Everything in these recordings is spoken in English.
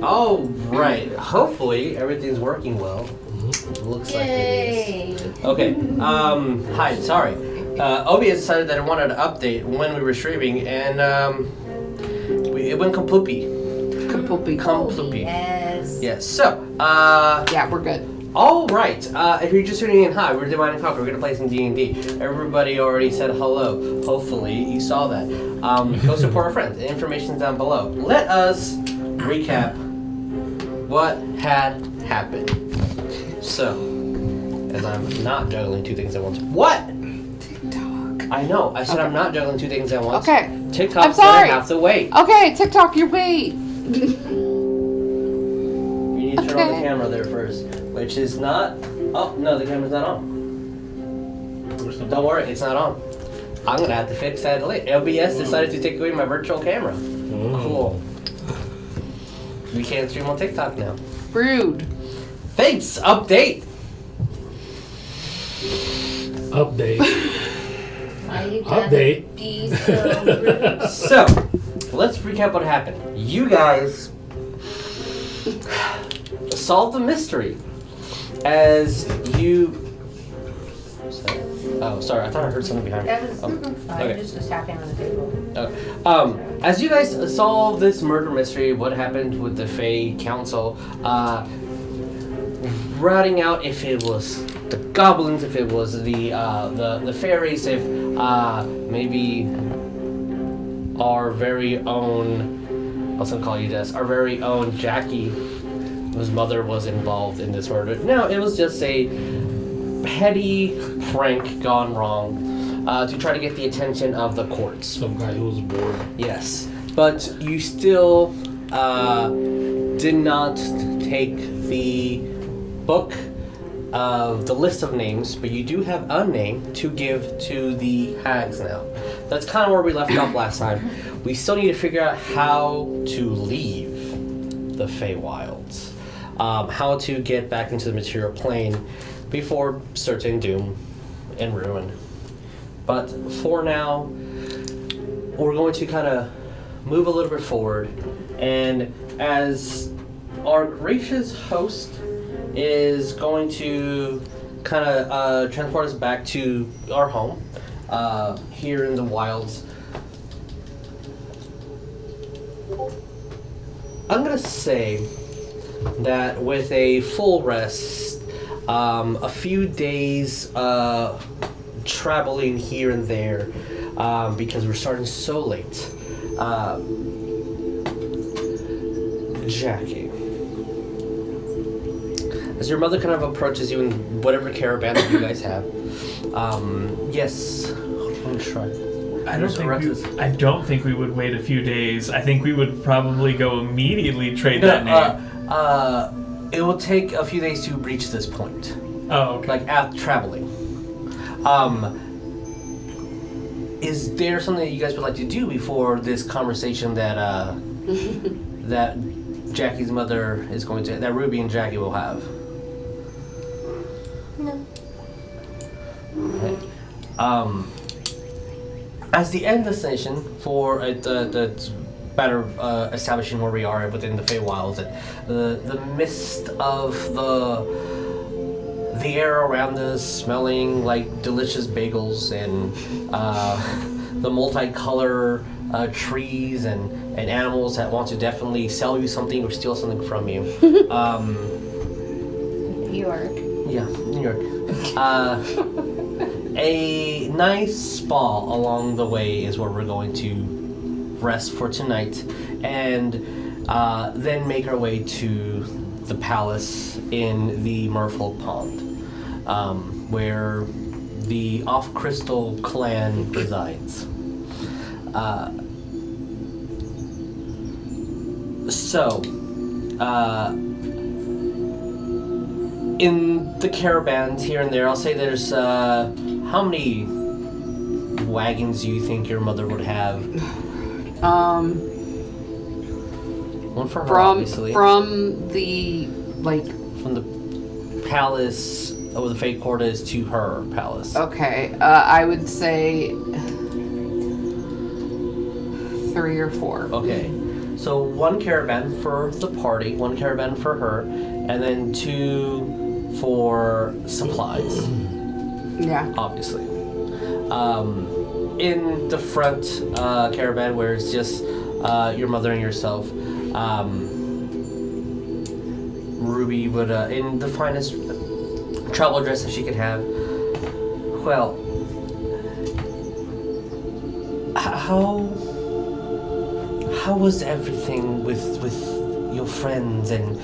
All right. Hopefully everything's working well. Looks like it is. Okay. Hi. Sorry. Obi has decided that I wanted to update when we were streaming, and it went comploopy. Comploopy. Yes. So. Yeah, we're good. All right. If you're just tuning in, hi. We're Divine and Conquer. We're gonna play some D&D. Everybody already said hello. Hopefully you saw that. Go support our friends. The information's down below. Let us recap what had happened. So, as I'm not juggling two things at once. What? TikTok. I know. I said I'm not juggling two things at once. Okay. TikTok's gonna have to wait. Okay, TikTok, you wait. You need to turn on the camera there first, which is not. Oh no, the camera's not on. Don't worry, it's not on. I'm gonna have to fix that later. OBS decided to take away my virtual camera. Cool. We can't stream on TikTok now. Rude. Thanks. Update. Why you gotta be so rude? So, let's recap what happened. You guys solved the mystery as you. Oh, sorry. I thought I heard something behind me. That was fine. Okay. Just was tapping on the table. Okay. As you guys solve this murder mystery, what happened with the Fey Council, routing out if it was the goblins, if it was the fairies, if maybe our very own, I was gonna call you Jess, our very own Jackie, whose mother was involved in this murder. No, it was just a petty prank gone wrong to try to get the attention of the courts. Some guy who was bored. Yes, but you still did not take the book of the list of names, but you do have a name to give to the hags now. That's kind of where we left off last time. We still need to figure out how to leave the Feywilds, how to get back into the material plane before certain doom and ruin. But for now, we're going to kind of move a little bit forward, and as our gracious host is going to kind of transport us back to our home here in the wilds. I'm going to say that with a full rest, a few days traveling here and there, because we're starting so late. Jackie, as your mother kind of approaches you in whatever caravan that you guys have, yes, I'm try. I don't think we would wait a few days. I think we would probably go immediately trade that name. It will take a few days to reach this point. Oh, okay. Like after traveling. Is there something that you guys would like to do before this conversation that that Jackie's mother is going to, that Ruby and Jackie will have? No. Okay. As the end destination for the matter of establishing where we are within the Feywilds, and the mist of the air around us smelling like delicious bagels, and the multicolor trees and animals that want to definitely sell you something or steal something from you. New York. Yeah, New York. A nice spa along the way is where we're going to rest for tonight, and then make our way to the palace in the Merfolk Pond, where the Off Crystal clan resides. In the caravans here and there, I'll say there's how many wagons do you think your mother would have? One for her, obviously. From the palace of the Fate Quarters to her palace. Okay, I would say 3 or 4. Okay, So 1 caravan for the party, 1 caravan for her, and then 2 for supplies. Yeah. Obviously. In the front caravan where it's just your mother and yourself, Ruby would, in the finest travel dress that she could have. Well, how was everything with your friends and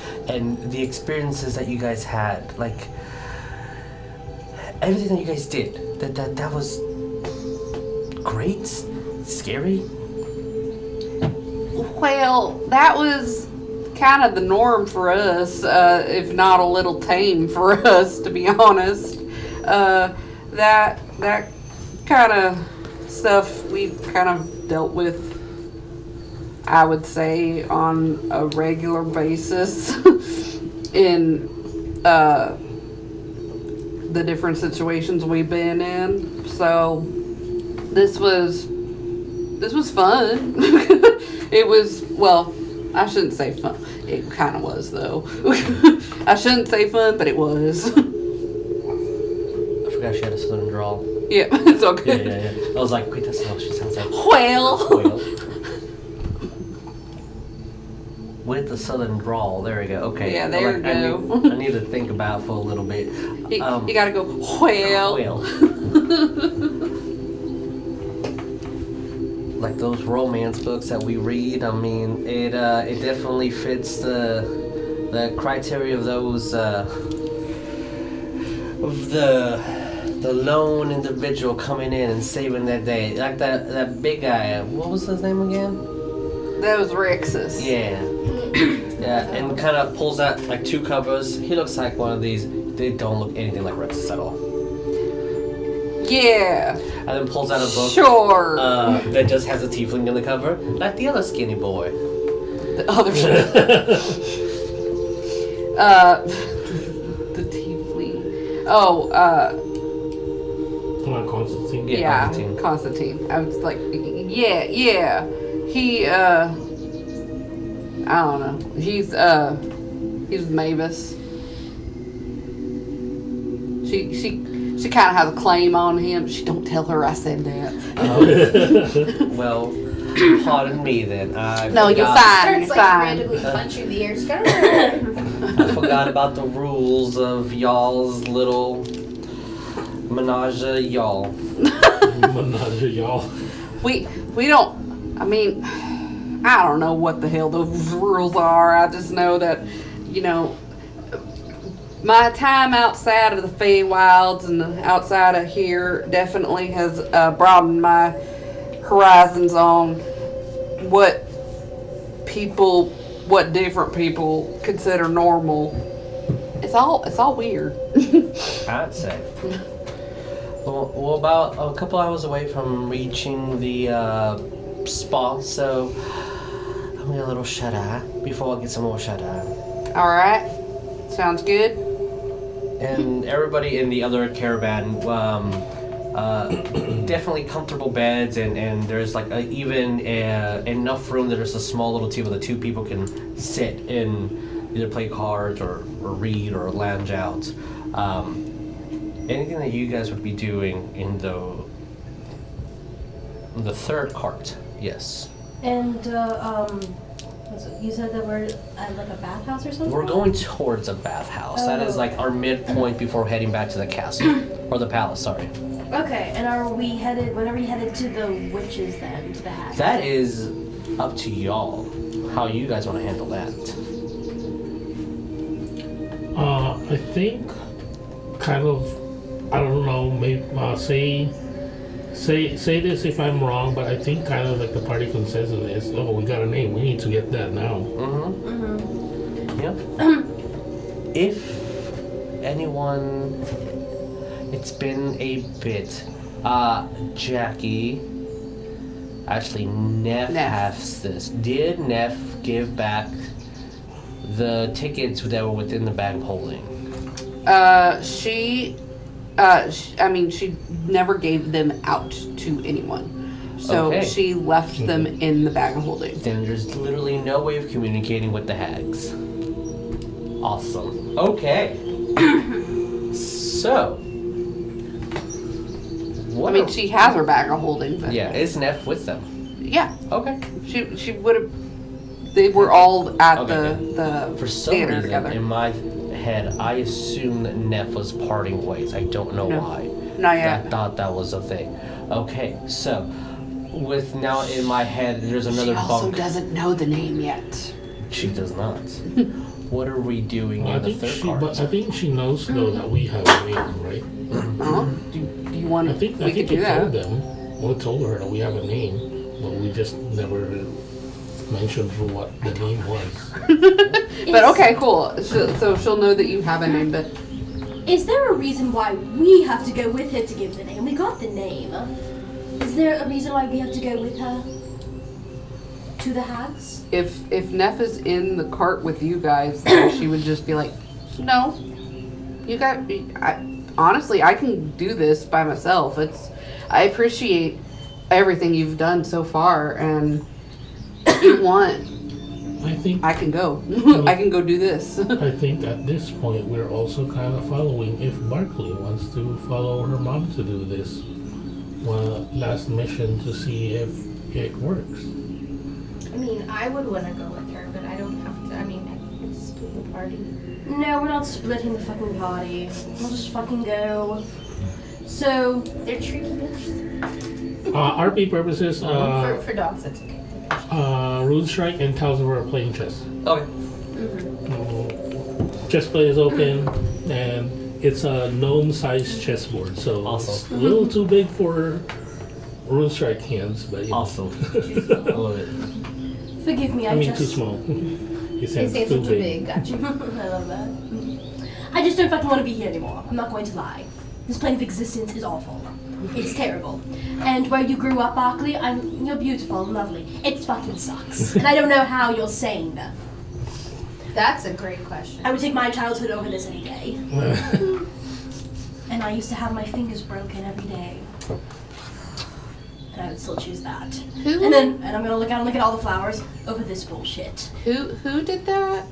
the experiences that you guys had? Like, everything that you guys did, that was great? Scary? Well, that was kind of the norm for us, if not a little tame for us, to be honest. That kind of stuff we kind of dealt with, I would say, on a regular basis in the different situations we've been in. So this was fun. It was, well, I shouldn't say fun. It kind of was, though. I shouldn't say fun, but it was. I forgot she had a southern drawl. Yeah, it's okay. Yeah. I was like, wait, that's not what she sounds like. Well. With the southern drawl, there we go. Okay. Yeah, there we go. I need to think about it for a little bit. You gotta go, well. Like those romance books that we read, I mean, it definitely fits the criteria of those of the lone individual coming in and saving their day. Like that big guy. What was his name again? That was Rexus. Yeah. Yeah, and kind of pulls out like 2 covers. He looks like one of these. They don't look anything like Rexus at all. Yeah. And then pulls out a book. Sure. That just has a tiefling in the cover, like the other skinny boy. The other shit. The tiefling. Oh, Constantine. yeah, Constantine. I was like, yeah. He, I don't know. He's Maevis. She kind of has a claim on him. She don't tell her I said that. Well, pardon me then. No, you're fine. Starts You're like fine. randomly punching the air. I forgot about the rules of y'all's little menage y'all. Menage y'all. We don't. I mean, I don't know what the hell those rules are. I just know that, my time outside of the Fey Wilds and outside of here definitely has broadened my horizons on what different people consider normal. It's all weird. I'd say. Well, about a couple hours away from reaching the spa, so I'm gonna get a little shut-eye before I get some more shut-eye. All right, sounds good. And everybody in the other caravan, definitely comfortable beds, and there's like even enough room that there's a small little table that 2 people can sit and either play cards or read or lounge out. Anything that you guys would be doing in the third cart? Yes. And you said that we're at like a bathhouse or something? We're going towards a bathhouse. That is like our midpoint before heading back to the castle. Or the palace, sorry. Okay, and when are we headed to the witches then, to the hat? That is up to y'all. How you guys want to handle that. I think kind of, I don't know, maybe say this if I'm wrong, but I think kind of like the party consensus is, oh, we got a name, we need to get that now. Yep. If anyone, it's been a bit. Jackie, actually Neff has this. Did Neff give back the tickets that were within the bag of holding? She never gave them out to anyone. So Okay. she left them in the bag of holding. Then there's literally no way of communicating with the hags. Awesome. Okay. So. I mean, she has her bag of holding. But Yeah, is Neff with them? yeah, Okay. she would have. They were all at Okay, the For some theater reason, together. in my head, I assumed that Neff was parting ways. I don't know No. why. Not I yet. thought that was a thing. Okay, so with now in my head, there's another She also bunk. doesn't know the name yet. She does not. What are we doing I in the think third she, part? but I think she knows though that we have a name, right? Huh? Do you want? I think we could do we that. told them. We told her that we have a name, but we just never mentioned what the name was. But okay, cool. So she'll know that you have a name, but Is there a reason why we have to go with her to give the name? We got the name. Is there a reason why we have to go with her to the hags? if Neff is in the cart with you guys, then she would just be like, "No, you got. Honestly, I can do this by myself. I appreciate everything you've done so far, and if you want, I think I can go. I can go do this." I think at this point we're also kind of following if Barklee wants to follow her mom to do this last mission to see if it works. I mean, I would want to go with her, but I don't have to. I mean, I can split the party. No, we're not splitting the fucking party. We'll just fucking go. So, They're treating us. RP purposes, For dogs, that's okay. Rune Strike and Talzor are playing chess. Okay. Chess play is open, and it's a gnome-sized chessboard, so Awesome. it's a little too big for Rune Strike hands, but you know. Awesome. I love it. forgive me, I mean, just... too small. His His hands hands too are too big. big. Gotcha. I love that. I just don't fucking want to be here anymore. I'm not going to lie. This plane of existence is awful. It's terrible. And where you grew up, Barklee, you're beautiful and lovely. It fucking sucks. And I don't know how you're sane. That's a great question. I would take my childhood over this any day. And I used to have my fingers broken every day. And I would still choose that. Who? And I'm gonna look out and look at all the flowers over this bullshit. Who did that?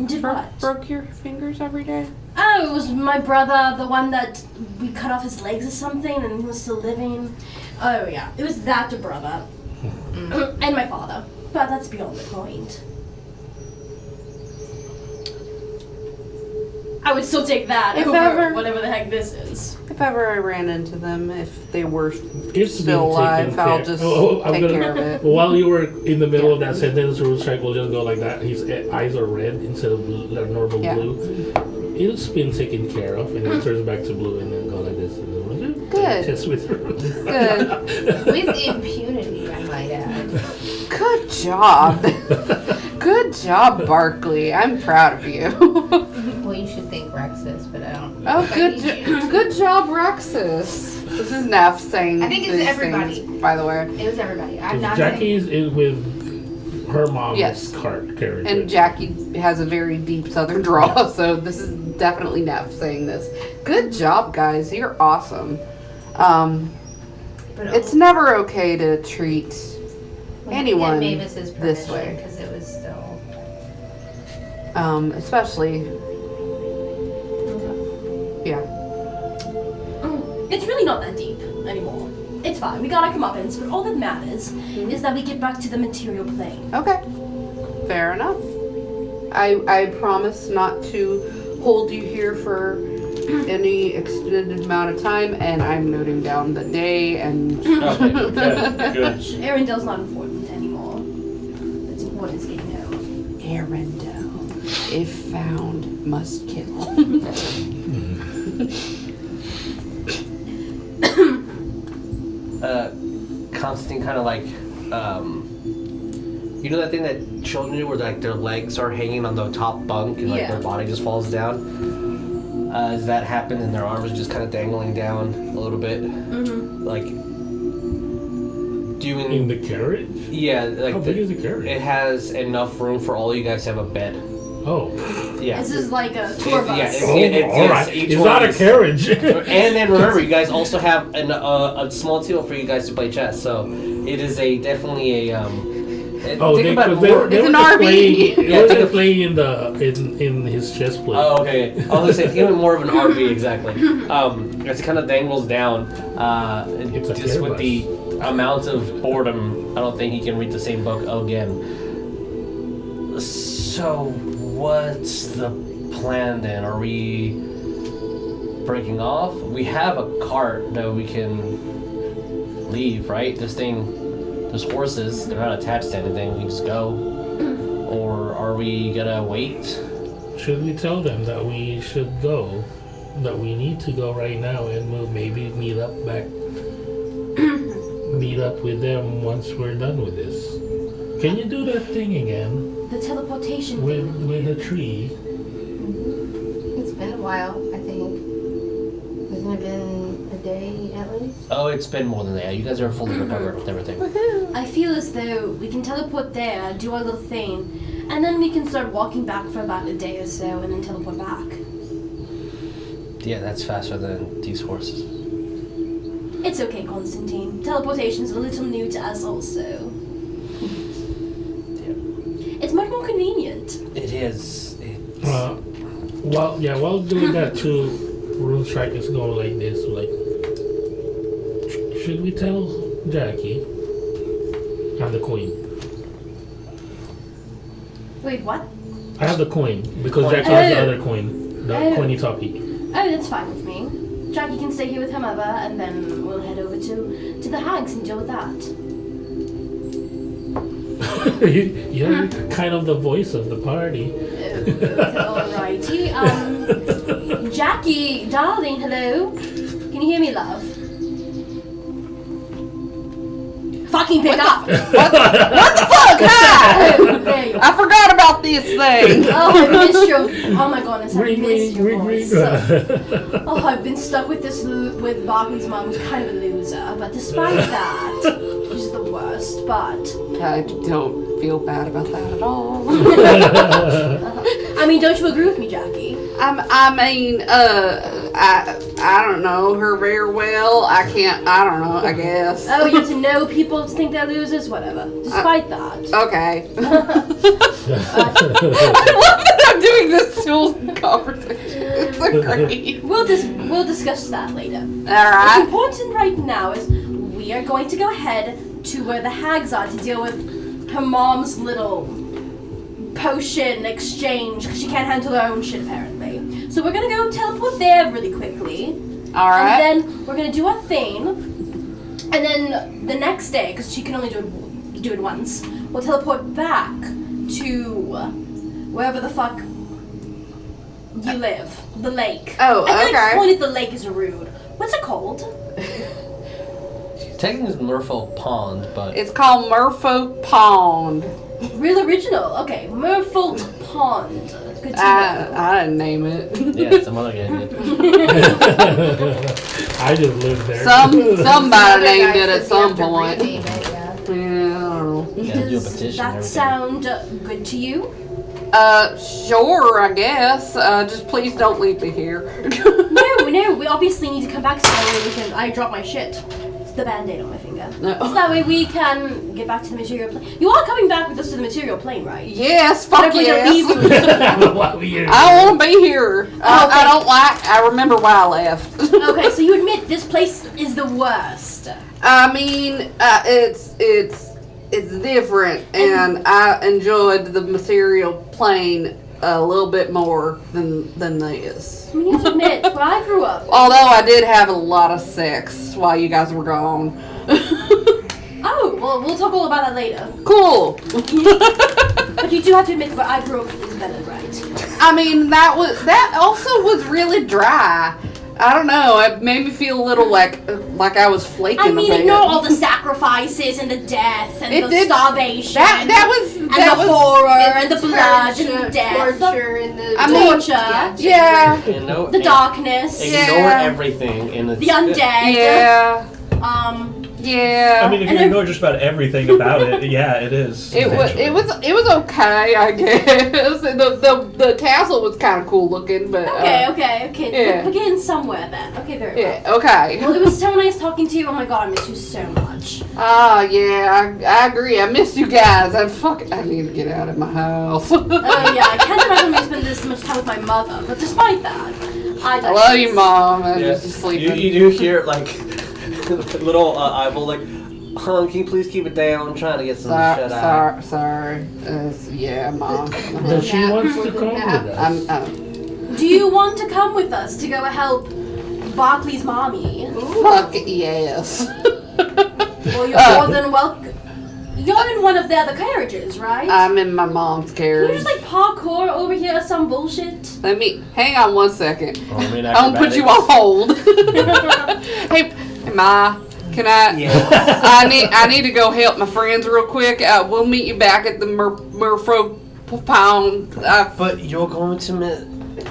Did what? Broke your fingers every day? Oh, it was my brother, the one that we cut off his legs or something and he was still living. Oh yeah, it was that brother. And my father. But that's beyond the point. I would still take that If over ever- whatever the heck this is. If ever I ran into them, if they were It's still been alive, taken I'll care- just I'm take care of it. While you were in the middle of that sentence, Rune Strike will just go like that. His eyes are red instead of blue, like normal Yeah. blue. It's been taken care of, and then turns back to blue, and then go like this. And then, Good. Just with Good. With impunity, I might add. Good job. Good job, Barklee. I'm proud of you. Well, you should thank Rexus, but I don't. Oh, if I good, need you. good job, Rexus. This is Neff saying. I think it's these everybody. things, by the way. It was everybody. I'm not. Jackie's in with her mom's Yes. carriage. And Jackie has a very deep southern drawl, so this is definitely Neff saying this. Good job, guys. You're awesome. But It's never okay to treat we anyone didn't get Maevis's this permission way. because it was still. Especially, yeah. It's really not that deep anymore. It's fine. We got our comeuppance, but all that matters is that we get back to the material plane. Okay. Fair enough. I promise not to hold you here for any extended amount of time, and I'm noting down the day and. Okay, good. Arundel's not important anymore. What's important is getting home. Arundel, if found, must kill. Constantine kind of like, you know that thing that children do where like their legs are hanging on the top bunk and like Yeah. their body just falls down? As that happens and their arms are just kind of dangling down a little bit. Like, doing... in the carriage. Yeah, like How big is the carriage? it has enough room for all you guys to have a bed. Oh, Yeah. This is like a tour bus. Yeah, all right. each It's one not a is- carriage. And then remember, you guys also have a small table for you guys to play chess. So it is definitely a. Oh, think about it they more. were It's an playing, RV. Yeah, think of- playing in his chess play. Oh, okay. I was gonna say, think of it more of an RV, exactly. It kind of dangles down. It's a Just with Charis. the amount of boredom, I don't think he can read the same book again. So, what's the plan then? Are we breaking off? We have a cart that we can leave, right? This horses, they're not attached to anything. We can just go. Or are we gonna wait? Should we tell them that we should go? That we need to go right now, and we'll maybe meet up with them once we're done with this. Can you do that thing again The teleportation with a tree? It's been a while, I think. Hasn't it been a day at least? Oh, it's been more than that. You guys are fully recovered with everything. I feel as though we can teleport there, do our little thing, and then we can start walking back for about a day or so, and then teleport back. Yeah, that's faster than these horses. It's okay, Constantine. Teleportation's a little new to us also. It's much more convenient. It is. While doing that too, Rune Strike is going like this. Like, should we tell Jackie? I'm the queen. Wait, what? I have the coin because Coin. Jackie has the other coin, the Oh. coiny toppy. Oh, that's fine with me. Jackie can stay here with her mother, and then we'll head over to the hags and deal with that. You're kind of the voice of the party. Alrighty. Jackie, darling, hello. Can you hear me, love? Fucking pick up! What the fuck? Hi! Oh, there you are. I forgot about this thing. Oh, I missed your. Oh my goodness, I Ring, missed ring, your ring, voice. ring. Oh, I've been stuck with with Barklee's mom, who's kind of a loser. But despite that, she's the worst. But I don't feel bad about that at all. I mean, don't you agree with me, Jackie? I don't know her very well. I don't know, I guess. Oh, you have to know people to think they're losers, whatever. Despite that. Okay. I love that I'm doing this whole conversation. It's so great. We'll discuss that later. What's Alright. important right now is we are going to go ahead to where the hags are to deal with her mom's little potion exchange because she can't handle her own shit apparently. So we're gonna go teleport there really quickly. Alright. And then we're gonna do our thing. And then the next day, because she can only do it once, we'll teleport back to wherever the fuck you live. The lake. Oh, I feel okay. like calling it the lake is rude. What's it called? Technically, it's Merfolk Pond, but It's called Merfolk Pond. Real original. Okay, Merfolk Pond. Good to know. I didn't name it. yeah, some other guy did. I just lived there. Somebody named Guys, it at if you some have to point. rename it, yeah. Yeah, I don't know. You gotta do a Does petition and that everything. sound good to you? Sure, I guess. Just please don't leave me here. No, we obviously need to come back so that way we can. I drop my shit. It's the band-aid on my finger. No. So that way we can get back to the material plane. You are coming back with us to the material plane, right? Yes, fuck Whatever you're yes. leaving. I want to be here. I don't like. I remember why I left. Okay, so you admit this place is the worst. I mean, it's different, and I enjoyed the material plane a little bit more than this. I mean, you have to admit, where I grew up. Although I did have a lot of sex while you guys were gone. Oh, well, we'll talk all about that later. Cool. But you do have to admit, where I grew up is better, right? I mean, that also was really dry. I don't know. It made me feel a little like I was flaking I a mean, bit. ignore all the sacrifices and the death and It the did- starvation. That was and the horror and the blood and the death. torture and the I mean, torture. Yeah. The darkness. Ignore Yeah. everything in The undead. Yeah. Yeah. I mean, if you ignore just about everything about it, yeah, it is. It was okay, I guess. The tassel was kind of cool looking, but Okay. Yeah. We're getting somewhere then. Okay, very well. yeah, okay. Well, it was so nice talking to you. Oh my god, I miss you so much. Yeah, I agree. I miss you guys. I need to get out of my house. Oh yeah, I can't imagine me spending this much time with my mother. But despite that, I love you, Mom. I'm Yeah. just sleeping. You do hear like little eyeball like, "Hon, can you please keep it down? I'm trying to get some shut out." Sorry. Yeah, Mom. But she wants to come with us. Do you want to come with us to go help Barklee's mommy? Fuck yes. Well, you're more than welcome. You're in one of the other carriages, right? I'm in my mom's Can carriage. you just like parkour over here or some bullshit? Let me hang on 1 second. Oh, I mean, I'll put you on hold. Hey, Ma, can I? Yeah. I need to go help my friends real quick. We'll meet you back at the Murfro Pound. But you're going to miss.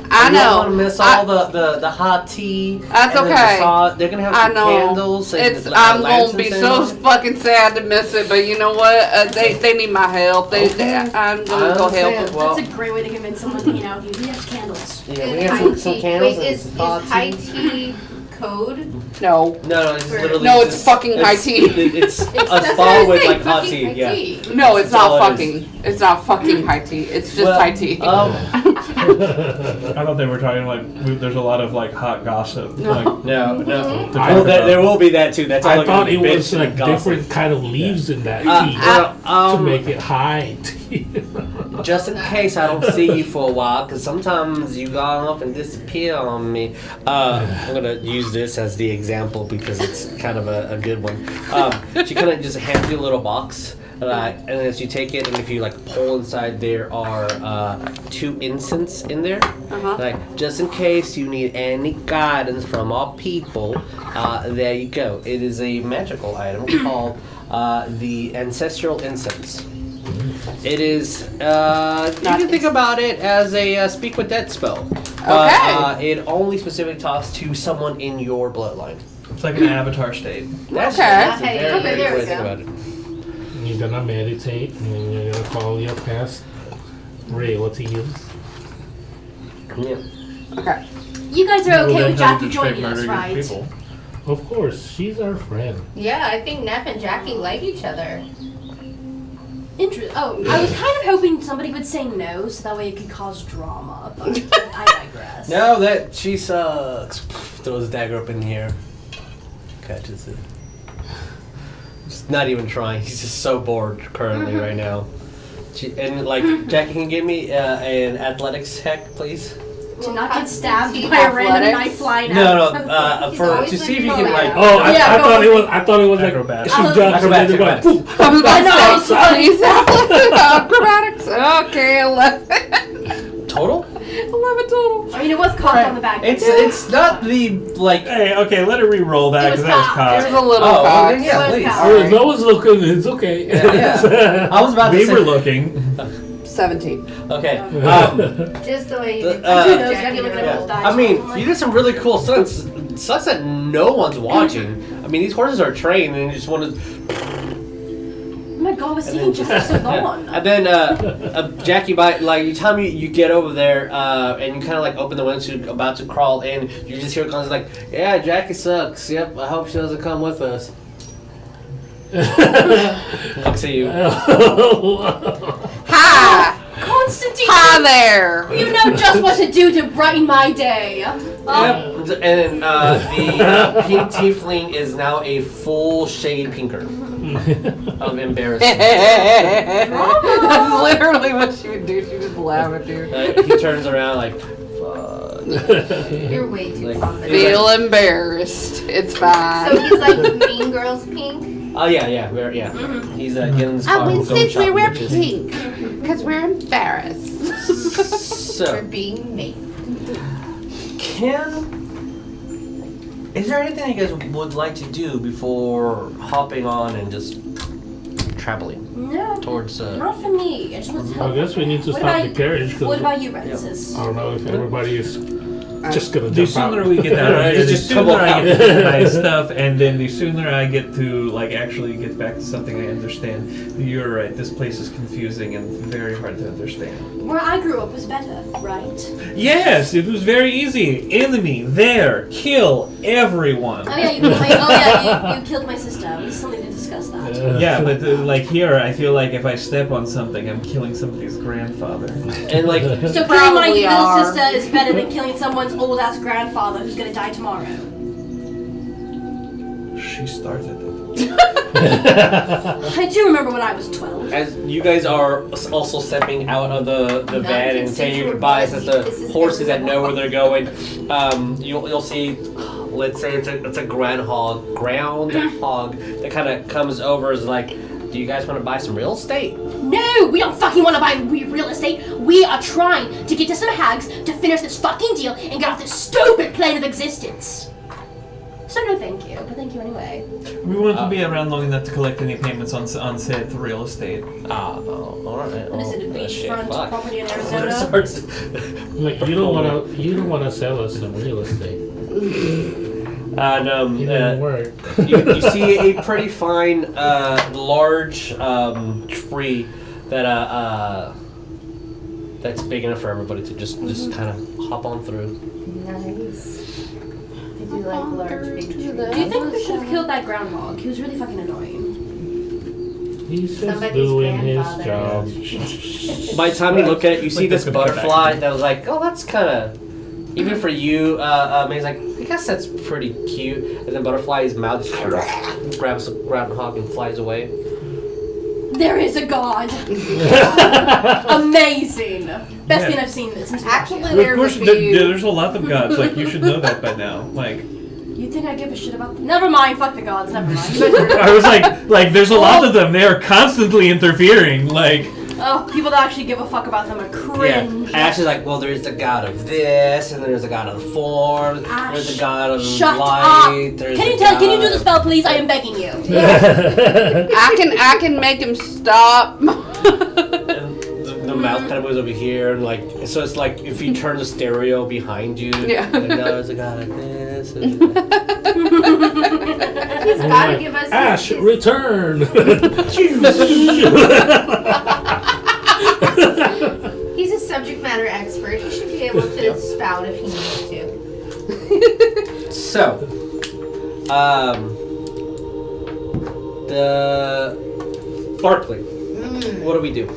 I You know. don't want to miss all the hot tea. That's and then okay. They're gonna have I some know. candles. And I'm lamps gonna be and so things. fucking sad to miss it, but you know what? They need my help. I'm gonna go help understand. them. Well- That's a great way to convince someone to hang out with you. He has candles. Yeah, we have some candles. Wait, and is some hot high tea. tea code? No. No, it's literally. No, it's just- fucking high tea. It's a That's what spa I was with saying, like hot fucking tea. high Yeah. tea. No, it's That's all not it is. fucking. It's not fucking high tea. It's just Well, high tea. I thought they were talking like there's a lot of like hot gossip. Like, No. I- Oh, there will be that too. That's all I thought it gonna be was bitch like and gossip. different kind of leaves in that tea Well, to make it high tea. just in case I don't see you for a while, because sometimes you go off and disappear on me. I'm gonna use this as the example because it's kind of a good one. She kind of just hands you a little box, and as you take it, and if you like pull inside, there are 2 incense in there. Uh-huh. Like just in case you need any guidance from our people, there you go. It is a magical item called the Ancestral Incense. It is, you can think about it as a speak with dead spell. Okay. It only specifically talks to someone in your bloodline. it's like an avatar state. That's Okay. that's a Okay, very, okay, very there good way we to think go. about it. You're gonna meditate and then you're gonna call your past relatives. Yeah. Okay. You guys are Well, okay then with how Jackie did you straight joining us, murder your right? people? Of course, she's our friend. Yeah, I think Neff and Jackie like each other. Oh, I was kind of hoping somebody would say no, so that way it could cause drama. But I digress. No, that she sucks. Throws a dagger up in the air. Catches it. Just not even trying. He's just so bored currently right now. Jackie, can you give me an athletics check, please? To not get stabbed by a Athletics? random knife flying out. No, He's for always to see if you looking can for like. that. Oh, Yeah, I go thought for it was. I thought it was like Acrobatics. she jumps and then they're going. Acrobatics. "Poof." I was about know, to say, acrobatics. Okay, 11. Total? 11 total. Oh, you know what's cocked on the back? It's not the like. Hey, okay, let her re-roll that It was because that was cocked. cocked. There's a little Oh, cock. then yeah, It was please. cocked. Oh, no one's looking. It's okay. Yeah. I was about to We say. were looking. 17. Okay. Just the way you The- did uh, Who knows? Jackie Jackie looking rolled. at those dice. I mean, you did some really cool stunts. Sucks that no one's watching. I mean, these horses are trained, and you just want to. Oh my god, was And taking then- just so long. And then Jackie, by like you time you get over there, and you kind of like open the window, so you're about to crawl in. You just hear Constance like, "Yeah, Jackie sucks. Yep, I hope she doesn't come with us." Looks at you. Hi. Constantine, Hi there. you know just what to do to brighten my day. Yep. And then the pink tiefling is now a full shade pinker of embarrassment. That's literally what she would do. She would just laugh at you. He turns around like, "Fuck." You're way too Like, confident. Feel embarrassed. It's So fine. he's like Mean Girls Pink. Oh yeah, yeah, yeah. He's getting in his car. Oh, and and going since we shopping, wear bitches. pink, because we're embarrassed. For So, being me. is there anything you guys would like to do before hopping on and just traveling No, towards? not for me. I just want to I guess we need to What stop about- the carriage What because about you, Francis? I don't know if everybody is just gonna The jump out. sooner we get out of here, the Just sooner tumble I out. get to get my stuff, and then the sooner I get to like actually get back to something I understand. You're right. This place is confusing and very hard to understand. Where I grew up was better, right? Yes, it was very easy. Enemy there, kill everyone. Oh yeah, you killed my sister. We still need to discuss that. Yeah, but like here, I feel like if I step on something, I'm killing somebody's grandfather. And like, So killing my Probably little are. sister is better than killing someone's old ass grandfather who's gonna die tomorrow. She started it. I do remember when I was 12. as you guys are also stepping out of the van and saying your goodbyes as the horses that know where they're going, you'll see, let's say it's a groundhog that kind of comes over is like, do you guys want to buy some real estate? No, we don't fucking want to buy real estate. We are trying to get to some hags to finish this fucking deal and get off this stupid plane of existence. So no thank you, but thank you anyway. We want to be around long enough to collect any payments on said real estate. Alright. What is it, a beachfront Fuck. property in It Arizona? starts- Like you don't wanna sell us some real estate. And It didn't work. you see a pretty fine, large tree that that's big enough for everybody to just kind of hop on through. Nice. I do like large big trees. Do you think we should have killed that groundhog? He was really fucking annoying. He's just Somebody's doing his grandfather. job. By the time you look at it, you see Like this that's gonna butterfly that was like, oh, that's kind of, even for you, he's like, I guess that's pretty cute. And then butterfly's mouth just grabs the groundhog and flies away. There is a god. Amazing. Best thing I've seen this since Actually, watching there Of course, would be. there's a lot of gods. Like you should know that by now. Like it. You think I give a shit about them? Never mind, fuck the gods, never mind. You guys are- I was like, there's a lot of them. They are constantly interfering. Like. oh, people that actually give a fuck about them are cringe. Yeah. Ash is like, well, there's the god of this, and there's the god of the form, there's the god of Shut light. up. There's Can you the can you do god the of- spell, please? I am begging you. I can make him stop. And the mouth kind of moves over here, and like, so it's like if you turn the stereo behind you, Yeah. like, no, there's a god of this. and- He's gotta give us Ash, his- return! He's a subject matter expert. He should be able to spout if he needs to. So, the Barklee. What do we do?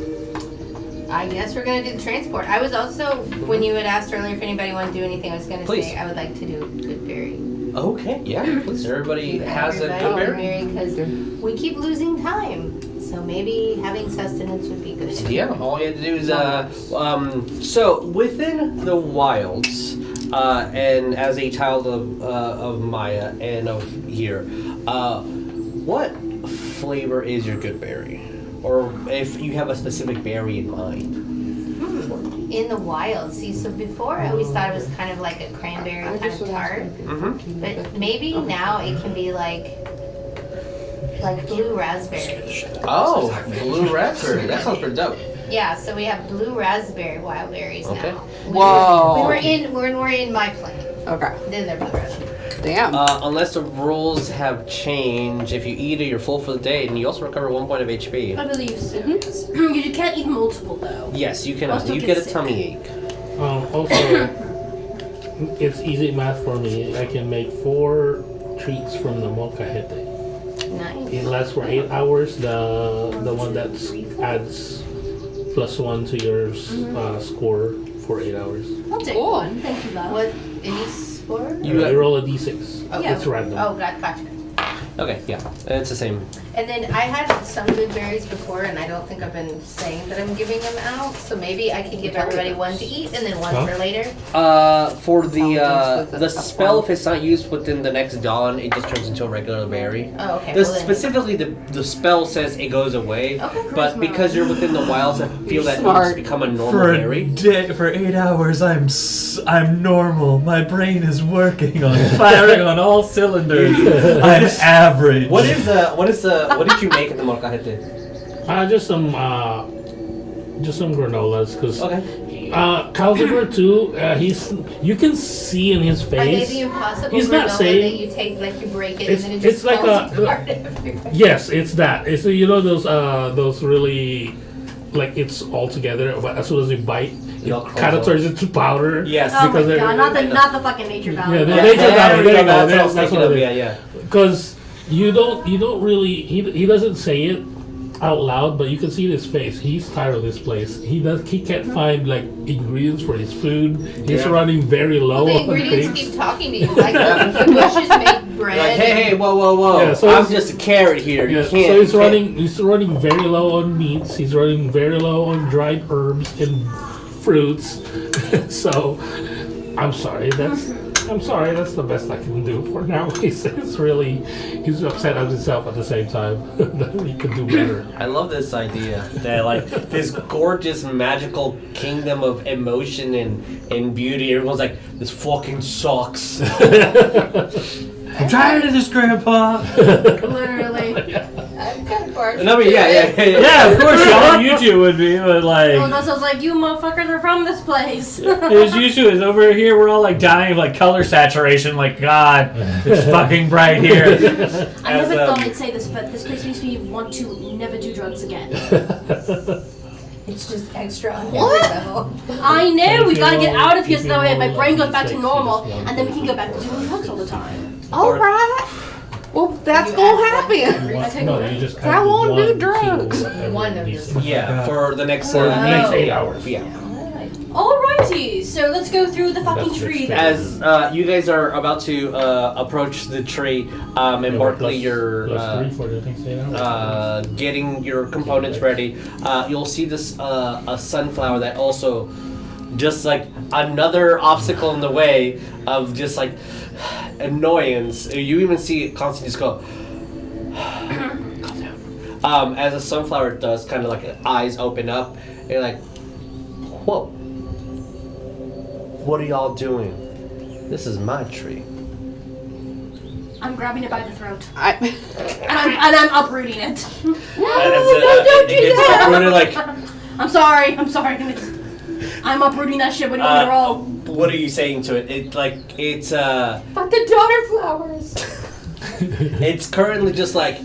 I guess we're gonna do the transport. I was also, when you had asked earlier if anybody wanted to do anything, I was gonna Please. say I would like to do Goodberry. Okay, yeah, please. Everybody has a good bear. Because we keep losing time. So maybe having sustenance would be good. Yeah, all you have to do is so within the wilds, and as a child of Maya and of here, what flavor is your good berry, or if you have a specific berry in mind? In the wild, see, so before I always thought it was kind of like a cranberry kind of tart, Mm-hmm. but maybe now it can be like blue raspberry. Oh, blue raspberry. That sounds pretty dope. Yeah, so we have blue raspberry wild berries Okay. now. Whoa. We're in my plan. Okay. Then they're blue raspberry. Damn. Unless the rules have changed, if you eat it, you're full for the day, and you also recover 1 point of HP. I believe so. Yes. You can't eat multiple though. Yes, you can. Also You get get a sick. tummy ache. Also, it's easy math for me. I can make 4 treats from the molcajete. Nice. It lasts for 8 hours. The one that adds +1 to your score for 8 hours. I'll take Cool. one. Thank you, love. What, any spore? You You roll a d6. Yeah. It's random. Oh, gotcha. Okay, yeah, it's the same. And then I had some good berries before, and I don't think I've been saying that I'm giving them out. So maybe I can give everybody one to eat and then one Huh? for later. For the with the the spell, if it's not used within the next dawn, it just turns into a regular berry. Oh, okay. The, well then- specifically, the spell says it goes away, Okay. but because you're within the wilds, I feel that Smart. it's become a normal For a berry. day, for 8 hours, I'm normal. My brain is working on firing on all cylinders. I'm average. What did you make in the molcajete? Just some granolas, because Okay. Calcifer too. You can see in his Are they face. the impossible He's not granola saying- that you take, like you break it It's- and then it just it's like falls a- apart everywhere? Yes, it's that. It's those really like it's all together, but as soon as you bite, It all it crumbles kind of up. turns into powder. Yes. Oh because my they're- god, not the fucking nature Yeah, value. the Yeah, nature value. There you go. that's what I was That's thinking what of. it Yeah, is. yeah. Because you don't really he doesn't say it out loud, but you can see in his face. He's tired of this place. He can't find like ingredients for his food. He's Yeah. running very low The on ingredients things. keep talking to you. Like the bushes make bread. Like, hey, whoa. Yeah, so I'm it's- just a carrot here. Yeah, You can't. so he's you can't- running very low on meats. He's running very low on dried herbs and fruits. So I'm sorry. That's the best I can do for now. He's upset at himself at the same time. That he could do better. I love this idea that like this gorgeous magical kingdom of emotion and beauty. Everyone's like, this fucking sucks. I'm tired of this, Grandpa. Literally. I'm kind of partial. No, I mean, yeah. Yeah, of course, y'all, you two would be, but like, Oh, that sounds like you motherfuckers are from this place. as usual, is over here, we're all like dying of like color saturation. Like, God, it's fucking bright here. I As, never thought um, I'd say this, but this place makes me want to never do drugs again. It's just extra on every What? level. I know, we gotta get out of here If so you that way my roll brain goes a back to D6, normal, you just and then we can go back to doing drugs all the time. All right. Well, that's gonna happen. No, you just I add won't do one to drugs. whatever One of D6. them. Yeah, for the next For the next Oh. 8 hours. Yeah. Alrighty, so let's go through the fucking That's tree next then. As you guys are about to approach the tree, and Yeah, Barklee, plus- you're plus 3 for the next 8 hours. getting your components ready, you'll see this a sunflower that also just like another obstacle in the way of just like annoyance. You even see it constantly just go calm down. As a sunflower does, kind of like eyes open up and you're like, whoa, what are y'all doing? This is my tree. I'm grabbing it by the throat. I, And I'm uprooting it. And it gets uprooted like, I'm sorry. I'm uprooting that shit. What do you want me to roll? what are you saying to it? It's But the daughter flowers. it's currently just like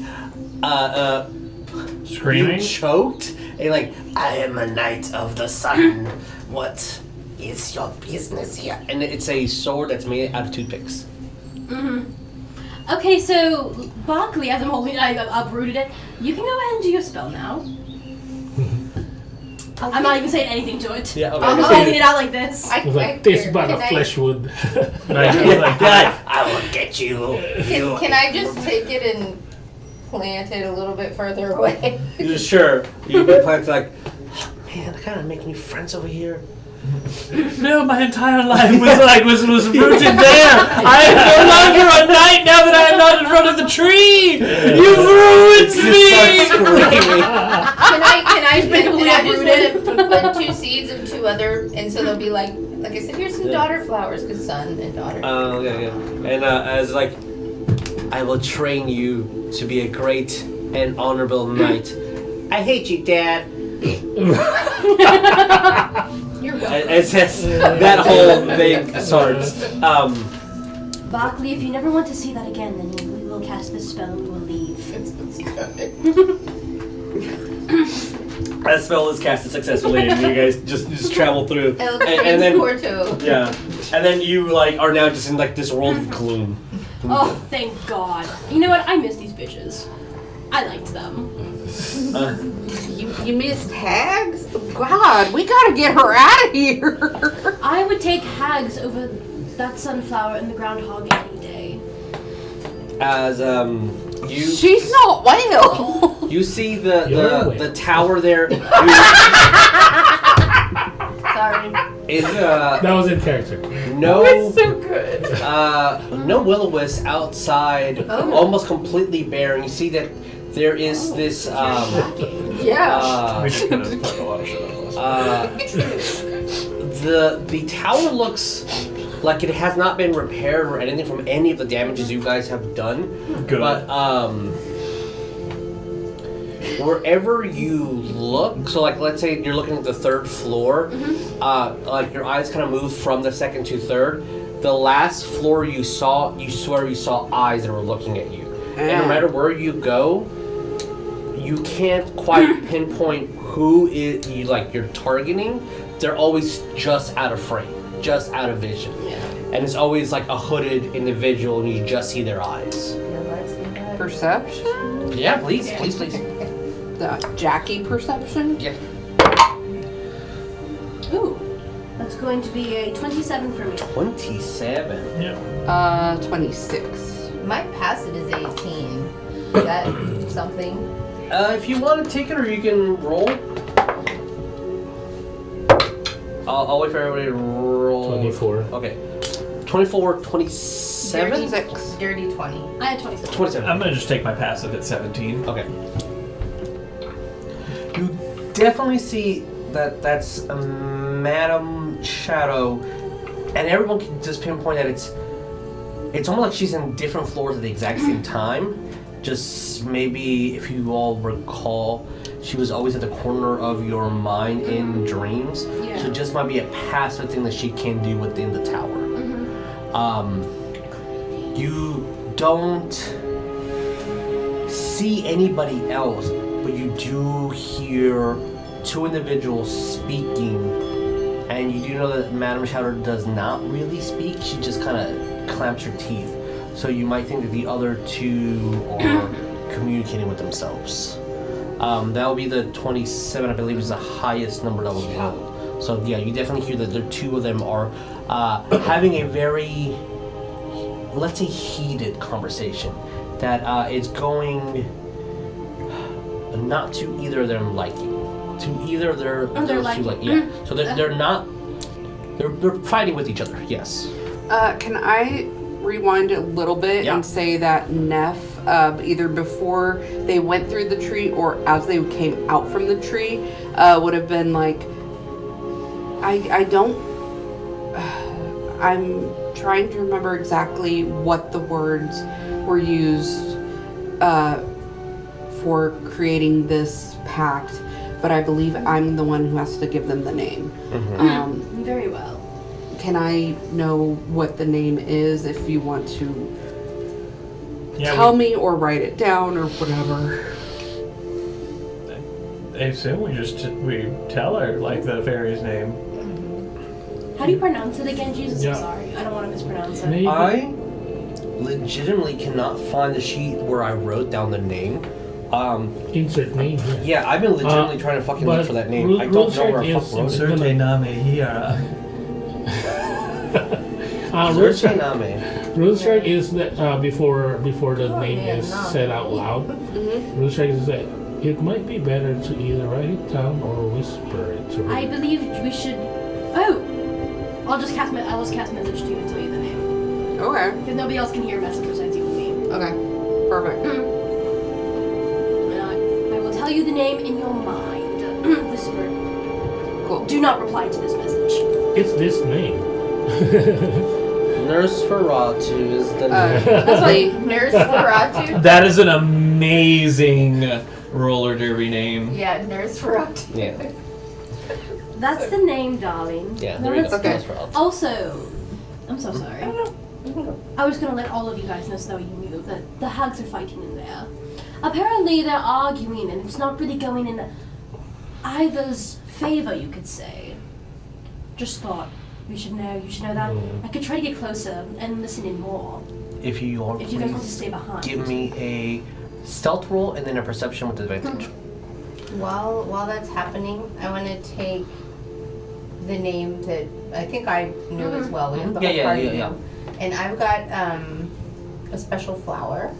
Screaming? you choked and like, I am a knight of the sun. What is your business here? And it's a sword that's made out of toothpicks. Okay, so Barklee, as I'm holding it, I uprooted it. You can go ahead and do your spell now. I'm not even saying anything to it. Yeah, okay. I'm just holding it out like this. It was like this but of flesh wood. I will get you. Can I just take it and plant it a little bit further away? Sure. You've been planted like, oh, man, they're kind of making new friends over here. No, my entire life was rooted there. I am no longer a knight now that I am not in front of the tree. You've ruined me. Can I completely just uprooted. put 2 seeds of 2 other, and so they'll be like I said, here's some daughter flowers, because son and daughter. Oh, yeah. And as like, I will train you to be a great and honorable knight. I hate you, Dad. You're welcome. It's that whole thing starts. Barklee, if you never want to see that again, then we will cast this spell and we will leave. That spell is casted successfully, and you guys just travel through. And then Porto. yeah, and then you like are now just in like this world of gloom. Oh, thank God. You know what? I miss these bitches. I liked them. you missed Hags? God, we gotta get her out of here. I would take hags over that sunflower and the groundhog any day. As you She's not well. you see You're awake. the tower there Sorry. is That was in character. no So good. no will-o-wisp outside, almost completely bare, and you see that there is this Yeah. We just gonna fuck a lot of shit up. the tower looks like it has not been repaired or anything from any of the damages you guys have done. Good. But wherever you look, so like let's say you're looking at the third floor, like your eyes kind of move from the second to third. The last floor you saw, you swear you saw eyes that were looking at you. And no matter where you go, you can't quite pinpoint who you're targeting. They're always just out of frame, just out of vision. Yeah. And it's always like a hooded individual and you just see their eyes. Perception? Yeah, please. The Jackie perception? Yeah. Ooh, that's going to be a 27 for me. 27. Yeah. 26. My passive is 18. Is that something? If you want to take it or you can roll. I'll wait for everybody to roll. 24. Okay. 24, 27? 36. Dirty 20. I had 27. 27. I'm gonna just take my passive at 17. Okay. You definitely see that that's a Madam Shadow, and everyone can just pinpoint that it's almost like she's in different floors at the exact same time. Just maybe if you all recall, she was always at the corner of your mind in dreams. Yeah. So it just might be a passive thing that she can do within the tower. You don't see anybody else, but you do hear two individuals speaking, and you do know that Madame Shadow does not really speak. She just kind of clamps her teeth. So you might think that the other two are communicating with themselves. That will be the 27, I believe, is the highest number that will be rolled. So yeah, you definitely hear that the two of them are having a very, let's say, heated conversation that is going not to either of them liking, to either of their they're those two liking. like yeah. So they're not they're fighting with each other. Yes. Can I rewind a little bit Yeah. and say that Neff, either before they went through the tree or as they came out from the tree, would have been like, I'm trying to remember exactly what the words were used for creating this pact, but I believe I'm the one who has to give them the name. Very well. Can I know what the name is if you want to tell me or write it down or whatever? I assume we tell her like the fairy's name. How do you pronounce it again, Jesus? Yeah. I'm sorry. I don't want to mispronounce it. Maybe. I legitimately cannot find the sheet where I wrote down the name. Insert name. Yeah, I've been legitimately trying to fucking look for that name. I don't know where I fuck wrote it. Inserte name here. Inserte name. Rune strike is that before the name is no. said out loud. Rune strike is that it might be better to either write it down or whisper it to her. I believe we should. Oh, I'll just cast message to you and tell you the name Okay. because nobody else can hear message besides you and me. Okay. Perfect. And I will tell you the name in your mind. Whisper. Cool. Do not reply to this message. It's this name. Nurse Ferratu is the name. That's like Nurse Ferratu? That is an amazing roller derby name. Yeah, Nurse Ferratu. Yeah. That's the name, darling. Yeah, No, there you that's go. okay. Nurse Ferratu. Also, I'm so sorry. I was gonna let all of you guys know so you knew that the hags are fighting in there. Apparently they're arguing and it's not really going in either's favor, you could say. Just thought you should know that. I could try to get closer and listen in more. If you want, If you guys want to please stay behind. give me a stealth roll and then a perception with advantage. While that's happening, I want to take the name that I think I knew as well. We have the whole party knew. And I've got a special flower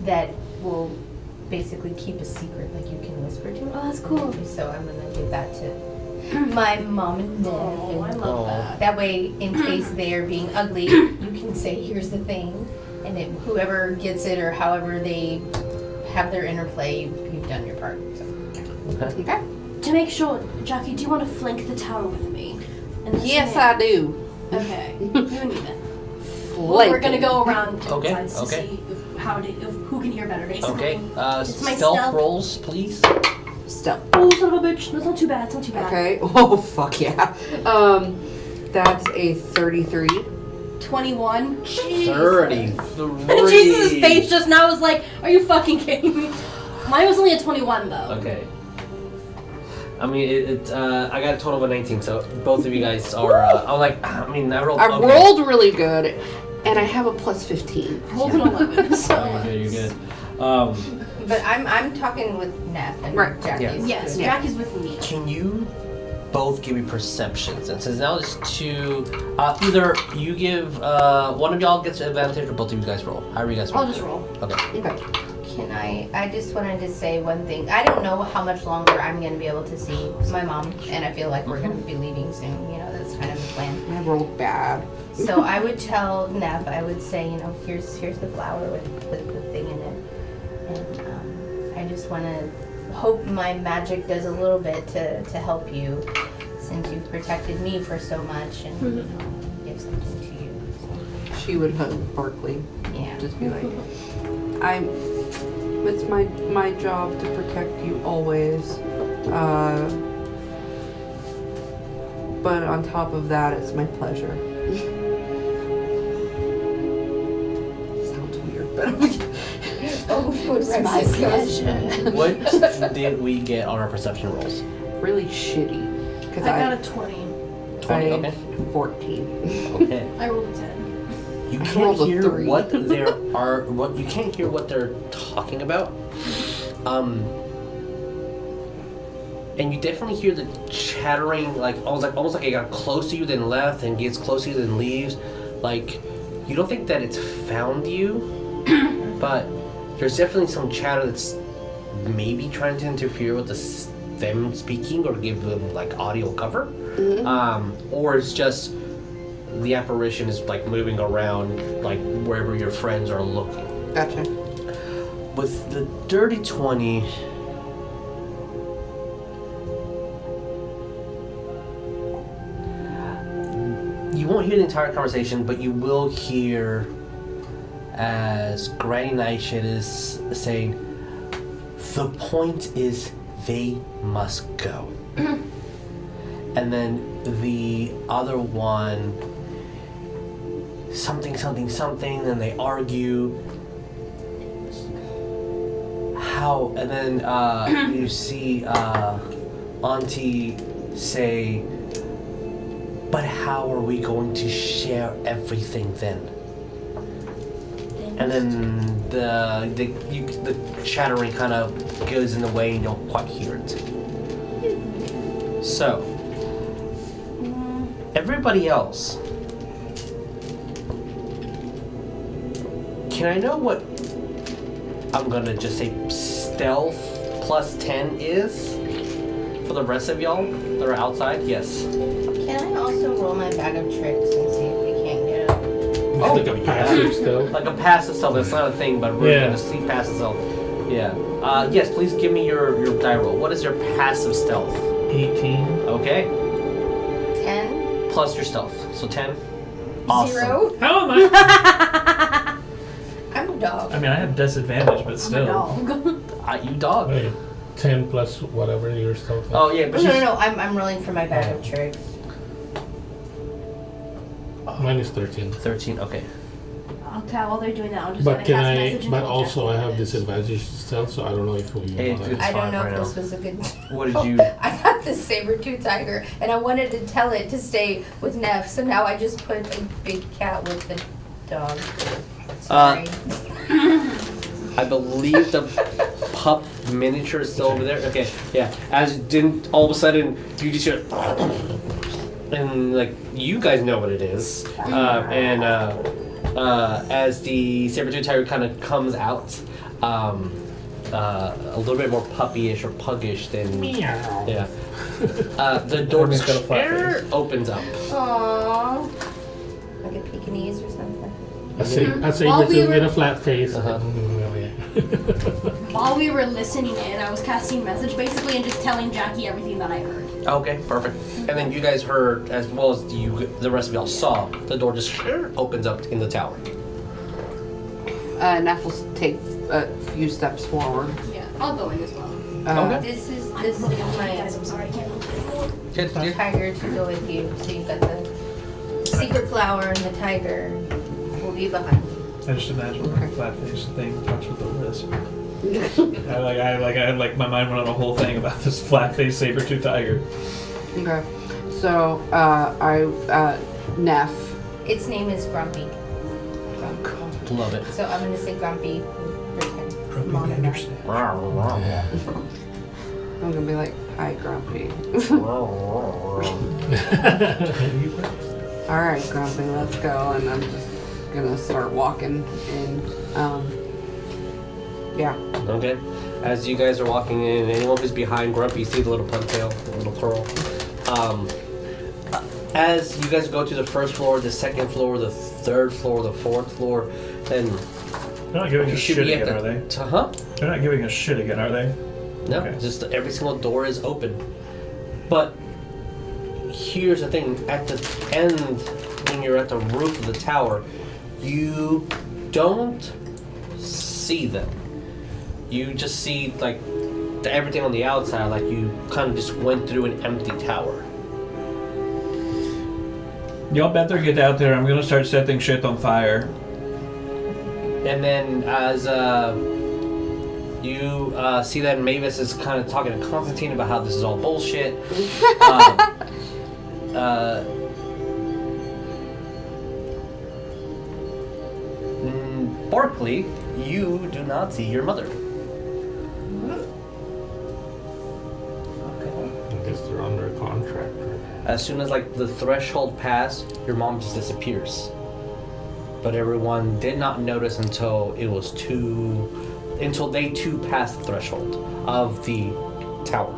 that will basically keep a secret, like you can whisper to it. Oh, that's cool. So I'm gonna give that to my mom and dad. Oh, I love that. That way, in case they are being ugly, you can say, "Here's the thing," and then whoever gets it or however they have their interplay, you've done your part. So. Okay. To make sure, Jackie, do you want to flank the tower with me? And listen yes, in? I do. Okay. You and me then. Well, we're gonna go around different Okay, sides to okay. see if who can hear better, basically. Okay. It's my Stealth rolls, please. Stealth. Oh, son of a bitch. That's not too bad. It's not too bad. Okay. Oh, fuck yeah. That's a 33. 21. Jeez. 33. Jesus' face just now was like, are you fucking kidding me? Mine was only a 21, though. Okay. I mean, I got a total of a 19, so both of you guys are. I'm like, I rolled. I rolled really good, and I have a plus 15. I rolled an 11, so. You're good. But I'm talking with Neff and Right. Jackie. Yeah. Yes, Yeah. Jack is with me. Can you both give me perceptions? And since now it's two, either you give one of y'all gets advantage, or both of you guys roll. However you guys roll. I'll just roll. Okay. Okay. Can I just wanted to say one thing. I don't know how much longer I'm going to be able to see my mom, and I feel like we're going to be leaving soon. You know, that's kind of the plan. I rolled bad. So I would tell Neff, I would say, you know, here's the flower with the thing in it. And I just want to hope my magic does a little bit to help you, since you've protected me for so much, and you know, give something to you. So, She would hug Barklee. yeah. Just be like, it's my job to protect you always. But on top of that, it's my pleasure. Sounds weird, but Oh, It's my pleasure. What did we get on our perception rolls? really shitty. Because I got a 20. 20. I Okay. 14. Okay. I rolled a 10. You I can't rolled a hear 3. what you can't hear what they're talking about. And you definitely hear the chattering, like almost like it got close to you, then left, and gets close to you, then leaves. Like, you don't think that it's found you, but there's definitely some chatter that's maybe trying to interfere with them speaking or give them like audio cover, or it's just the apparition is like moving around like wherever your friends are looking. Gotcha. With the dirty 20, you won't hear the entire conversation, but you will hear as Granny Nightshade is saying, the point is they must go. And then the other one, something, then they argue. How, and then you see Auntie say, but how are we going to share everything then? And then the chattering kind of goes in the way and you don't quite hear it. So, everybody else, can I know what I'm gonna just say stealth plus 10 is for the rest of y'all that are outside? Yes. Can I also roll my bag of tricks and see if we can't get it? Oh, like a passive stealth. Like a passive stealth, that's not a thing, but we're Yeah. gonna see passive stealth. Yeah. Yes, please give me your die roll. What is your passive stealth? 18. Okay. 10? Plus your stealth. So 10. Awesome. 0? How am I? I'm a dog. I mean, I have disadvantage, but I'm a still. dog. You dog. Wait, 10 plus whatever your stealth is. Oh yeah, but No. I'm rolling for my bag of tricks. Mine is 13. 13, okay. Okay, while they're doing that, I'm just But gonna can cast a I? message and But tell also Jeff I what have it is. disadvantage to stealth, so I don't know if we Hey, want it's that. I don't fine know right if now. this was a good. What did you... I got the saber-tooth tiger, and I wanted to tell it to stay with Neff, so now I just put a big cat with the dog. Sorry. I believe the pup miniature is still over there. Okay, yeah. As it didn't all of a sudden you just hear, and like you guys know what it is. As the saber-tooth tiger kind of comes out, a little bit more puppyish or puggish than Meow. yeah. The door Everyone's got a flat opens up. Aww. Like a Pekingese or something. I say While we to were- get a flat face. Uh-huh. While we were listening in, I was casting message basically and just telling Jackie everything that I heard. Okay, perfect. And then you guys heard, as well as the rest of y'all saw, the door just opens up in the tower. Neff will take a few steps forward. Yeah, I'll go in as well. Okay. This is Guys, my I'm sorry, I can't help it anymore. tiger to go with you. So you've got the secret flower and the tiger will be behind you. I just imagine like a flat faced thing talks with a lisp. I my mind went on a whole thing about this flat faced saber-tooth tiger. Okay. So, Neff. Its name is Grumpy. Love it. So I'm going to say Grumpy. Grumpy, I understand. I'm gonna be like, hi, Grumpy. Alright, Grumpy, let's go. And I'm just gonna start walking in. Yeah. Okay. As you guys are walking in, anyone who's behind Grumpy, you see the little ponytail, the little curl. As you guys go to the first floor, the second floor, the third floor, the fourth floor, then They're not giving you us should shit be again, at are they? Huh? They're not giving us shit again, are they? No, Okay. just every single door is open. But here's the thing: at the end, when you're at the roof of the tower, you don't see them. You just see like everything on the outside, like you kind of just went through an empty tower. Y'all better get out there. I'm gonna start setting shit on fire. And then as you see that Maevis is kind of talking to Constantine about how this is all bullshit. Barklee, you do not see your mother. I guess they're under contract. As soon as like the threshold passed, your mom just disappears. But everyone did not notice until they too passed the threshold of the tower,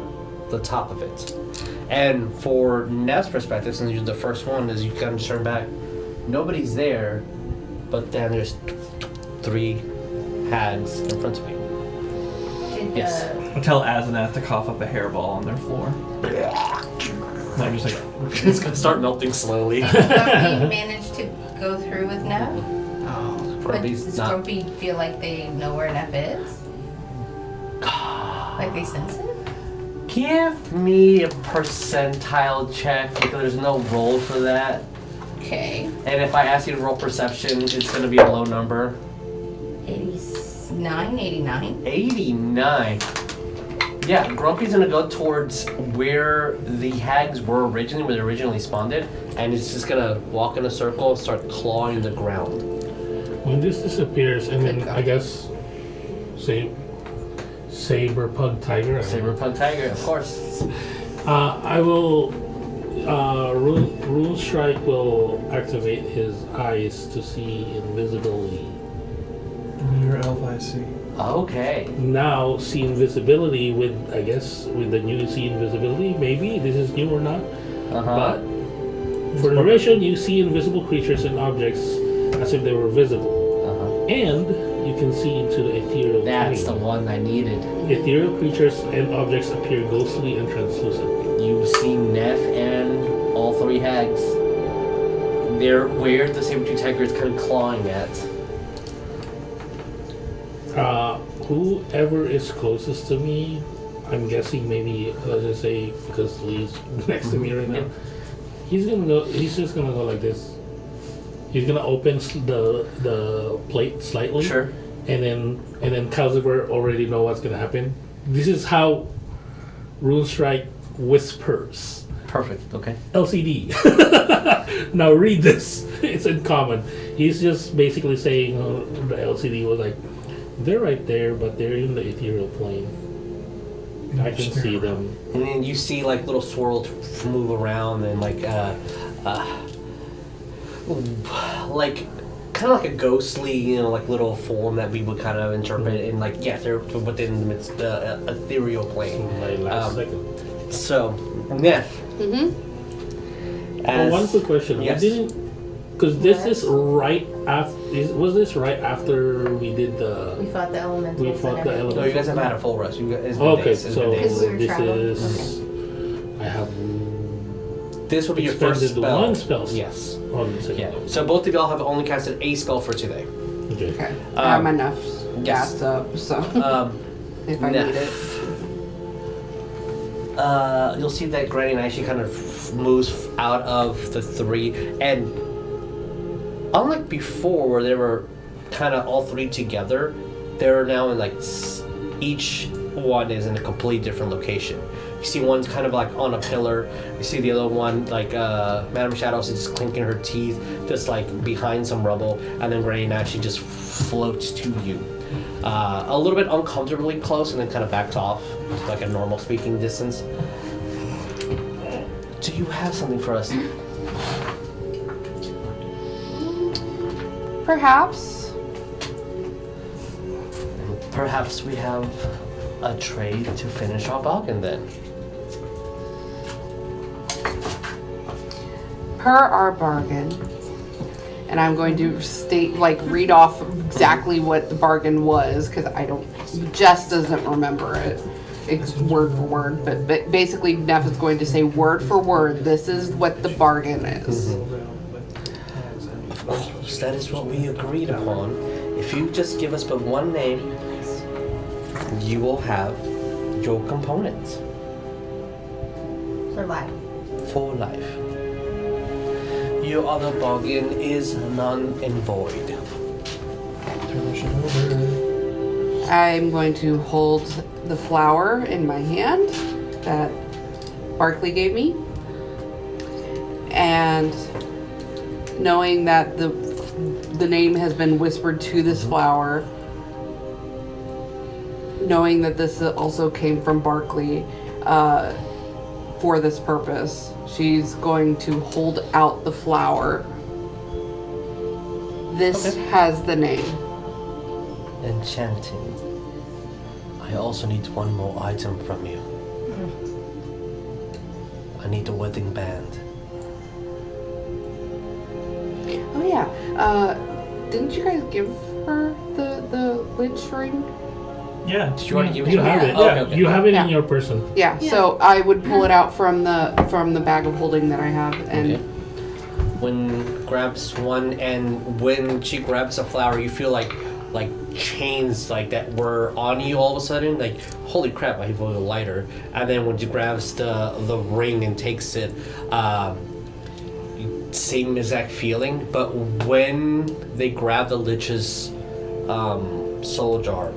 the top of it. And for Neff's perspective, since you're the first one, as you kind of turn back, nobody's there, but then there's 3 hags in front of you. Yes. I'll tell Asenath to cough up a hairball on their floor. I'm just like, It's gonna start melting slowly. Grumpy managed to go through with Neff? But Grumpy's does not. Grumpy feel like they know where Neff is? Like they sense it? Give me a percentile check because there's no roll for that. Okay. And if I ask you to roll perception, it's gonna be a low number. 89, 89. 89. Yeah, Grumpy's gonna go towards where the hags were originally, where they originally spawned it, and it's just gonna walk in a circle and start clawing the ground. When this disappears, and then I guess, saber pug tiger. Saberpug tiger, of course. I will. Rune Strike will activate his eyes to see invisibility. your elf I see. Okay. Now see invisibility with the new see invisibility. Maybe this is new or not. But for the duration, you see invisible creatures and objects as if they were visible, and you can see into the ethereal That's the plane. one I needed. Ethereal creatures and objects appear ghostly and translucent. You see Neff and all 3 hags. They're where the saber-tooth tiger is kind of clawing at. Whoever is closest to me, I'm guessing maybe, let's just say, because Lee's next to me right now, he's just gonna go like this. He's gonna open the plate slightly. Sure. And then Calziver already know what's gonna happen. This is how Rune Strike whispers. Perfect. Okay. LCD. Now read this. It's in common. He's just basically saying the LCD was like, they're right there, but they're in the ethereal plane. I can see them. And then you see like little swirls move around and like kind of like a ghostly, like little form that we would kind of interpret, and like they're within the midst ethereal plane. My last second. So, Neff. One quick question. Yes. We didn't, because this is right after. Was this right after we did the? We fought the elementals. We fought the elementals. No, you guys have had a full rest. You guys, Okay, days. It's been so days. Because we were this traveling. is. I have This will be your first expended spell. one spell. Yes. On the second Yeah. level. So both of y'all have only casted a spell for today. Okay. Okay. I have enough yes. gas up, so if I Neff. need it. You'll see that Granny actually kind of moves out of the three, and unlike before where they were kind of all three together, they're now in like each one is in a completely different location. You see one's kind of like on a pillar. You see the other one like Madame Shadows is just clinking her teeth, just like behind some rubble, and then Granny actually just floats to you. A little bit uncomfortably close and then kind of backs off to like a normal speaking distance. Do you have something for us? Perhaps. Perhaps we have a trade to finish our bargain then. Per our bargain, and I'm going to read off exactly what the bargain was, because Jess doesn't remember it. It's word for word, but basically Neff is going to say word for word, this is what the bargain is. Of course, that is what we agreed upon. If you just give us but one name, you will have your components. For life. For life. Your other bargain is none and void. I'm going to hold the flower in my hand that Barklee gave me, and knowing that the name has been whispered to this flower, knowing that this also came from Barklee for this purpose, she's going to hold out the flower. This has the name. Enchanting. I also need one more item from you. I need a wedding band. Oh yeah. Didn't you guys give her the Lich ring? Yeah. Did you already give it You to have me? it. Oh, Yeah, okay. you have it Yeah. in your person. Yeah, so I would pull it out from the bag of holding that I have, and Okay. When grabs one, and when she grabs a flower, you feel like chains like that were on you all of a sudden. Like, holy crap! I feel a lighter. And then when she grabs the ring and takes it, same exact feeling. But when they grab the Lich's soul jar,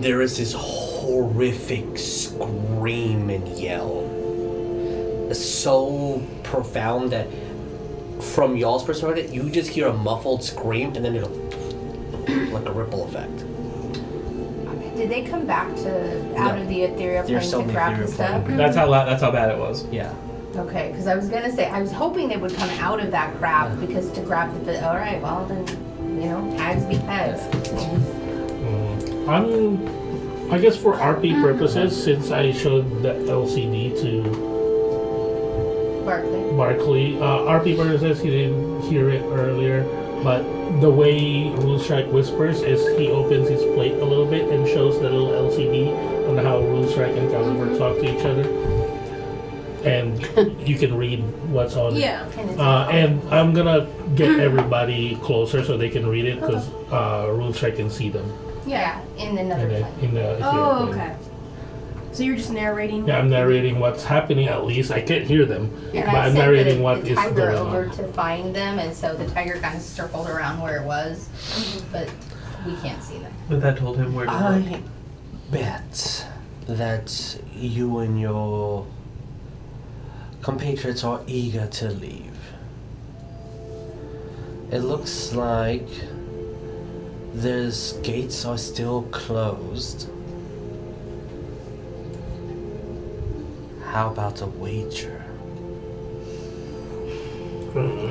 there is this horrific scream and yell. It's so profound that from y'all's perspective, you just hear a muffled scream and then it'll like a ripple effect. Did they come back out of the ethereal They're plane still to in the grab the ethereal stuff? plane. That's how bad it was. Yeah. Okay, because I was gonna say I was hoping they would come out of that crap because to grab the. All right, well then, hags be hags. I guess for RP purposes, since I showed the LCD to Barklee, RP purposes, he didn't hear it earlier, but the way Runestrike whispers is he opens his plate a little bit and shows the little LCD on how Runestrike and Caliber talk to each other. And you can read what's on it. Yeah. And I'm gonna get everybody closer so they can read it, because Runestrike can see them. Yeah, in another plane. In the Oh, plane. okay. So you're just narrating? Yeah, I'm narrating what's happening at least. I can't hear them, And but I I'm sent narrating what the is tiger going over on. to find them, and so the tiger kind of circled around where it was, but we can't see them. But that told him where to look. I bet that you and your compatriots are eager to leave. It looks like those gates are still closed. How about a wager?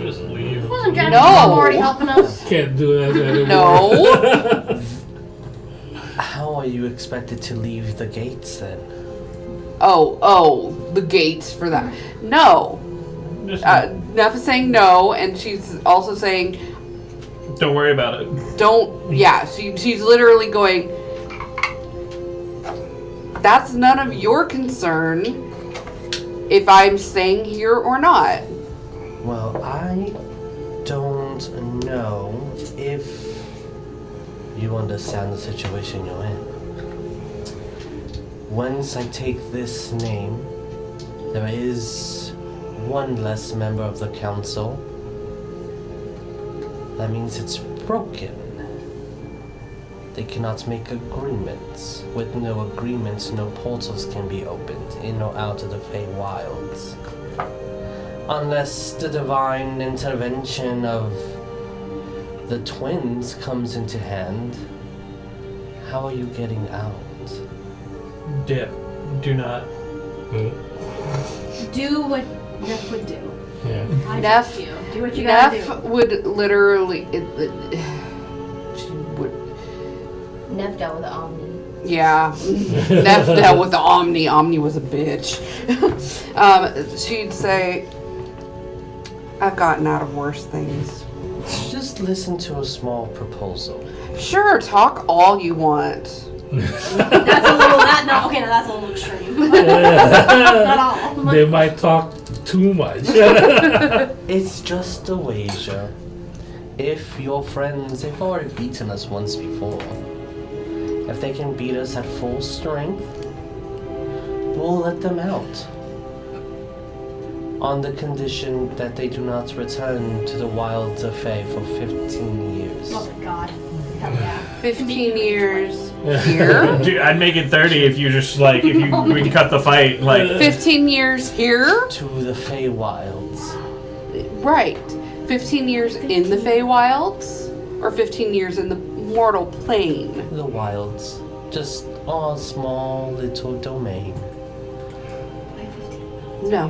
Just leave. Wasn't Jack No. already helping us? Can't do that anymore. no. How are you expected to leave the gates then? Oh, the gates for that. No. Just Neff is saying no, and she's also saying don't worry about it. don't. Yeah, she's literally going. That's none of your concern. if I'm staying here or not. Well, I don't know if you understand the situation you're in. Once I take this name, there is one less member of the council. That means it's broken. They cannot make agreements. With no agreements, no portals can be opened in or out of the Fey Wilds. Unless the divine intervention of the twins comes into hand, how are you getting out? Dip. Do not. Do what Neff would do. Yeah. I Neff- trust you. Do what you gotta Neff do. would literally. She would. Neff dealt with the Omni. Yeah. Neff dealt with the Omni. Omni was a bitch. She'd say, I've gotten out of worse things. Just listen to a small proposal. Sure, talk all you want. That's a little. Okay, now that's a little extreme. Not all. They might talk too much. It's just a wager. If your friends, they've already beaten us once before. If they can beat us at full strength, we'll let them out. On the condition that they do not return to the Wilds of Fey for 15 years. Oh my god. Hell yeah. 15 years here. Dude, I'd make it 30 if you just like if you we cut the fight like 15 years here? To the Fey Wilds. Right. 15 years in the Feywilds? Or 15 years in the mortal plane? The Wilds. Just a small little domain. No.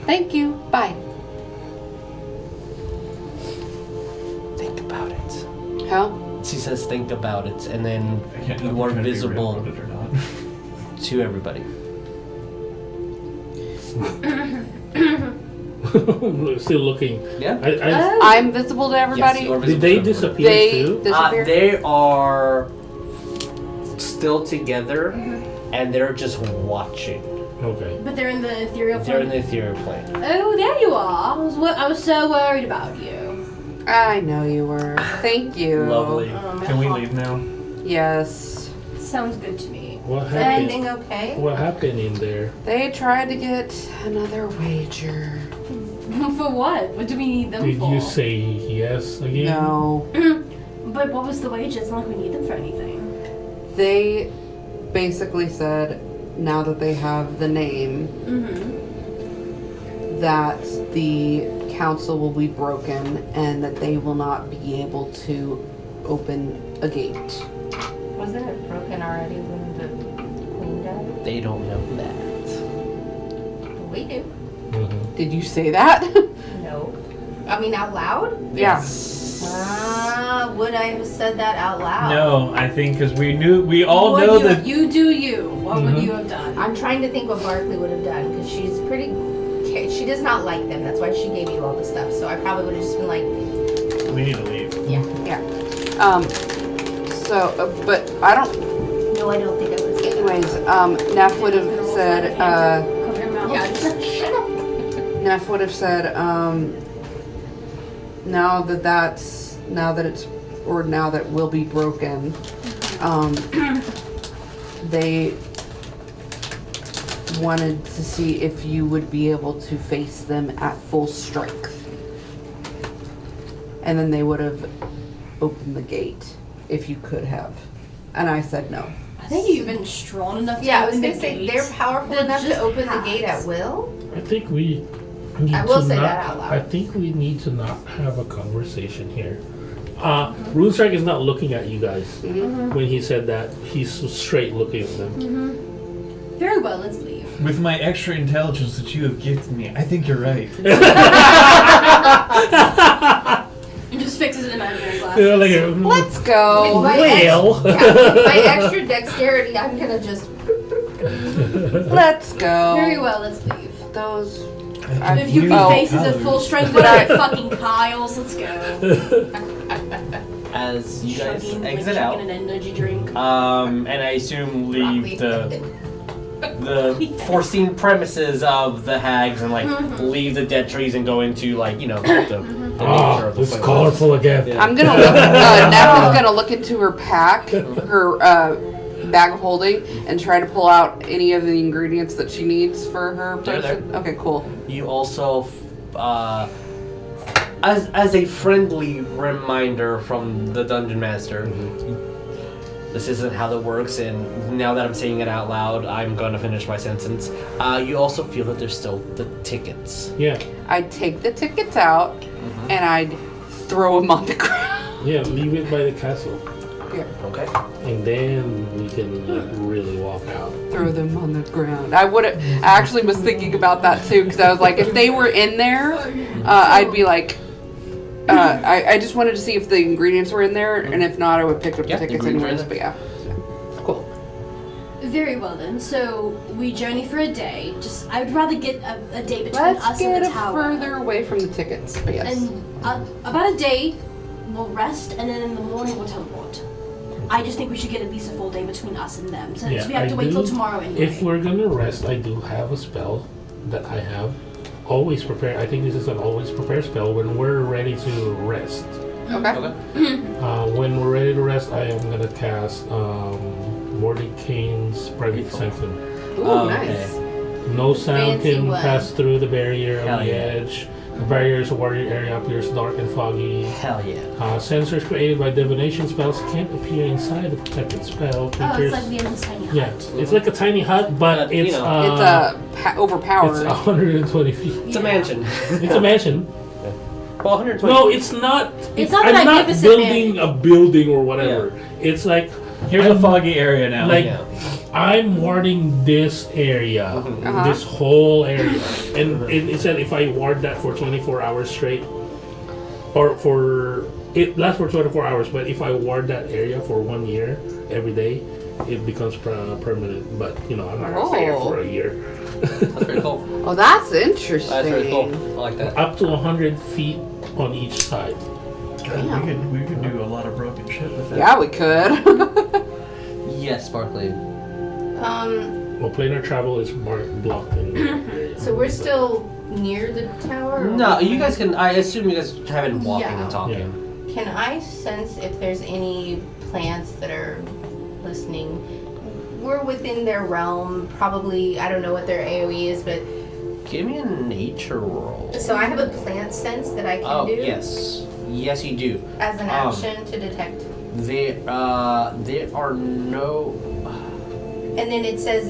Thank you. Bye. Think about it. How? She says think about it, and then I can't you know are if you're gonna be visible real about it or not. to everybody. Still looking. Yeah. I'm visible to everybody? Yes, you are Did visible they to everybody. disappear They too? disappear? They are still together, and they're just watching. Okay. But they're in the ethereal They're in plane. the ethereal plane. Oh, there you are. I was so worried about you. I know you were. Thank you. Lovely. Can we leave now? Yes. Sounds good to me. What Is happened? anything okay? What happened in there? They tried to get another wager. For what? What do we need them Did for? you say yes again? No. But what was the wage? It's not like we need them for anything. They basically said now that they have the name that the council will be broken and that they will not be able to open a gate. Wasn't it broken already when the queen died? They don't know that. We do. Mhm. Did you say that? No. I mean, out loud? Would I have said that out loud? No, I think because we all What know you, that. you do you. What would you have done? I'm trying to think what Barklee would have done because she's pretty. She does not like them. That's why she gave you all the stuff. So I probably would have just been like, We need to leave. yeah. But I don't. No, I don't think I would have said that. Anyways, Neff would have said. Cover your mouth. Yeah, just shut up. Neff would have said. Now that will be broken. They wanted to see if you would be able to face them at full strength. And then they would have opened the gate if you could have. And I said no. I think you've been strong enough to Yeah, I was open gonna the say gate. they're powerful That enough to just open the gate has. at will. I think we need I will to say not, that out loud. I think we need to not have a conversation here. Runestrike is not looking at you guys. When he said that, he's straight looking at them. Very well, let's leave. With my extra intelligence that you have gifted me, I think you're right. He just fixes an imaginary glass. Yeah, like Let's go. My my extra dexterity, I'm gonna just. Let's go. Very well, let's leave. Those. If you Oh. faces at full strength, But we're fucking Kyles. Let's go. As you guys Chugging, exit like, out, chugging an energy drink. And I assume leave the the foreseen premises of the hags and like leave the dead trees and go into like the nature of the it's place. colorful again. Yeah. I'm gonna look. Nathalie's gonna look into her pack, her bag of holding, and try to pull out any of the ingredients that she needs for her They're there. potion. Okay, cool. You also, as a friendly reminder from the dungeon master, this isn't how that works, and now that I'm saying it out loud, I'm going to finish my sentence. You also feel that there's still the tickets. Yeah. I'd take the tickets out and I'd throw them on the ground. Yeah, leave it by the castle. Yeah, Okay. And then we can really walk out. throw them on the ground. I actually was thinking about that too, because I was like, if they were in there, I'd be like, I just wanted to see if the ingredients were in there, and if not, I would pick up Yeah, the the tickets ingredients anyways. are But yeah. Cool. Very well then. So we journey for a day. I would rather get a day between Let's us and get the tower. further away from the tickets. But yes. And about a day, we'll rest, and then in the morning we'll teleport. I just think we should get at least a full day between us and them, since we have to wait till tomorrow anyway. If we're gonna rest, I do have a spell that I have always prepared. I think this is an always prepare spell when we're ready to rest. Okay. When we're ready to rest, I am gonna cast Mordecaine's Private Sanctum. Ooh, nice. No sound Fancy can one. pass through the barrier Hell on the yeah. edge. The barrier is a warrior area appears dark and foggy. Hell yeah. Sensors created by divination spells can't appear inside the protected spell. Oh, it's Creatures- like Liam's tiny hut. yeah, it's like a tiny hut, but But, you it's know. It's it's overpowered. 120 feet. It's a mansion. It's a mansion. Well, 120. No, it's not. It's not a I'm not magnificent building a building or whatever. It's like Here's a foggy area now. like Yeah. I'm warding this area, Uh-huh. this whole area, and it said if I ward that for 24 hours straight, or for it lasts for 24 hours, but if I ward that area for 1 year every day, it becomes permanent. But I'm not gonna stay here for a year. That's very cool. Oh, that's interesting. That's very cool. I like that. Up to 100 feet on each side. God, we could do a lot of broken shit with that. Yeah, we could. Yes, Barklee. Well, planar travel is blocked in. So we're still near the tower? or No, we- you guys can. I assume you guys have been walking Yeah. and talking. Can I sense if there's any plants that are listening? We're within their realm, probably. I don't know what their AoE is, but Give me a nature roll. so I have a plant sense that I can Oh do yes, yes you do. as an action to detect. There are no. And then it says,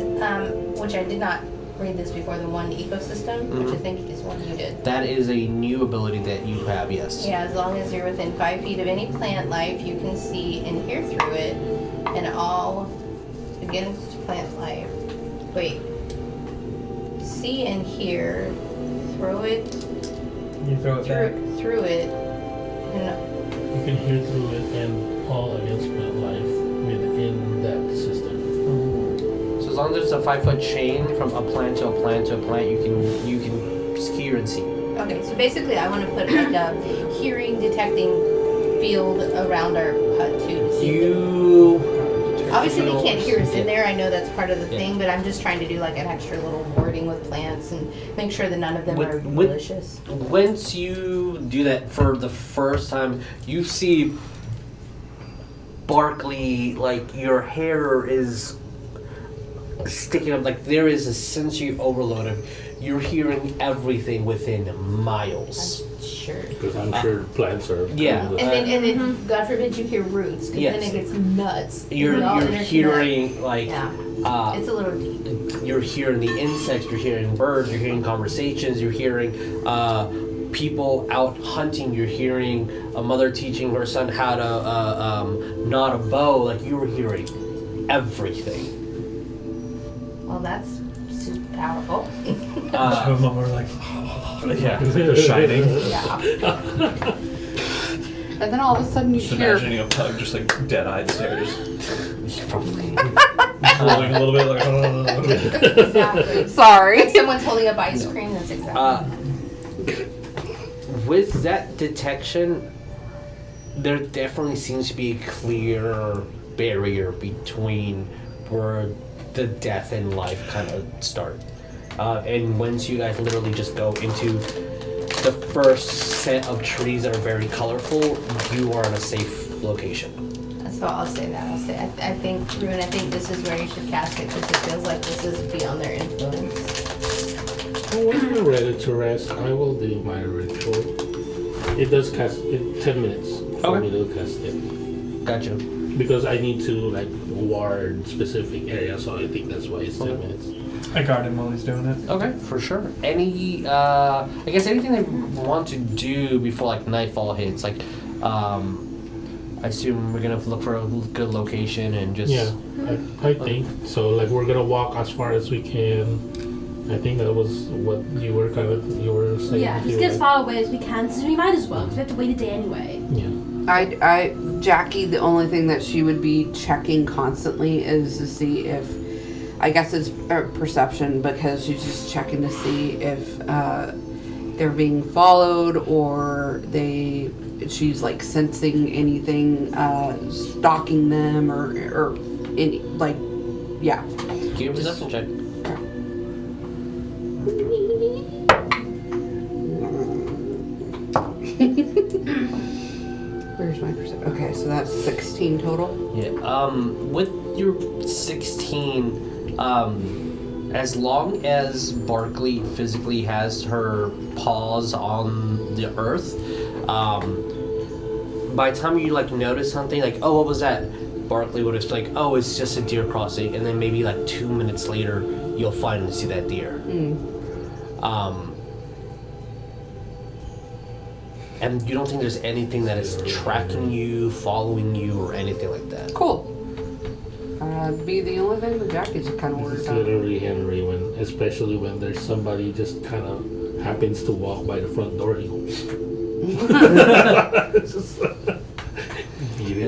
which I did not read this before, the one ecosystem, which I think is one you did. That is a new ability that you have. Yes. Yeah, as long as you're within 5 feet of any plant life, you can see and hear through it, and all against plant life. Wait. See and hear, throw it You throw it back. through it, and You can hear through it and all against plant life within that system. So as long as it's a 5-foot chain from a plant to a plant to a plant, you can just hear and see. okay. So basically, I want to put like a hearing detecting field around our hut too. To see Obviously, they can't hear us in there. I know that's part of the thing, but I'm just trying to do like an extra little warding with plants and make sure that none of them are malicious. Once you do that for the first time, you see Barklee, like your hair is sticking up, like there is a sensory overload of you're hearing everything within miles. Sure. Because I'm sure plants are. Yeah. cool with And that. then, God forbid you hear roots, because Yes. then it gets nuts. You're We all interconnect. hearing like Yeah. It's a little deep. you're hearing the insects, you're hearing birds, you're hearing conversations, you're hearing people out hunting, you're hearing a mother teaching her son how to knot a bow, like you were hearing everything. Well, that's super powerful. Some of them are like, yeah, it's like they're shining. Yeah. And then all of a sudden you Just hear. imagining a pug just like dead-eyed stare, just rolling a little bit like. Exactly. Sorry. Like someone's holding up ice cream, that's exactly. With that detection, there definitely seems to be a clear barrier between where the death and life kind of start. And once you guys literally just go into the first set of trees that are very colorful, you are in a safe location. So I'll say that. I'll say I think Rune. I think this is where you should cast it because it feels like this is beyond their influence. Well, when you're ready to rest, I will do my ritual. It does cast in 10 minutes for me to cast it. Gotcha. Because I need to like ward specific areas, so I think that's why it's 10 minutes. I guard him while he's doing it. Okay, for sure. Any, I guess anything they want to do before like nightfall hits, like, I assume we're gonna look for a good location and just. Yeah, I think so. Like we're gonna walk as far as we can. I think that was what you were saying. Yeah, just get as far away as we can, since we might as well, because we have to wait a day anyway. Yeah. Jackie, the only thing that she would be checking constantly is to see if, I guess it's perception, because she's just checking to see if they're being followed or she's like sensing anything, stalking them or any, like, yeah. Give me a perception check. Where's my perception? Okay, so that's 16 total. Yeah. With your 16, as long as Barklee physically has her paws on the earth, by the time you like notice something, like, oh, what was that? Barklee would have like, oh, it's just a deer crossing, and then maybe like 2 minutes later, you'll finally see that deer. And you don't think there's anything that is tracking you, following you, or anything like that. Cool. Be the only thing that Jackie's kind of worried It's about. literally Henry, especially when there's somebody just kind of happens to walk by the front door. He goes.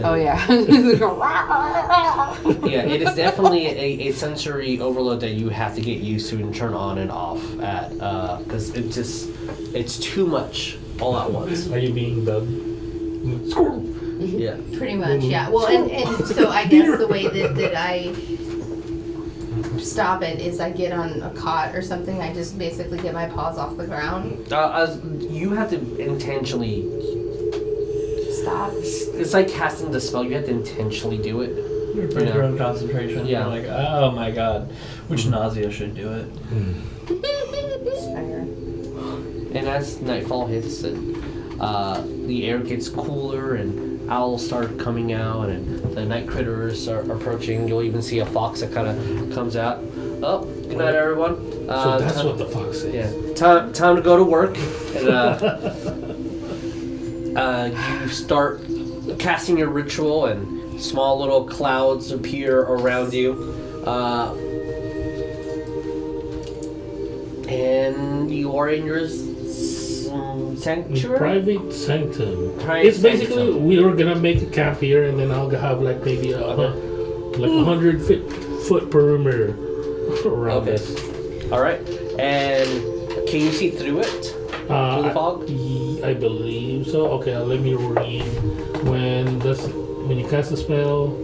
Oh yeah. Yeah, it is definitely a sensory overload that you have to get used to and turn on and off at, because it's too much all at once. Are you being the squirrel? Yeah. Pretty much, yeah. Well, and so I guess the way that I stop it is I get on a cot or something. I just basically get my paws off the ground. You have to intentionally Stop. It's like casting the spell. You have to intentionally do it. You're putting your own concentration. Yeah. You're like, oh my god, which nausea should do it. And as nightfall hits, and the air gets cooler, and owls start coming out, and the night critters are approaching. You'll even see a fox that kind of comes out. Oh, good night, everyone. So that's what the fox is. Yeah, time to go to work. And you start casting your ritual, and small little clouds appear around you. And you are in your sanctuary? Private sanctum. Private It's basically, sanctum. we were gonna make a camp here, and then I'll have like maybe a 100-foot perimeter around Okay. this. Alright. And can you see through it? Through the fog? I believe so. Okay, let me read. When you cast a spell,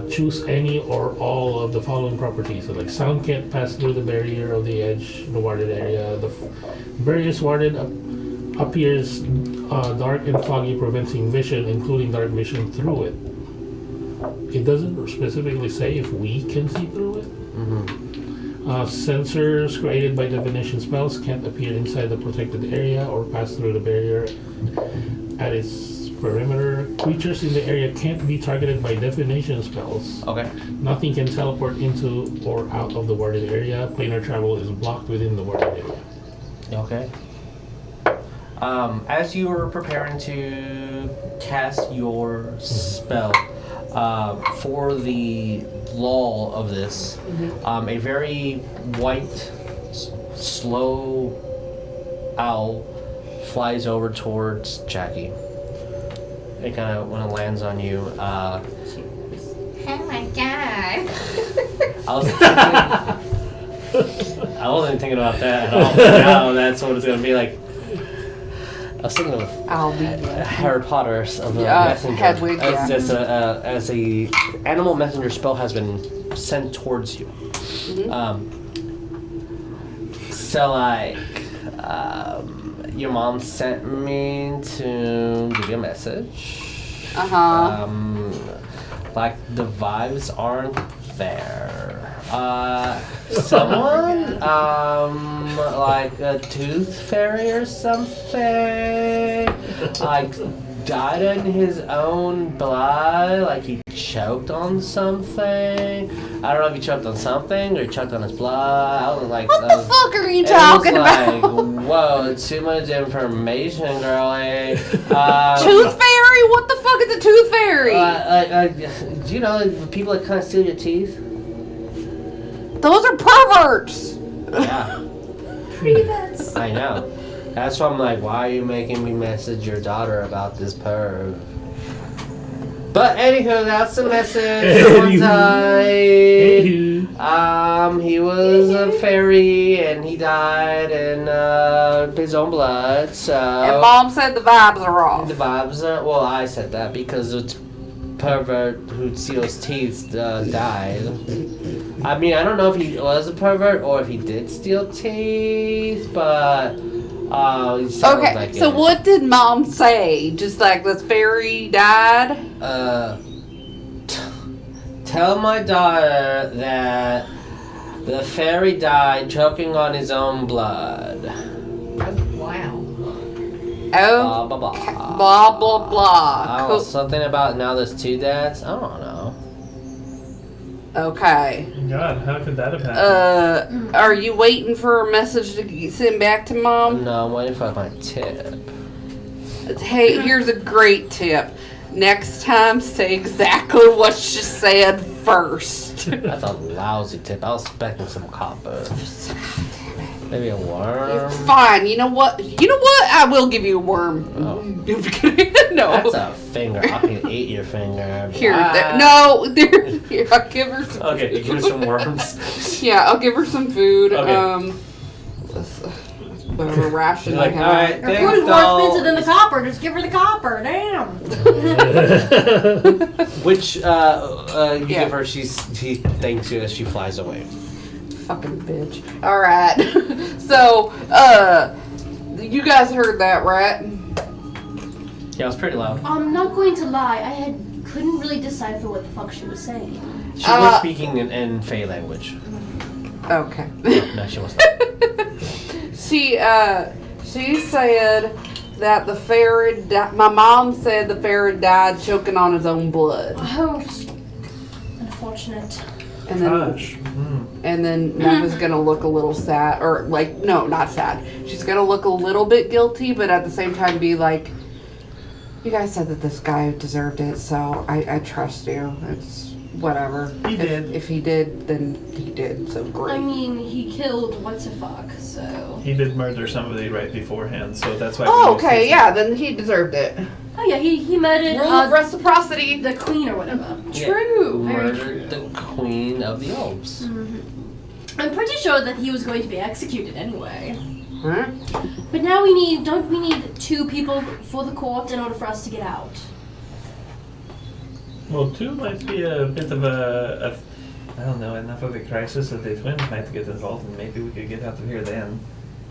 choose any or all of the following properties. So like sound can't pass through the barrier of the edge, the warded area. The barrier warded appears dark and foggy, preventing vision, including dark vision through it. It doesn't specifically say if we can see through it. Sensors created by divination spells can't appear inside the protected area or pass through the barrier at its perimeter. Creatures in the area can't be targeted by divination spells. Okay. Nothing can teleport into or out of the warded area. Planar travel is blocked within the warded area. Okay. As you are preparing to cast your spell, for the lull of this, a very white, slow owl flies over towards Jackie. It kind of, when it lands on you, Oh my god. I wasn't thinking about that at all. Now that's what it's gonna be like. was thinking of I'll be Harry Potter's of a Yeah, messenger. Hedwig, As a animal messenger spell has been sent towards you. So like, your mom sent me to give you a message. Like the vibes aren't there. Someone, like a tooth fairy or something, like died in his own blood, like he choked on something. I don't know if he choked on something or he choked on his blood. I was like, What the fuck are you it talking was about? like, whoa, too much information, girlie. Tooth fairy? What the fuck is a tooth fairy? Do you know people that kind of steal your teeth? Those are perverts. Yeah, Prevents. I know. That's why I'm like, why are you making me message your daughter about this perv? But anywho, that's the message. Someone died. He was a fairy and he died in his own blood. So And Mom said the vibes are off. the vibes are. Well, I said that because it's pervert who steals teeth died. I mean, I don't know if he was a pervert or if he did steal teeth, but he sounded Okay, like so it. what did Mom say? Just like this fairy died? Tell my daughter that the fairy died choking on his own blood. Wow. Oh, Blah blah blah. blah, blah, blah. I don't know, something about now there's two dads. I don't know. Okay. God, how could that have happened? Are you waiting for a message to send back to Mom? No, I'm waiting for my tip. Hey, here's a great tip. Next time, say exactly what she said first. That's a lousy tip. I was expecting some copper. Maybe a worm. Fine. You know what? I will give you a worm. Oh. No. That's a finger. I can eat your finger. Here, Bye. here, I'll give her some Okay, you give me some worms. Yeah, I'll give her some food. Okay. Whatever ration You're like, I have. alright, Her thanks, food is more doll. expensive than the copper. Just give her the copper. Damn. Which, you Yeah. give her, she thanks you as she flies away. Fucking bitch. Alright. So, you guys heard that, right? Yeah, it was pretty loud. I'm not going to lie. Couldn't really decipher what the fuck she was saying. She was speaking in Fey language. Okay. No, she was not. She said that the fairy my mom said the fairy died choking on his own blood. Oh, unfortunate. And then Gosh. and then Maevis gonna look a little sad, or like, no, not sad. She's gonna look a little bit guilty, but at the same time be like, you guys said that this guy deserved it, so I trust you. It's whatever. He did. If he did, then he did, so great. I mean, he killed what's-a-fuck, so... He did murder somebody right beforehand, so that's why. Oh, we used okay, his- yeah, then he deserved it. Oh yeah, he murdered Rule of reciprocity. the queen or whatever. Yeah. True, very Murdered true. the queen of the elves. I'm pretty sure that he was going to be executed anyway. Huh? But now don't we need 2 people for the court in order for us to get out? Well, 2 might be a bit of a I don't know, enough of a crisis that the twins might get involved, and maybe we could get out of here then.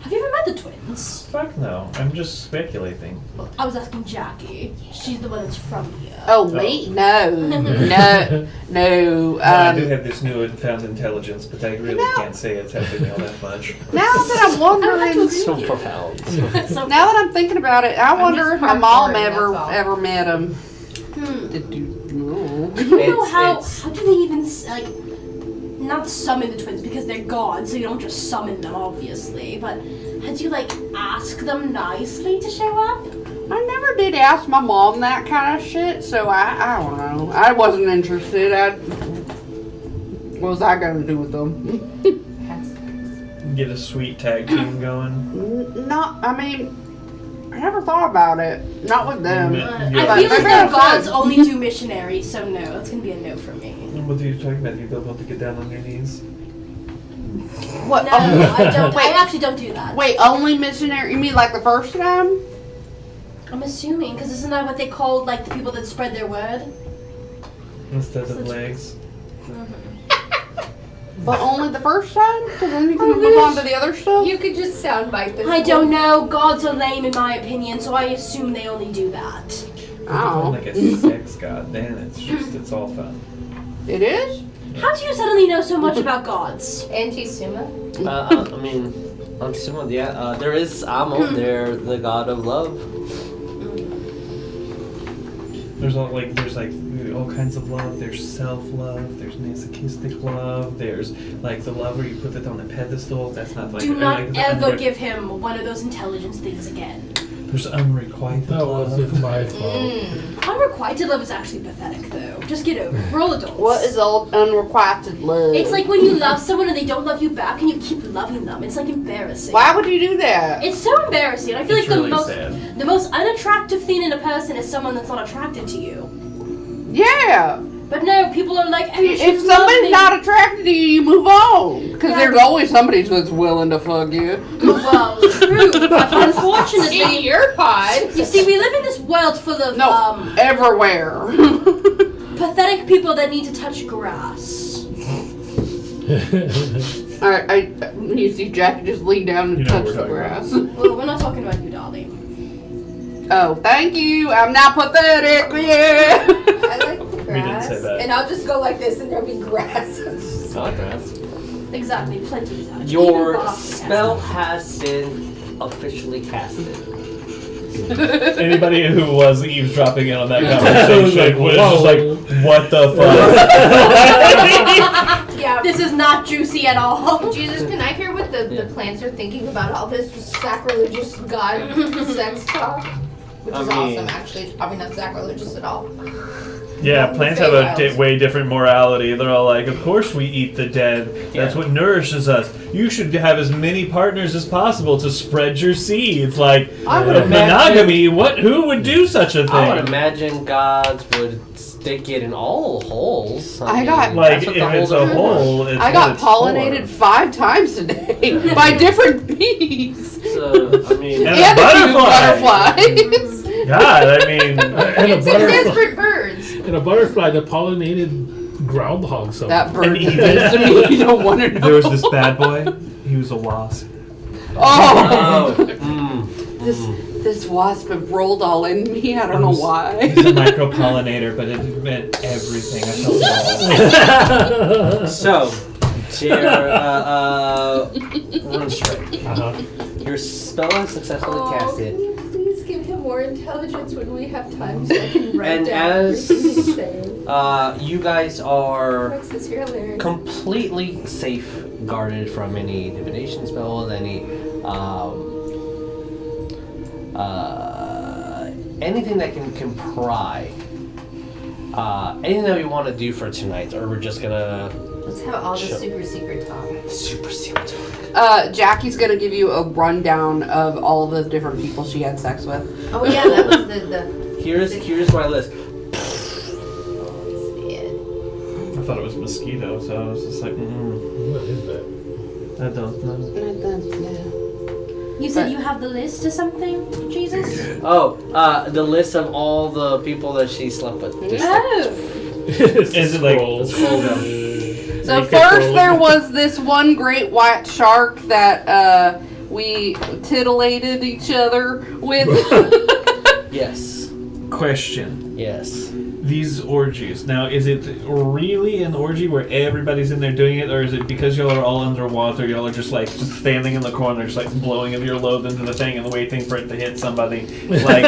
Have you ever met the twins? Fuck no, I'm just speculating. I was asking Jackie. She's the one that's from here. Oh, me? No. No. No. I do have this newfound intelligence, but I really can't say it's helping me all that much. Now that I'm I wondering, So profound. So, now that I'm thinking about it, I wonder just if my mom part-time, that's all. ever met him. Did you? No. I don't know how It's- do they even not summon the twins because they're gods, so you don't just summon them, obviously. But had you ask them nicely to show up? I never did ask my mom that kind of shit, so I don't know. I wasn't interested. What was I gonna do with them? Get a sweet tag team going. I never thought about it. Not with them. Yeah. I But feel like they're the gods fun. only do missionaries, so no, that's gonna be a no for me. What are you talking about? You don't want to get down on your knees? What? No, Oh, I don't. Wait. I actually don't do that. Wait, only missionary? You mean like the first time? I'm assuming, because isn't that what they called, like, the people that spread their word? Instead of legs. But only the first time? Because then you can move on to the other stuff? You could just soundbite this. I don't know. Gods are lame, in my opinion, so I assume they only do that. Oh. Like a sex god, then it's all fun. It is? How do you suddenly know so much about gods? Anti-Suma? I mean, there is Amo, they're the god of love. There's all kinds of love. There's self-love. There's masochistic love. There's like the love where you put it on a pedestal. That's not like. Do not like, ever give him one of those intelligence things again. There's unrequited That love. wasn't my fault. Unrequited love is actually pathetic, though. Just get over it. We're all adults. What is all unrequited love? It's like when you love someone and they don't love you back and you keep loving them. It's like embarrassing. Why would you do that? It's so embarrassing. I feel It's like really sad. the most unattractive thing in a person is someone that's not attracted to you. Yeah. But no, people are like, oh, If she's somebody's lovely. not attracted to you, you move on. Because Yeah. there's always somebody that's willing to fuck you. Well, true. But unfortunately, In your pod. you see, we live in this world full of No, everywhere. pathetic people that need to touch grass. Alright, you see Jackie just lean down and You know touch what the we're grass. Well, we're not talking about you, darling. Oh, thank you. I'm not pathetic. Yeah. I like the grass. didn't say that. And I'll just go like this and there'll be grass. Exactly, plenty of touch. Your Even Bob spell has has been officially casted. Anybody who was eavesdropping in on that conversation was Whoa. just like, what the fuck? Yeah. This is not juicy at all. Jesus, can I hear what the plants are thinking about all this sacrilegious god sex talk? Which is awesome, actually. It's probably not sacrilegious at all. Yeah, plants have a way different morality. They're all like, of course we eat the dead. That's Yeah. what nourishes us. You should have as many partners as possible to spread your seeds. Like, I would monogamy, who would do such a thing? I would imagine gods would stick it in all holes. I got- Like, that's what if the it's holes a are for. hole, it's I what got it's pollinated for. 5 times today by different bees. So, I mean, And And a few butterfly. butterflies. God, I mean, And a It's a butterfly, desperate birds. and a butterfly that pollinated groundhog. So That bird And even- is to me. You don't want to know. there was this bad boy. He was a wasp. Oh, oh, this wasp have rolled all in me. I don't know why. He's a micropollinator, but it meant everything. I felt bad. So, run straight. uh-huh. Your spell is successfully Oh, casted. can you please give him more intelligence when we have time so I can write And down as- everything he's saying? You guys are Alexis, you're hilarious. completely safeguarded from any divination spells, any anything that can pry. Anything that we want to do for tonight, or we're just gonna Let's have all the Chill. super secret talk. super secret. Jackie's gonna give you a rundown of all the different people she had sex with. Oh yeah, that was the Here's my list. I thought it was mosquito, so I was just like, What is that? I don't know. You said you have the list or something, Jesus? Oh, the list of all the people that she slept with. Just like, Oh. Is it like- scroll down. So first there was this one great white shark that we titillated each other with. Yes. Question. Yes. These orgies. Now, is it really an orgy where everybody's in there doing it, or is it because y'all are all underwater, y'all are just standing in the corner, just like blowing of your load into the thing and waiting for it to hit somebody? Like,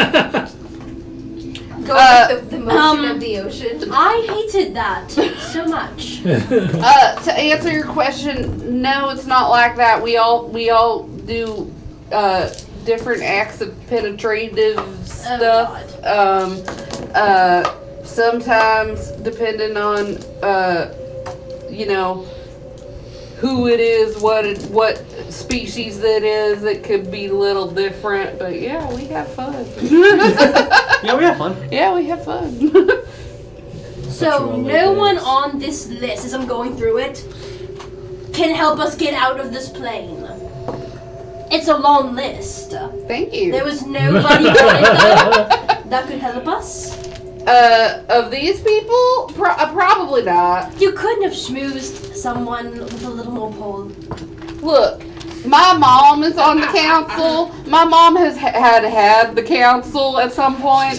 Go with the motion of the ocean. I hated that so much. To answer your question, no, it's not like that. We all do different acts of penetrative stuff. Sometimes depending on who it is, what species that is, it could be a little different. But yeah, we have fun. Yeah, we have fun. Yeah, we have fun. So no one on this list, as I'm going through it, can help us get out of this plane. It's a long list. Thank you. There was nobody that could help us. Of these people, probably not. You couldn't have schmoozed someone with a little more pull. Look, my mom is on the council. My mom has had the council at some point.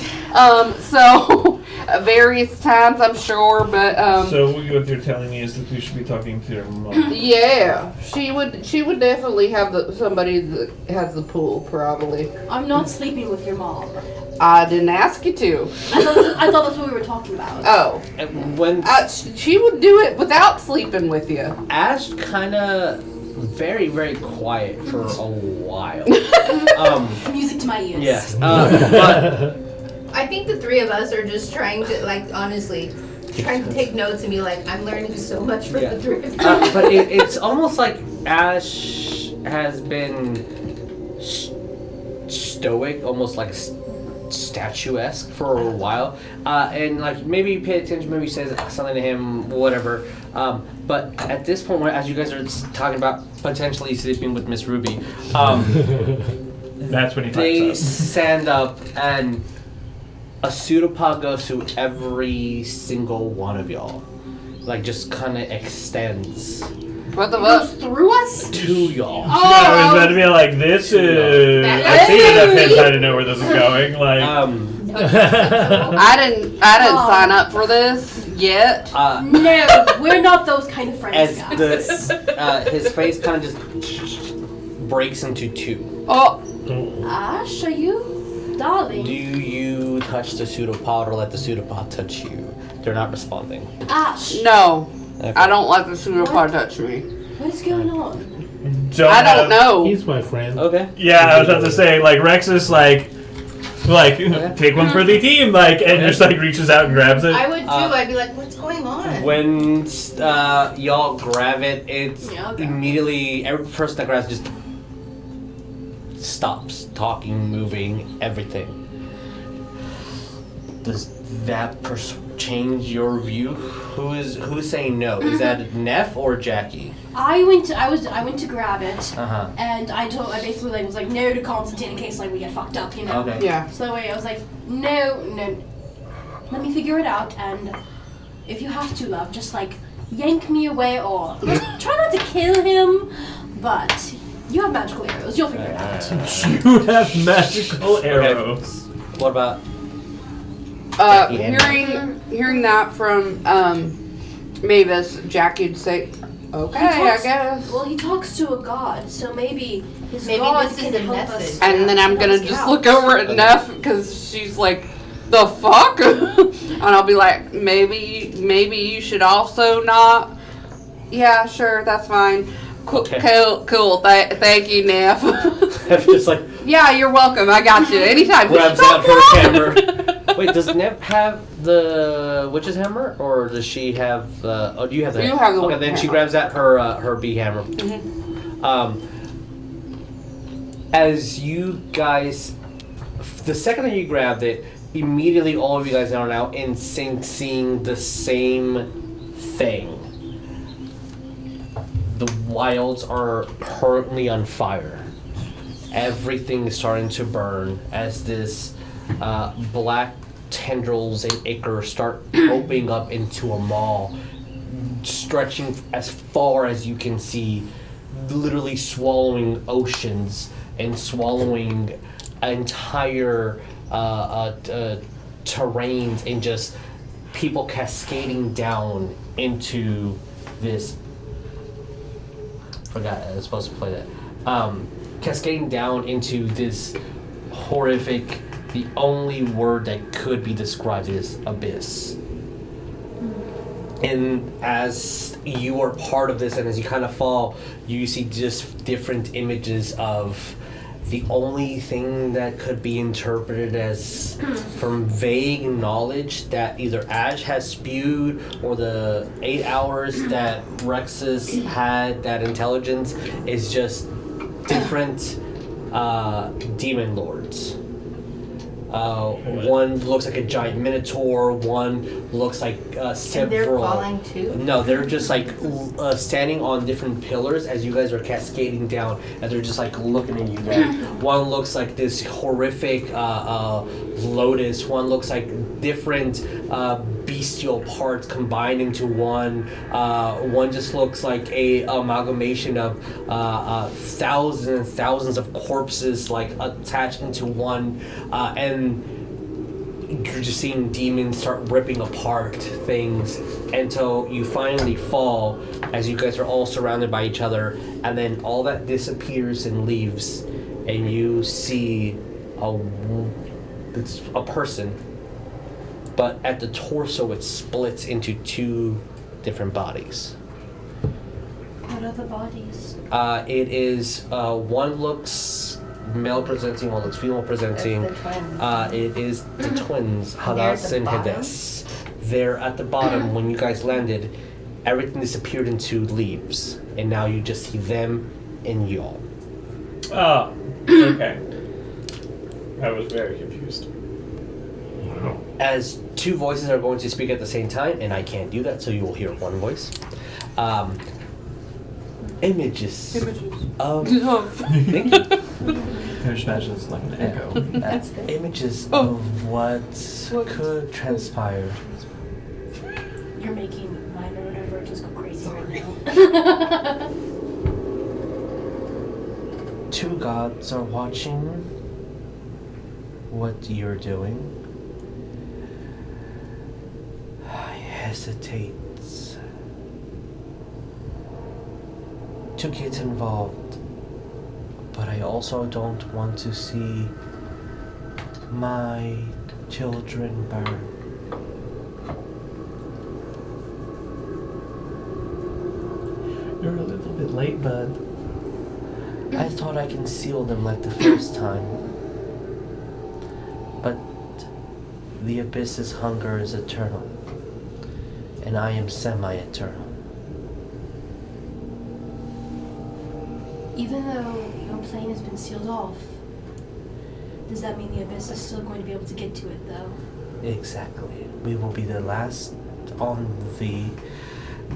So various times, I'm sure, but So what you're telling me is that we should be talking to your mom. yeah, she would definitely have somebody that has the pool, probably. I'm not sleeping with your mom. I didn't ask you to. I thought that's what we were talking about. Oh, When she would do it without sleeping with you. Ash kind of very, very quiet for a while. Music to my ears. Yes. But I think the three of us are just trying to, like, honestly, trying to take notes and be like, I'm learning so much from Yeah. the three of you. but it's almost like Ash has been stoic, almost like statuesque for a while, and like maybe pay attention, maybe says something to him, whatever. But at this point, as you guys are talking about potentially sleeping with Miss Ruby, That's when he they pipes up. stand up and a pseudopod goes to every single one of y'all, like just kind of extends What the Goes fuck? through us? to y'all. I was about to be like, this is... I've seen enough hentai to know where this is going. Like, I didn't sign up for this yet. No, we're not those kind of friends, As guys. his face kind of just breaks into two. Oh, Ash, are you? Darling. Do you touch the pseudopod or let the pseudopod touch you? They're not responding. Ash, no. Okay. I don't let the pseudopod touch me. what is going on? I don't know. He's my friend. Okay. Yeah, I was about to say, like, Rex is like, take one for the team, like, and just like reaches out and grabs it. I would too. I'd be like, what's going on? When y'all grab it, it's Yeah, okay. immediately every person that grabs it just stops talking, moving, everything. Does that change your view? Who's saying no? Is that Neff or Jackie? I went to grab it, Uh-huh. and I basically like was like no to Constantine in case like we get fucked up, you know. Okay. Yeah. So that way I was like no, let me figure it out, and if you have to, love, just like yank me away or try not to kill him, but you have magical arrows, you'll figure it out. You have magical arrows. What about Jackie and Hearing that from Maevis, Jackie'd say, okay, I guess. Well, he talks to a god, so maybe his Maybe god this is can a help message. us. And then I'm gonna Let's get just out. look over at Neff because she's like, the fuck? And I'll be like, maybe you should also not. Yeah, sure, that's fine. Cool. Okay. Thank you, Neff. just like Yeah, you're welcome. I got you anytime. grabs out her hammer. Wait, does Neff have the witch's hammer, or does she have? Oh, do you have the? You have the Okay, witch's then she hammer. grabs out her bee hammer. As you guys, the second that you grabbed it, immediately all of you guys are now in sync, seeing the same thing. The wilds are currently on fire. Everything is starting to burn as this black tendrils and ichor start opening up into a maw, stretching as far as you can see, literally swallowing oceans and swallowing entire terrains, and just people cascading down into this. Forgot I was supposed to play that. Cascading down into this horrific, the only word that could be described is abyss. And as you are part of this, and as you kind of fall, you see just different images of the only thing that could be interpreted as from vague knowledge that either Ash has spewed or the 8 hours that Rexus had that intelligence is just different demon lords. One looks like a giant minotaur. One looks like several. And they're falling too? No, they're just like standing on different pillars as you guys are cascading down, and they're just like looking at you guys. One looks like this horrific lotus. One looks like different bestial parts combined into one. One just looks like a amalgamation of thousands and thousands of corpses like attached into one, and you're just seeing demons start ripping apart things until you finally fall as you guys are all surrounded by each other, and then all that disappears and leaves, and you see it's a person, but at the torso it splits into two different bodies. What are the bodies? It is one looks male presenting, one looks female presenting. That's the twins. It is the twins, And they're at Hadas the and bottom? Hades. They're at the bottom. When you guys landed, everything disappeared into leaves, and now you just see them and y'all. Oh, okay. I was very confused. Wow. As two voices are going to speak at the same time, and I can't do that, so you will hear one voice. Images of thank you. I just imagine it's like an echo. That's good. Images of what could transpire. You're making my neurodivergence go crazy right now. Two gods are watching what you're doing. I hesitate to get involved, but I also don't want to see my children burn. You're a little bit late, bud. I thought I can seal them like the first time, but the abyss's hunger is eternal, and I am semi-eternal. Even though your plane has been sealed off, does that mean the abyss is still going to be able to get to it, though? Exactly. We will be the last on the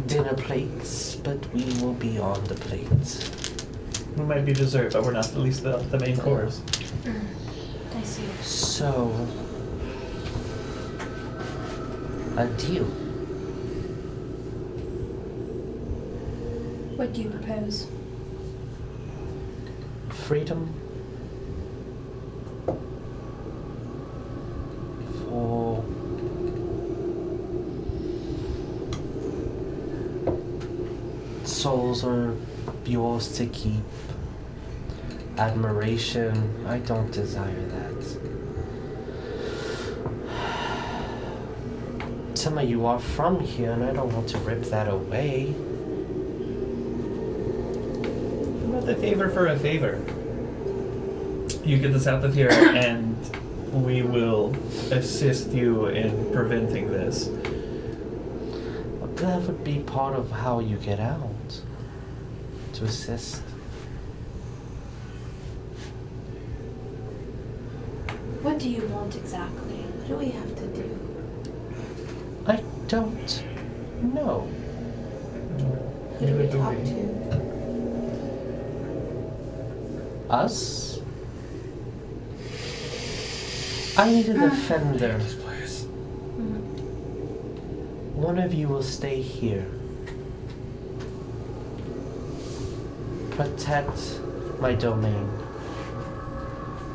dinner plates, but we will be on the plates. We might be dessert, but we're not at least the main course. I see. So, a deal. What do you propose? Freedom for souls are yours to keep. Admiration, I don't desire that. Some of you are from here, and I don't want to rip that away. What about the favor for a favor? You get us out of here, and we will assist you in preventing this. That would be part of how you get out. To assist. What do you want exactly? What do we have to do? I don't know. Who do we talk to? Us? I need a defender. One of you will stay here. Protect my domain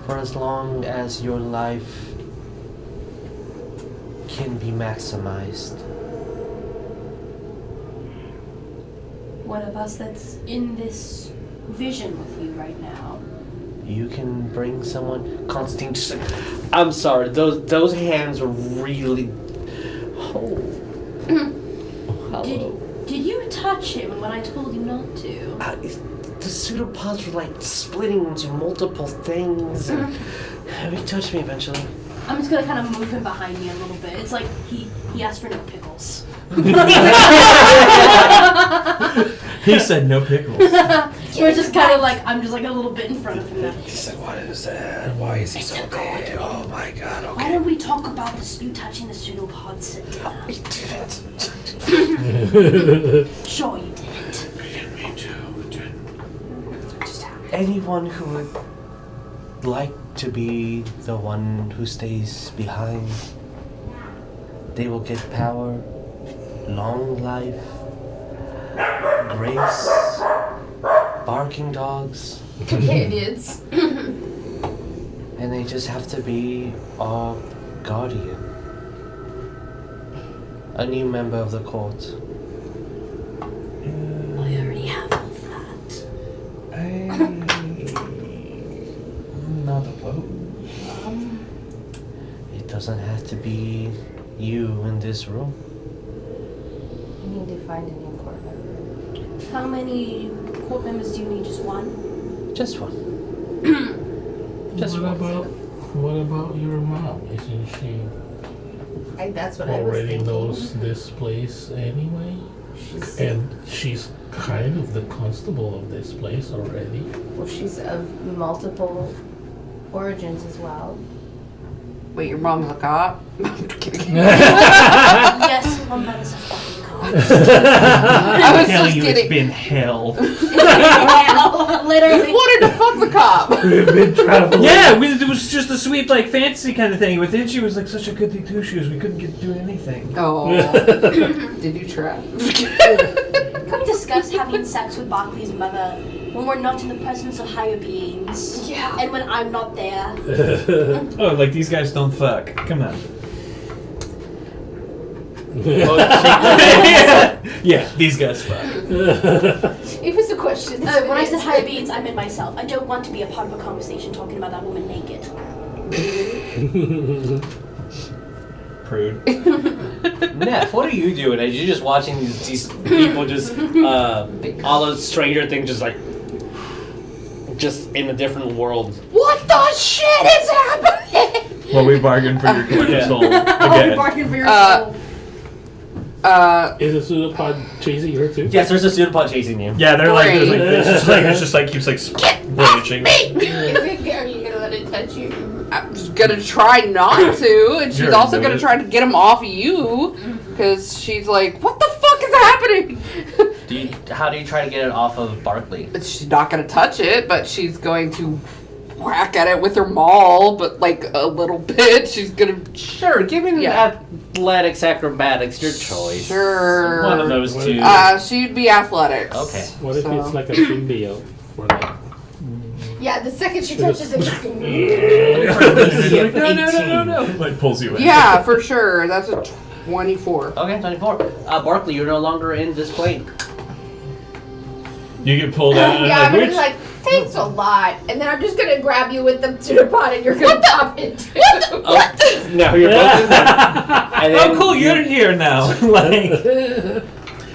for as long as your life can be maximized. One of us that's in this vision with you right now. You can bring someone. Constantine, just like, I'm sorry. Those hands were really. Oh. Hello. Did you touch him when I told you not to? The pseudopods were like splitting into multiple things, and he touched me eventually. I'm just gonna kind of move him behind me a little bit. It's like he asked for no pickles. He said no pickles. We're just kind of like, I'm just like a little bit in front of him now. He said, "What is that? Why is he so big? Oh my god, okay." Why don't we talk about this, you touching the pseudopods at dinner? We didn't. Sure you didn't. Me too. Anyone who would like to be the one who stays behind, they will get power, long life, grace, barking dogs, Companions. and they just have to be our guardian. A new member of the court. I already have all of that. I'm not opposed. It doesn't have to be you in this room. We need to find a new court member. How many court members do you need? Just one? Just one. Just what one. about your mom? Isn't she That's what I was already thinking. knows this place anyway? She's, And she's kind of the constable of this place already. well, she's of multiple origins as well. Wait, your mom's a cop? I'm kidding. Yes, my mother's a fucking cop. I was Tell just you kidding. it's been hell. Literally. Wanted to fuck the cop. We've been traveling. Yeah, it was just a sweet, like, fantasy kind of thing. But then she was like such a good thing too. We couldn't get to do anything. Oh. Did you try? Can we discuss having sex with Barklee's mother when we're not in the presence of higher beings? Yeah. And when I'm not there? Oh, like these guys don't fuck. Come on. Yeah, these guys fuck. It was a question. When I said higher beings, I meant myself. I don't want to be a part of a conversation talking about that woman naked. Prude. Neff, what are you doing? Are you just watching these people just, all the Stranger Things just in a different world? What the shit is happening? Well, we bargained for your collective soul again. Barking for your Uh, soul. Is a pseudopod chasing her too? Yes, there's a pseudopod chasing you. Yeah, they're like, Great. it's just like keeps like branching. Are you gonna let it touch you? I'm just gonna try not to, and she's You're also into gonna it. try to get him off you, because she's like, "What the fuck is happening?" How do you try to get it off of Barklee? She's not gonna touch it, but she's going to whack at it with her maul, but like a little bit. She's gonna. Sure, give me Yeah. athletics, acrobatics, your choice. Sure. One of those two. She'd be athletics. Okay. What if so- it's like a symbiote for that? Yeah, the second she touches it, just No. Like pulls you in. Yeah, for sure. That's a 24. Okay, 24. Barklee, you're no longer in this plane. You get pulled out. yeah, I'm and gonna be like, thanks a lot, and then I'm just gonna grab you with the pseudopod, and you're gonna pop into. No, you're both in there. And then oh, cool! You're here now. Like,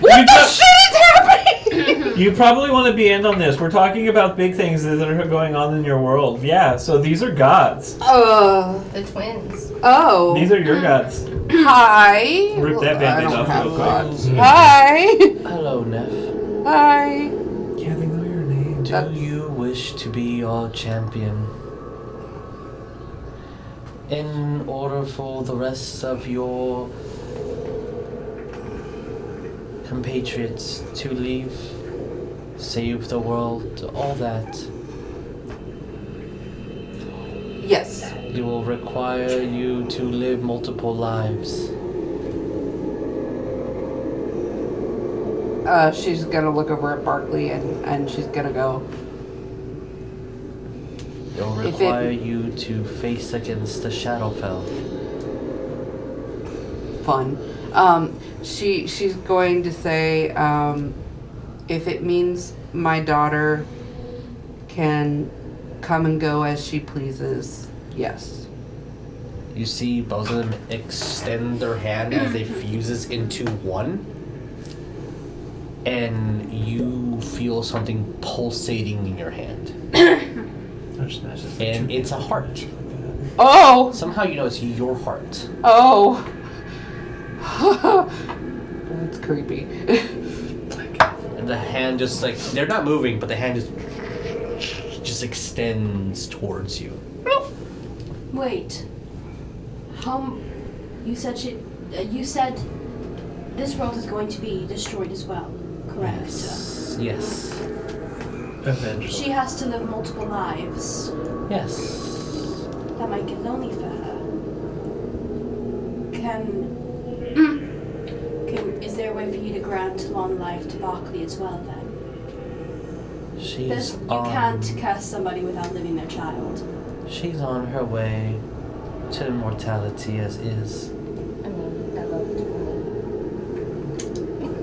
What the shit is happening? you probably want to be in on this. We're talking about big things that are going on in your world. Yeah. So these are gods. The twins. Oh. These are your gods. Hi. Rip that I Band-Aid don't off have real quick. gods. Hi. Hello, Neff. Hi. Yeah, they know your name. Do you wish to be our champion? In order for the rest of your compatriots to leave, save the world, all that, Yes. it will require you to live multiple lives. She's gonna look over at Barklee and she's gonna go, It will If it- require you to face against the Shadowfell. fun. She's going to say, if it means my daughter can come and go as she pleases, yes. You see both of them extend their hand as it fuses into one. And you feel something pulsating in your hand. And it's a heart. Oh! Somehow you know it's your heart. Oh! That's creepy. And the hand just like they're not moving, but the hand just extends towards you. Wait. You said you said this world is going to be destroyed as well, correct? Yes. Eventually. She has to live multiple lives. Yes. That might get lonely for her. Is there a way for you to grant long life to Barklee as well then? She's You can't curse somebody without living their child. She's on her way to immortality as is. I mean, I love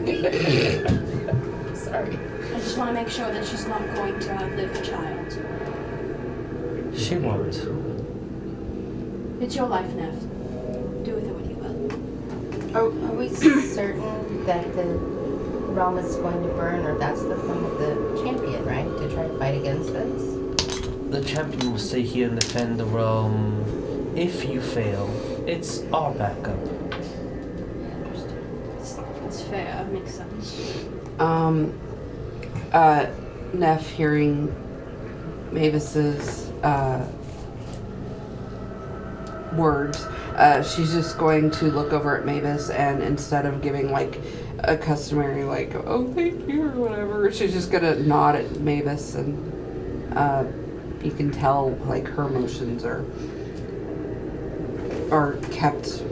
it. Sorry. I just want to make sure that she's not going to outlive her child. She won't. It's your life, Nev. Do with it what you will. Are we certain that the realm is going to burn, or that's the point of the champion, right? To try to fight against this? The champion will stay here and defend the realm. If you fail, it's our backup. It's fair. Makes sense. Neff hearing Maevis's words, she's just going to look over at Maevis, and instead of giving like a customary like, oh thank you or whatever, she's just gonna nod at Maevis, and you can tell like her emotions are kept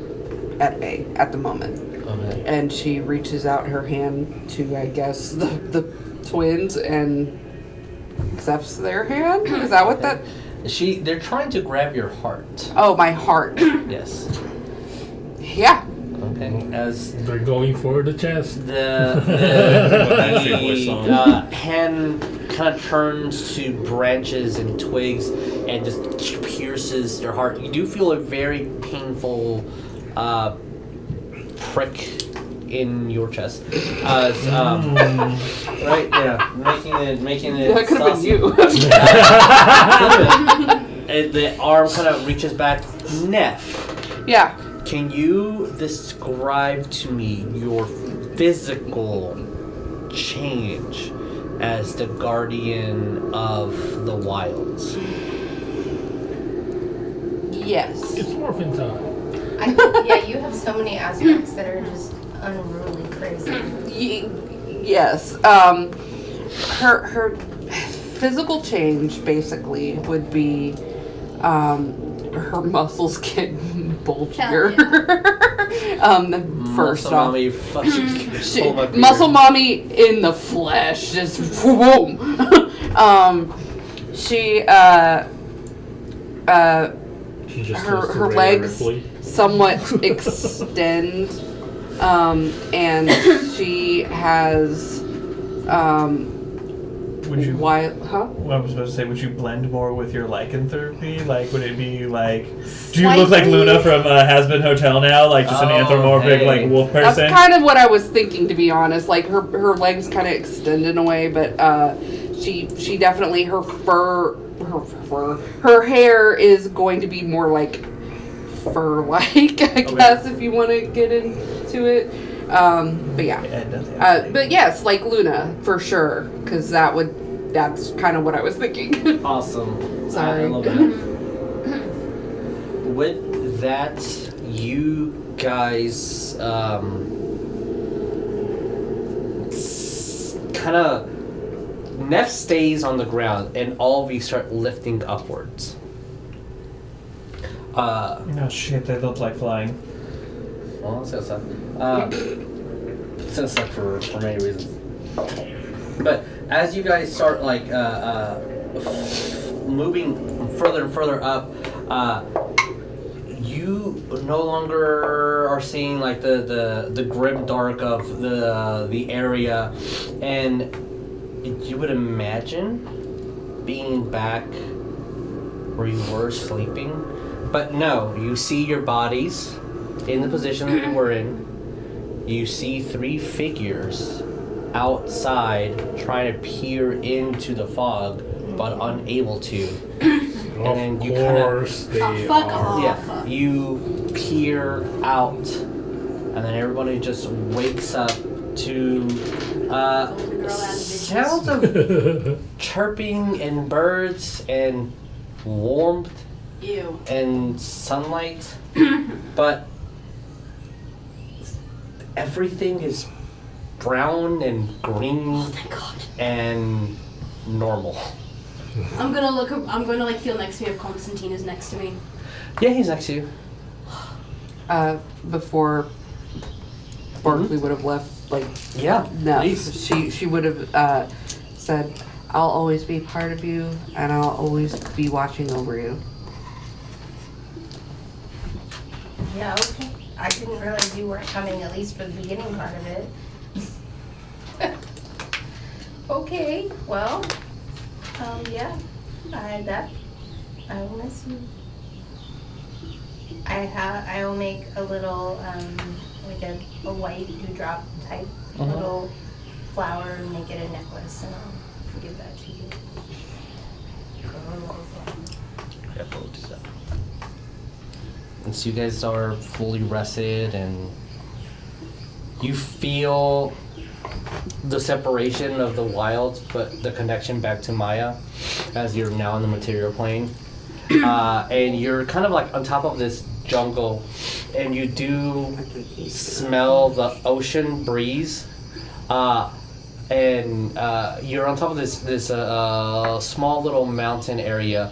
at bay at the moment. Okay. And she reaches out her hand to, I guess, the twins and accepts their hand. Is that what that? They're trying to grab your heart. Oh, my heart. Yes. Yeah. Okay. As They're going for the chest. the hand kind of turns to branches and twigs and just pierces your heart. You do feel a very painful prick in your chest. Right? Yeah. Making it That could have been saucy. you. And the arm kind of reaches back. Neff, Yeah. can you describe to me your physical change as the guardian of the wilds? Yes. It's morphin' time. Yeah, you have so many aspects that are just unruly crazy. Yes. Her physical change basically would be her muscles get bulgier. First Muscle off, mommy fucking pull my beard. muscle mommy in the flesh, just boom. She She just her goes to her Ray legs Ripley. somewhat extend, and she has Would you? wild, huh? What I was supposed to say, would you blend more with your lycanthropy? Like, would it be like, do you look like Luna from Has-Been Hotel now? Like, just an anthropomorphic, like, wolf That's person? kind of what I was thinking, to be honest. Like, her legs kind of extend in a way, but she definitely, her hair is going to be more like fur-like, I guess, if you want to get into it. But yeah. But yes, like Luna, for sure, because that's kind of what I was thinking. Awesome. Sorry. I love that. With that, you guys kind of... Neff stays on the ground, and all of you start lifting upwards. Oh shit, they look like flying. Well, it's gonna suck. It's gonna suck for many reasons. But as you guys start like moving further and further up, you no longer are seeing like the grim dark of the area, and you would imagine being back where you were sleeping, but no, you see your bodies in the position that you were in. You see 3 figures outside trying to peer into the fog, but unable to. And then you fuck off. yeah, you peer out, and then everybody just wakes up to girl out of business. Sounds of chirping and birds and warmth Ew. and sunlight, but everything is brown and green Oh, thank God. and normal. I'm gonna look. I'm gonna like feel next to me if Constantine is next to me. Yeah, he's next to you. Before Barklee would have left, like, Yeah, no, please. she would have said, "I'll always be part of you, and I'll always be watching over you." Yeah, okay. I didn't realize you weren't coming, at least for the beginning part of it. Okay, well, yeah, I will miss you. I will make a little, like a white dewdrop type little flower and make it a necklace, and I'll give that to you. And so you guys are fully rested and you feel the separation of the wilds, but the connection back to Maya as you're now in the material plane. And you're kind of like on top of this jungle, and you do smell the ocean breeze. And you're on top of this small little mountain area,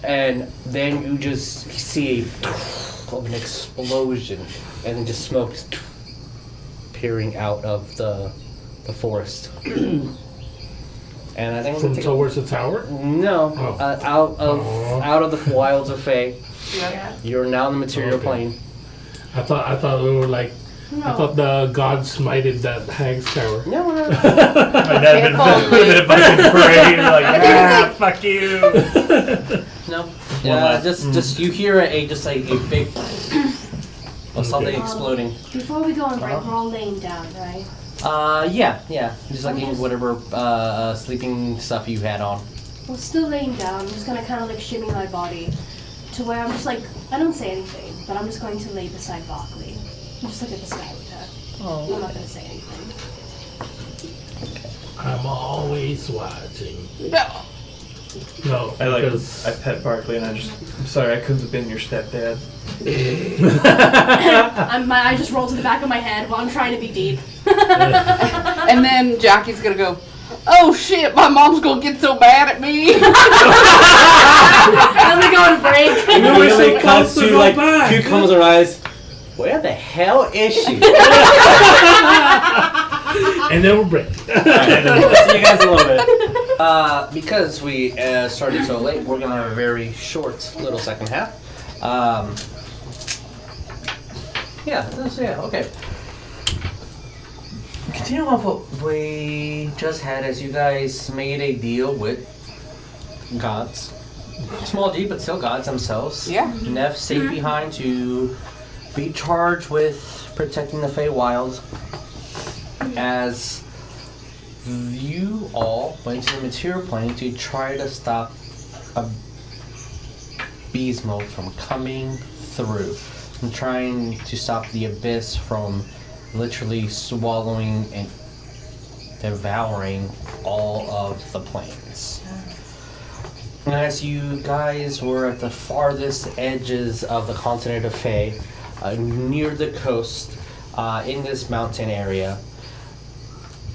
and then you just see an explosion, and then just smoke peering out of the forest. And I think From towards the tower? no, Oh. out of the wilds of Fey. Yeah. You're now in the material Okay. plane. I thought we were like, No. I thought the gods smited that hag's tower. No, My dad would have been fucking great. Like, fuck you. no. last- Just you hear a big of something Okay. exploding. Before we go on break, Uh-huh. we're all laying down, right? Yeah. Just like I'm in just- whatever sleeping stuff you had on. We're still laying down. I'm just gonna kind of like shimmy my body to where I'm just like, I don't say anything, but I'm just going to lay beside Barklee. And just look at the sky with her. I'm not gonna say anything. I'm always watching. No, I because pet Barklee and I'm sorry I couldn't have been your stepdad. I just roll to the back of my head while I'm trying to be deep. And then Jackie's gonna go, "Oh shit, my mom's gonna get so mad at me." I'm gonna go on break. Immediately cuts to to go like back. cucumbers her eyes. Where the hell is she? and then we'll break. See you guys in a little bit. Because we started so late, we're gonna have a very short little second half. Okay. Continuing on what we just had, as you guys made a deal with gods. Small d, but still gods themselves. Yeah. Nev stayed behind to be charged with protecting the Fey Wilds. As you all went to the material plane to try to stop a beast mode from coming through, and trying to stop the abyss from literally swallowing and devouring all of the planes. And as you guys were at the farthest edges of the continent of Fey, near the coast, in this mountain area,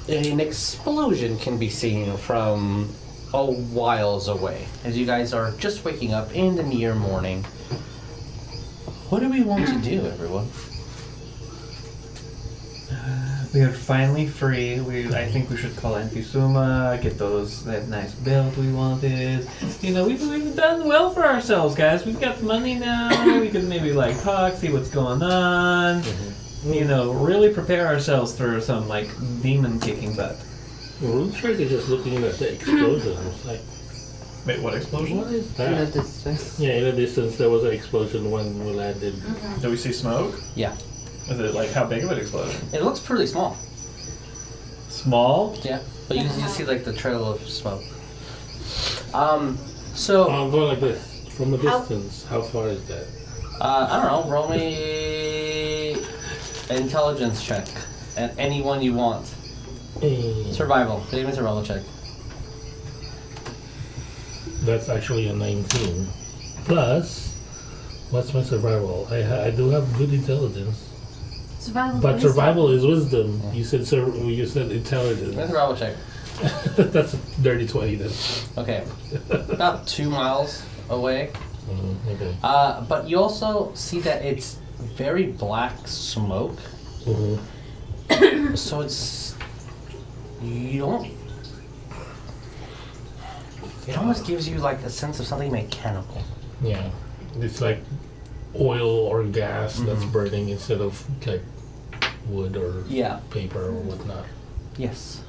an explosion can be seen from a whiles away. As you guys are just waking up in the near morning, what do we want to do, everyone? We are finally free. I think we should call Antisuma, get that nice belt we wanted. You know, we've done well for ourselves, guys. We've got money now. We could maybe like talk, see what's going on. You know, really prepare ourselves for some like demon kicking butt. Rune started just looking at the explosion. I was like, Wait, what explosion? what is In the that? distance. Yeah, in the distance there was an explosion when we landed. Do we see smoke? Yeah. Is it like how big of an explosion? It looks pretty small. Small? Yeah. But you can see like the trail of smoke. So I'm going like this. From a How- distance, how far is that? I don't know, roll me intelligence check. And anyone you want. Survival. Give me a survival check. That's actually a 19. Plus, what's my survival? I do have good intelligence. Survival. But wisdom. survival is wisdom. You said you said Give me a intelligence. survival check. That's a dirty 20 then. Okay. About 2 miles away. Okay. But you also see that it's very black smoke. Mm-hmm. So it's... You don't... It almost gives you like a sense of something mechanical. Yeah. It's like oil or gas that's burning instead of like wood or paper or whatnot. Yes.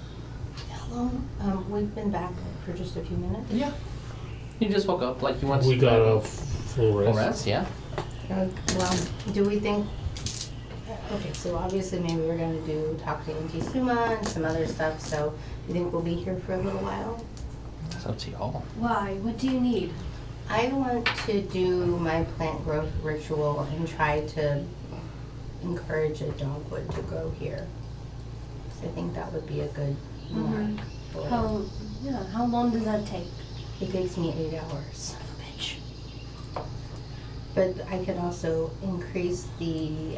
How long? We've been back for just a few minutes. Yeah. You just woke up like you want to... We got a full rest. Full rest, yeah. Well, do we think... Okay, so obviously maybe we're going to talk to Auntie Suma and some other stuff, so you think we'll be here for a little while? It's up to y'all. Why? What do you need? I want to do my plant growth ritual and try to encourage a dogwood to grow here. So I think that would be a good mark for How long does that take? It takes me 8 hours. Son of a bitch. But I could also increase the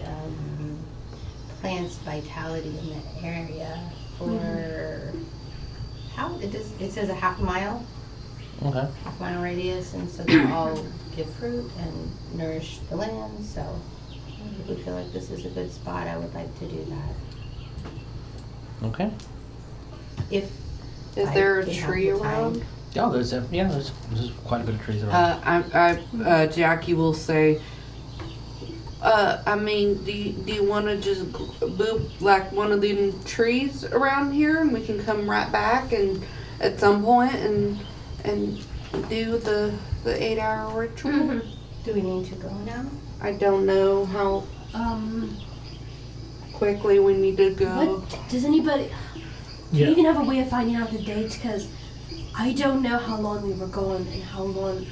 plant's vitality in the area for it says a half mile. Okay. Half-mile radius, and so they'll all give fruit and nourish the land. So if we feel like this is a good spot, I would like to do that. Okay. Is there a they have tree the time. around? Oh, there's quite a bit of trees around. Jackie will say, I mean, do you want to just boop like one of them trees around here, and we can come right back and at some point and do the 8-hour ritual? Do we need to go now? I don't know how quickly we need to go. What does anybody? Do you even have a way of finding out the dates? Because I don't know how long we were gone and how long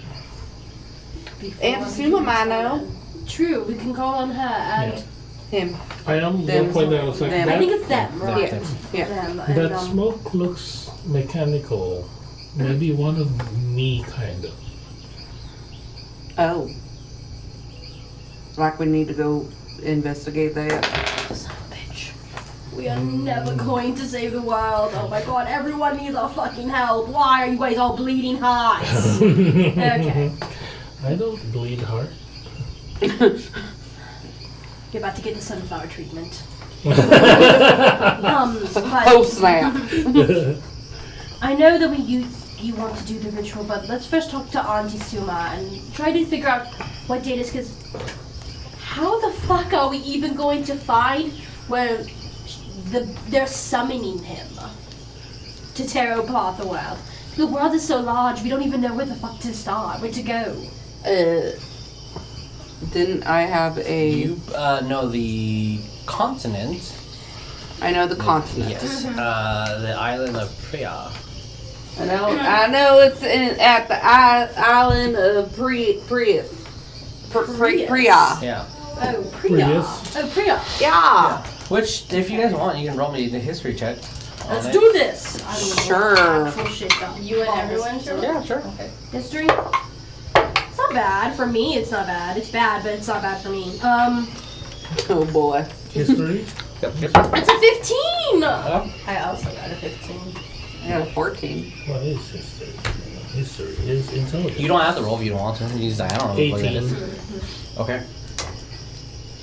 before. Aunt Suma might know. True, we can call on her and Him. I am going to point out Them. I think it's them, right? Yeah. Yeah. Them, and, that smoke looks mechanical. Maybe one of me, kind of. Oh. Like we need to go investigate that. Son of a bitch. We are never going to save the world. Oh my god, everyone needs our fucking help. Why are you guys all bleeding hearts? Okay. I don't bleed heart. You're about to get the sunflower treatment. But Oh snap. I know that you want to do the ritual, but let's first talk to Auntie Suma and try to figure out what date it is, because how the fuck are we even going to find where they're summoning him to tear apart the world? The world is so large, we don't even know where the fuck to start, where to go. Didn't I have a... You know the continent. I know the continent. Yes. The island of Priya. I know it's at the island of Priya. Yeah. Oh, Priya. Prius. Oh, Priya. Yeah. Which, if you guys want, you can roll me the history check. on Let's it. do this. I don't know Sure. what actual shit up. You and everyone, sure? Yeah, sure. Okay. History? It's not bad. For me, it's not bad. It's bad, but it's not bad for me. Oh boy. History? Yep. It's a 15! I also got a 15. I got a 14. What is history? History is intelligence. You don't have to roll if you don't want to. You just, I don't know. what that 18. is. Okay.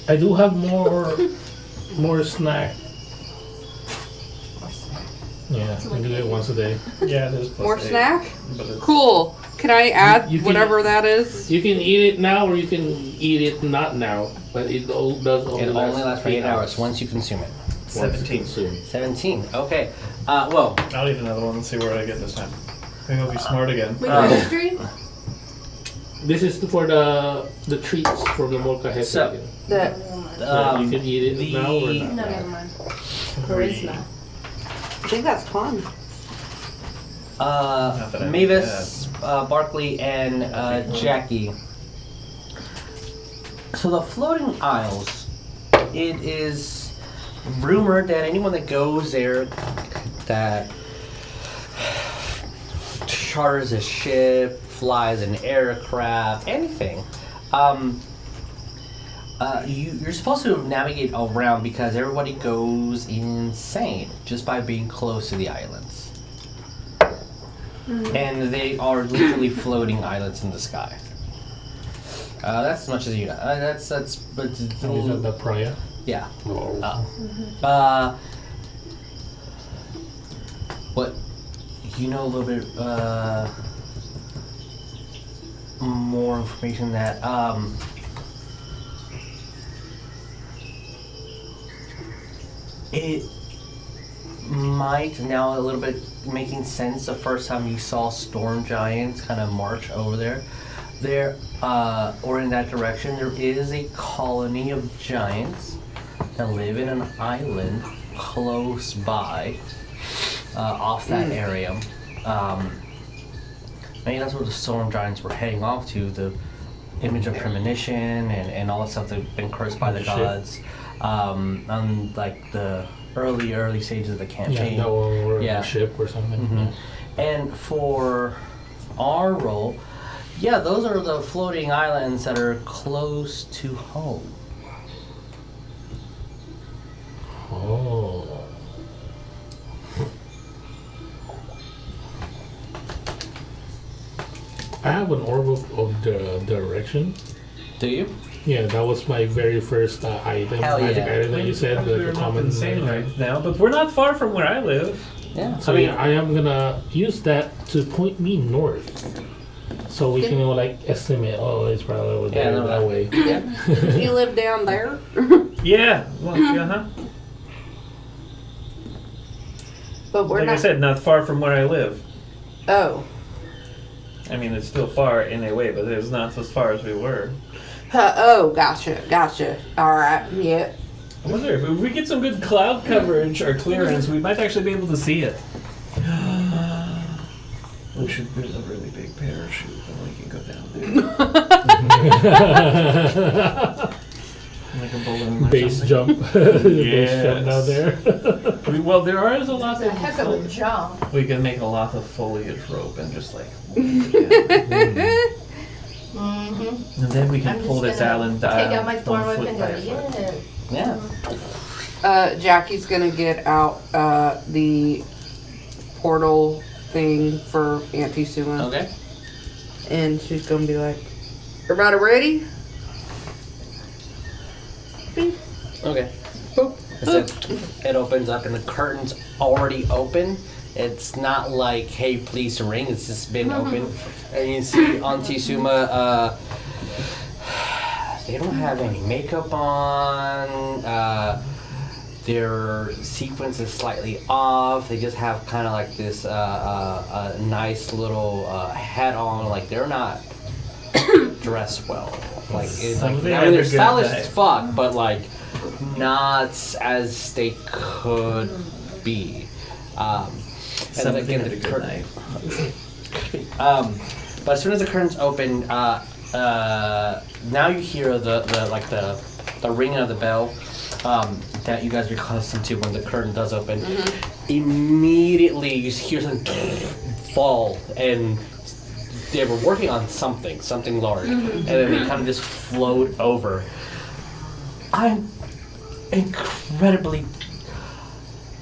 I do have more snack. Yeah, I do it once a day. Yeah, it is plus More 8, snack? But it's Cool. Can I add You can- whatever that is? You can eat it now or you can eat it not now, but it does only It last only lasts for 8 hours once you consume it. Once 17. consumed. 17. Okay. Well, I'll eat another one and see where I get this time. I think I'll be smart again. Wait, for history? This is for the treats for the Molka Head. So, That You can eat it now or No, not. never mind. Charisma. I think that's fun. Not that I Maevis, Barklee, and Jackie. So the floating isles, it is rumored that anyone that goes there that charters a ship, flies an aircraft, anything. You're supposed to navigate around because everybody goes insane just by being close to the islands. And they are literally floating islands in the sky. That's as much as you know. But Is that the prior? yeah. Oh. What you know a little bit more information that it might now a little bit making sense the first time you saw storm giants kind of march over there. There, or in that direction, there is a colony of giants that live in an island close by, off that area. Maybe that's where the storm giants were heading off to, the image of premonition and all that stuff that's been cursed by the gods. On like the early stages of the campaign. Yeah, that one or Yeah. a ship or something. Mhm. And for our role, yeah, those are the floating islands that are close to home. Oh. I have an orb of the direction. Do you? Yeah, that was my very first item. Hell magic yeah. item that you said. We're The not common insane right now, but we're not far from where I live. Yeah. So yeah, I am gonna use that to point me north, so we can like estimate. Oh, it's probably over there no, that way. Yeah. You live down there? Yeah. Well, uh-huh. But we're Like not. I said, not far from where I live. Oh. I mean, it's still far in a way, but it's not as far as we were. Oh, gotcha. All right, yeah. I wonder if we get some good cloud coverage or clearance, we might actually be able to see it. We should build a really big parachute and we can go down there. Like a balloon or Base something. jump. Base jump down Yes. there. Well, there is a lot It's a heck of a of... jump. We can make a lot of foliage rope and just like... Mm-hmm. And then we can I'm pull just this gonna island take down. out my thorn foot whip and by go, foot. yeah. Yeah. Jackie's gonna get out the portal thing for Auntie Suma. Okay. And she's gonna be like, everybody ready? Okay. Boop. It opens up and the curtain's already open. It's not like, hey, please ring. It's just been open. And you see Auntie Suma, they don't have any makeup on. Their sequence is slightly off. They just have kind of like this a nice little hat on. Like they're not dressed well. Like it's like, I Something mean, they're good stylish day. as fuck, but like not as they could be. And Something again, had the a good curtain. night. But as soon as the curtains open, now you hear the ringing of the bell that you guys are accustomed to when the curtain does open. Immediately, you hear something fall, and they were working on something large, and then they kind of just float over. I'm incredibly.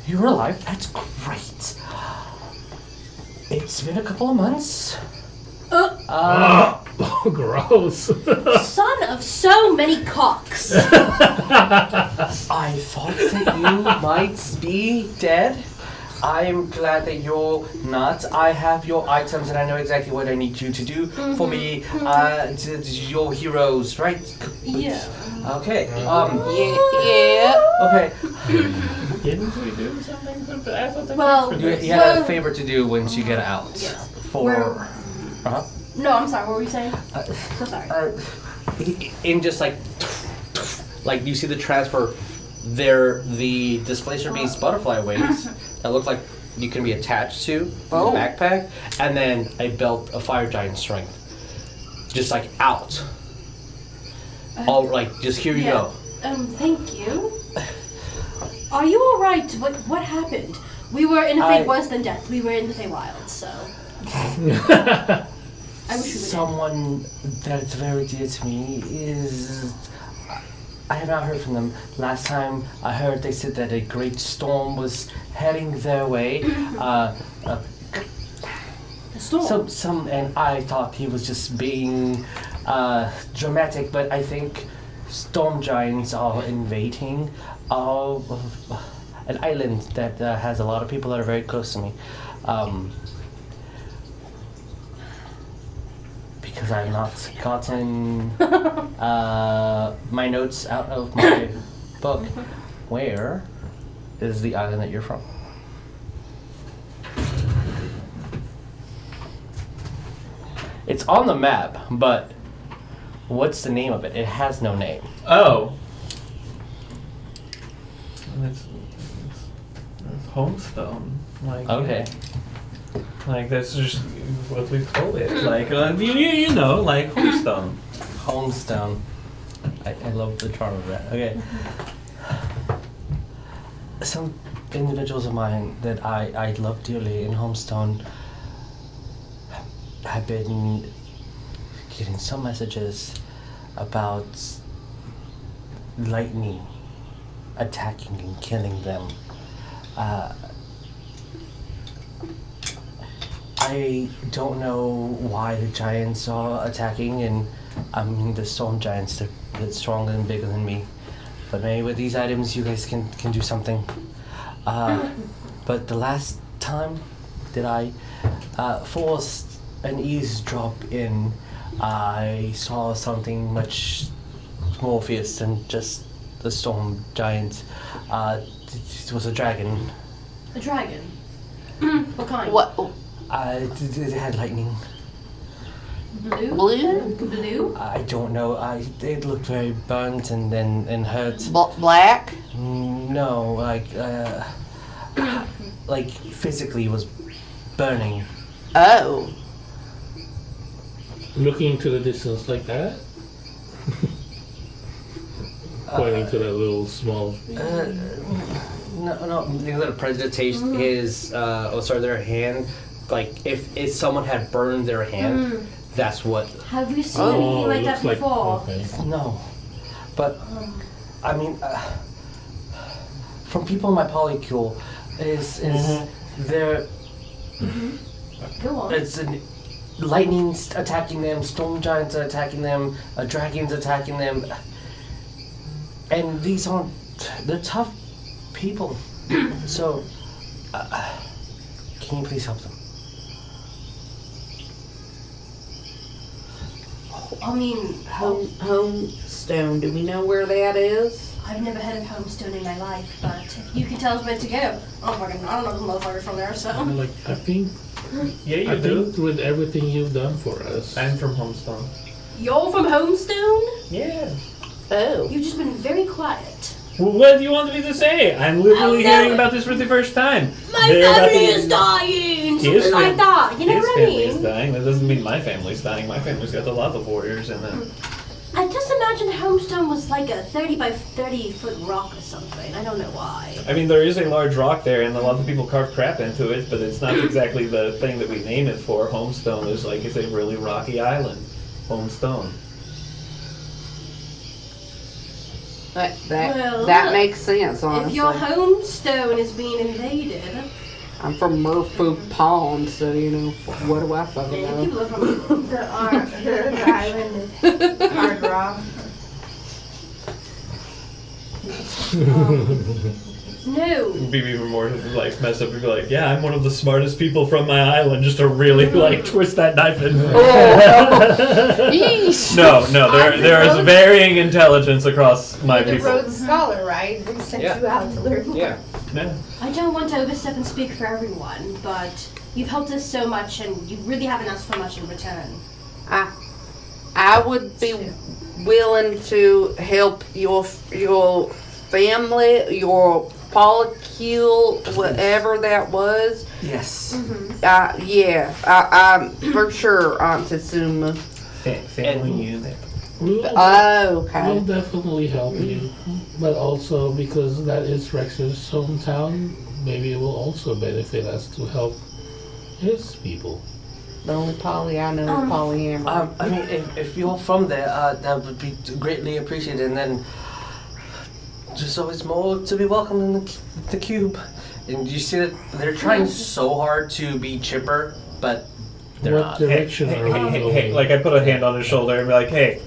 You're alive. That's great. It's been a couple of months. Oh, gross. Son of so many cocks. I thought that you might be dead. I'm glad that you're not. I have your items and I know exactly what I need you to do for me. Your heroes, right? Yeah. Okay. Yeah. Okay. Didn't we do something? I thought that Well, You had a favor to do once you get out. Yeah. For. No, I'm sorry. What were you saying? So sorry. In just like you see the transfer, there the Displacer Beast butterfly wings that look like you can be attached to the backpack, and then a belt of fire giant strength, just like out. All like just here you go. Thank you. Are you all right? What happened? We were in a fate worse than death. We were in the Feywilds, so. I wish we were Someone that's very dear to me is. I have not heard from them. Last time I heard, they said that a great storm was heading their way. The storm. And I thought he was just being dramatic, but I think storm giants are invading an island that has a lot of people that are very close to me. Because I've not gotten my notes out of my book. Where is the island that you're from? It's on the map, but what's the name of it? It has no name. Oh. It's Homestone. Like, Okay. Like, that's just what we call it. Like, you know, like Homestone. Homestone. I love the charm of that. Okay. Some individuals of mine that I love dearly in Homestone have been getting some messages about lightning attacking and killing them. I don't know why the giants are attacking, and I mean the storm giants, they're stronger and bigger than me. But maybe with these items you guys can do something. But the last time that I forced an eavesdrop in, I saw something much more fierce than just the storm giant. It was a dragon. A dragon? What kind? What? It had lightning. Blue? Blue? Blue? I don't know. It looked very burnt and hurt. Black? No, like physically was burning. Oh. Looking into the distance like that? Pointing to that little small... No. The other presentation is, their hand. Like if someone had burned their hand, that's what. Have you seen anything like that looks before? Okay. No, but I mean, from people in my polycule, is there? Go on. It's lightning's attacking them, storm giants are attacking them, dragons attacking them, and these aren't. They're tough people. So, can you please help them? I mean, Homestone. Do we know where that is? I've never heard of Homestone in my life, but if you can tell us where to go. Oh my god, I don't know the motherfuckers from there, so. Like, I think Yeah, you do. think with everything you've done for us, I'm from Homestone. You're from Homestone? Yeah. Oh. You've just been very quiet. Well, what do you want me to say? I'm literally Oh, no. hearing about this for the first time. My They're about family to- is dying! His Something like fam- that. You know His what I family's mean? dying. That doesn't mean my family's dying. My family's got a lot of warriors in it. I just imagined Homestone was like a 30 by 30 foot rock or something. I don't know why. I mean, there is a large rock there, and a lot of people carve crap into it, but it's not exactly the thing that we name it for. Homestone is like, it's a really rocky island. Homestone. Well, That makes sense, honestly. If your Homestone is being invaded, I'm from Merfolk Pond, so you know, what do I fucking man, know? people are from. The island is Hard Rock. No. It'd be even more like messed up. You'd be like, yeah, I'm one of the smartest people from my island, just to really like twist that knife in. Yeesh. No, there is varying intelligence across my You're the people. Rhodes Scholar, right? We sent Yeah. you out to learn. Yeah. Yeah. I don't want to overstep and speak for everyone, but you've helped us so much and you really haven't asked for much in return. I would be willing to help your family, your polycule, whatever that was. Yes. Yeah, I'm for sure, Aunt Tatsuma. Family unit. we'll Okay. definitely help you. But also because that is Rex's hometown, maybe it will also benefit us to help his people. The only Polly I know is Polyamor. I mean, if you're from there, that would be greatly appreciated. And then, there's always more to be welcome in the cube. And you see that they're trying so hard to be chipper, but they're What not. direction are we going? Hey, like I put a hand on his shoulder and be like, hey,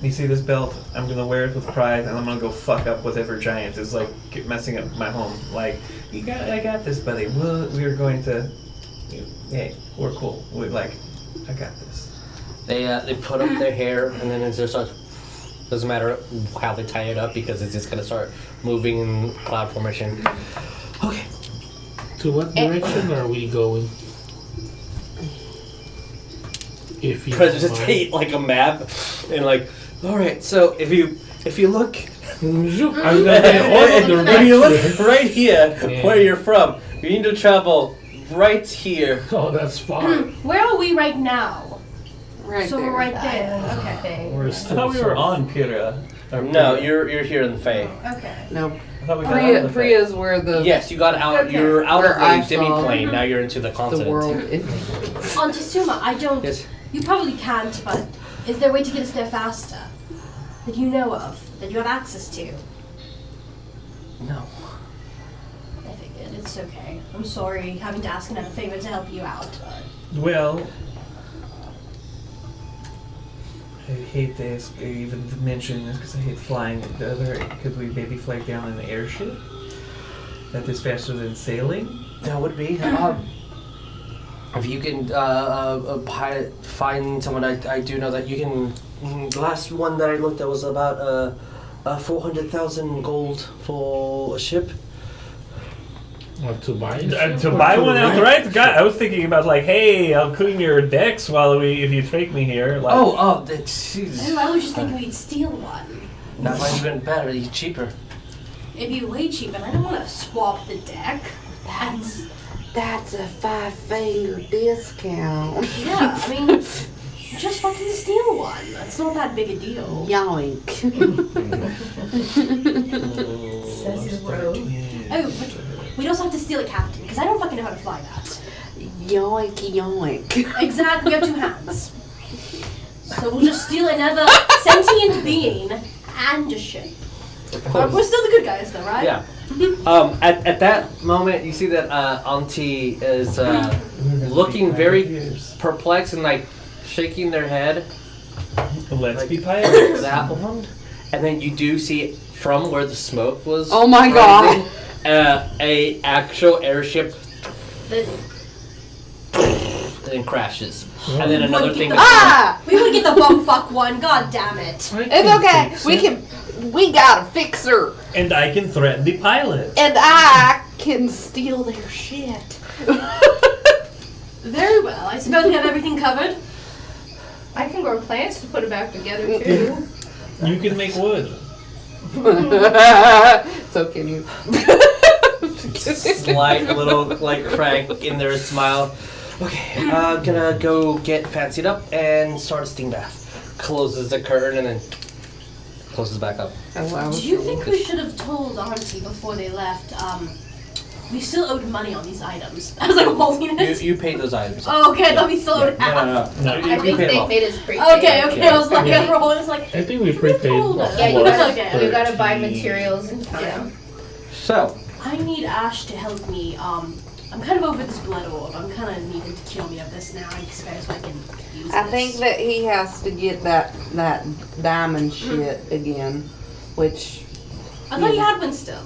you see this belt? I'm gonna wear it with pride, and I'm gonna go fuck up whatever giant is like messing up my home. Like, I got this, buddy. We're going to. Hey, we're cool. I got this. They put up their hair, and then it just doesn't matter how they tie it up because it's just gonna start moving in cloud formation. Okay. To what direction are we going? If you President just ate like a map, and like, all right. So if you look, I'm if you look right here, where you're from, you need to travel right here. Oh, that's far. Where are we right now? Right So there. we're right there. Okay. We're I still thought we were south. on Pyrrha. No, you're here in the Fey. Okay. No, I thought we got out of the Fey. Priya's where the Yes, you got out. Okay. You're out Where I of the saw- demi-plane. Now you're into the the continent. world is. On Tsuma, I don't. Yes. You probably can't, but is there a way to get us there faster? That you know of? That you have access to? No. I figured. It's okay. I'm sorry having to ask another favor to help you out. Well, I hate this, even to mention this because I hate flying. Could we maybe fly down an airship that is faster than sailing? That would be. If you can pilot, find someone, I do know that you can. The last one that I looked at was about 400,000 gold for a ship. To buy To buy one outright? God, I was thinking about like, hey, I'll clean your decks if you take me here. Like, Jeez. I was just thinking we'd steal one. That might have been better. It's cheaper. It'd be way cheaper. I don't want to swap the deck. That's a 5-finger discount. Yeah, I mean, just fucking steal one. It's not that big a deal. Yoink. Says the rogue. Oh, but we'd also have to steal a captain, because I don't fucking know how to fly that. Yoink, yoink. Exactly, we have 2 hands. So we'll just steal another sentient being and a ship. We're still the good guys, though, right? Yeah. At that moment, you see that Auntie is looking very perplexed and like shaking their head. let's be pirates. That one, and then you do see from where the smoke was. Oh my God. A actual airship The- and crashes, and then another thing. We would get the bumfuck one, god damn it. It's okay. We got a fixer. And I can threaten the pilot. And I can steal their shit. Very well. I suppose we have everything covered. I can grow plants to put it back together too. You can make wood. So can you. Slight little like crack in their smile. Okay, gonna go get fancied up and start a steam bath. Closes the curtain and then closes back up. Do you think we should have told Auntie before they left? We still owed money on these items. I was like holding it. You paid those items. Oh, okay. I thought we still owed half. No. I You think paid them they all. made us prepaid. Okay. I was like, Yeah. we're holding. It's like. I think we prepaid. told us. Yeah, you It's gotta, okay. we gotta buy materials in time. Yeah. So, I need Ash to help me. I'm kind of over this blood orb. I'm kind of needing to cure me of this now. I suppose I can use I this. think that he has to get that diamond shit again, which I thought he had one still.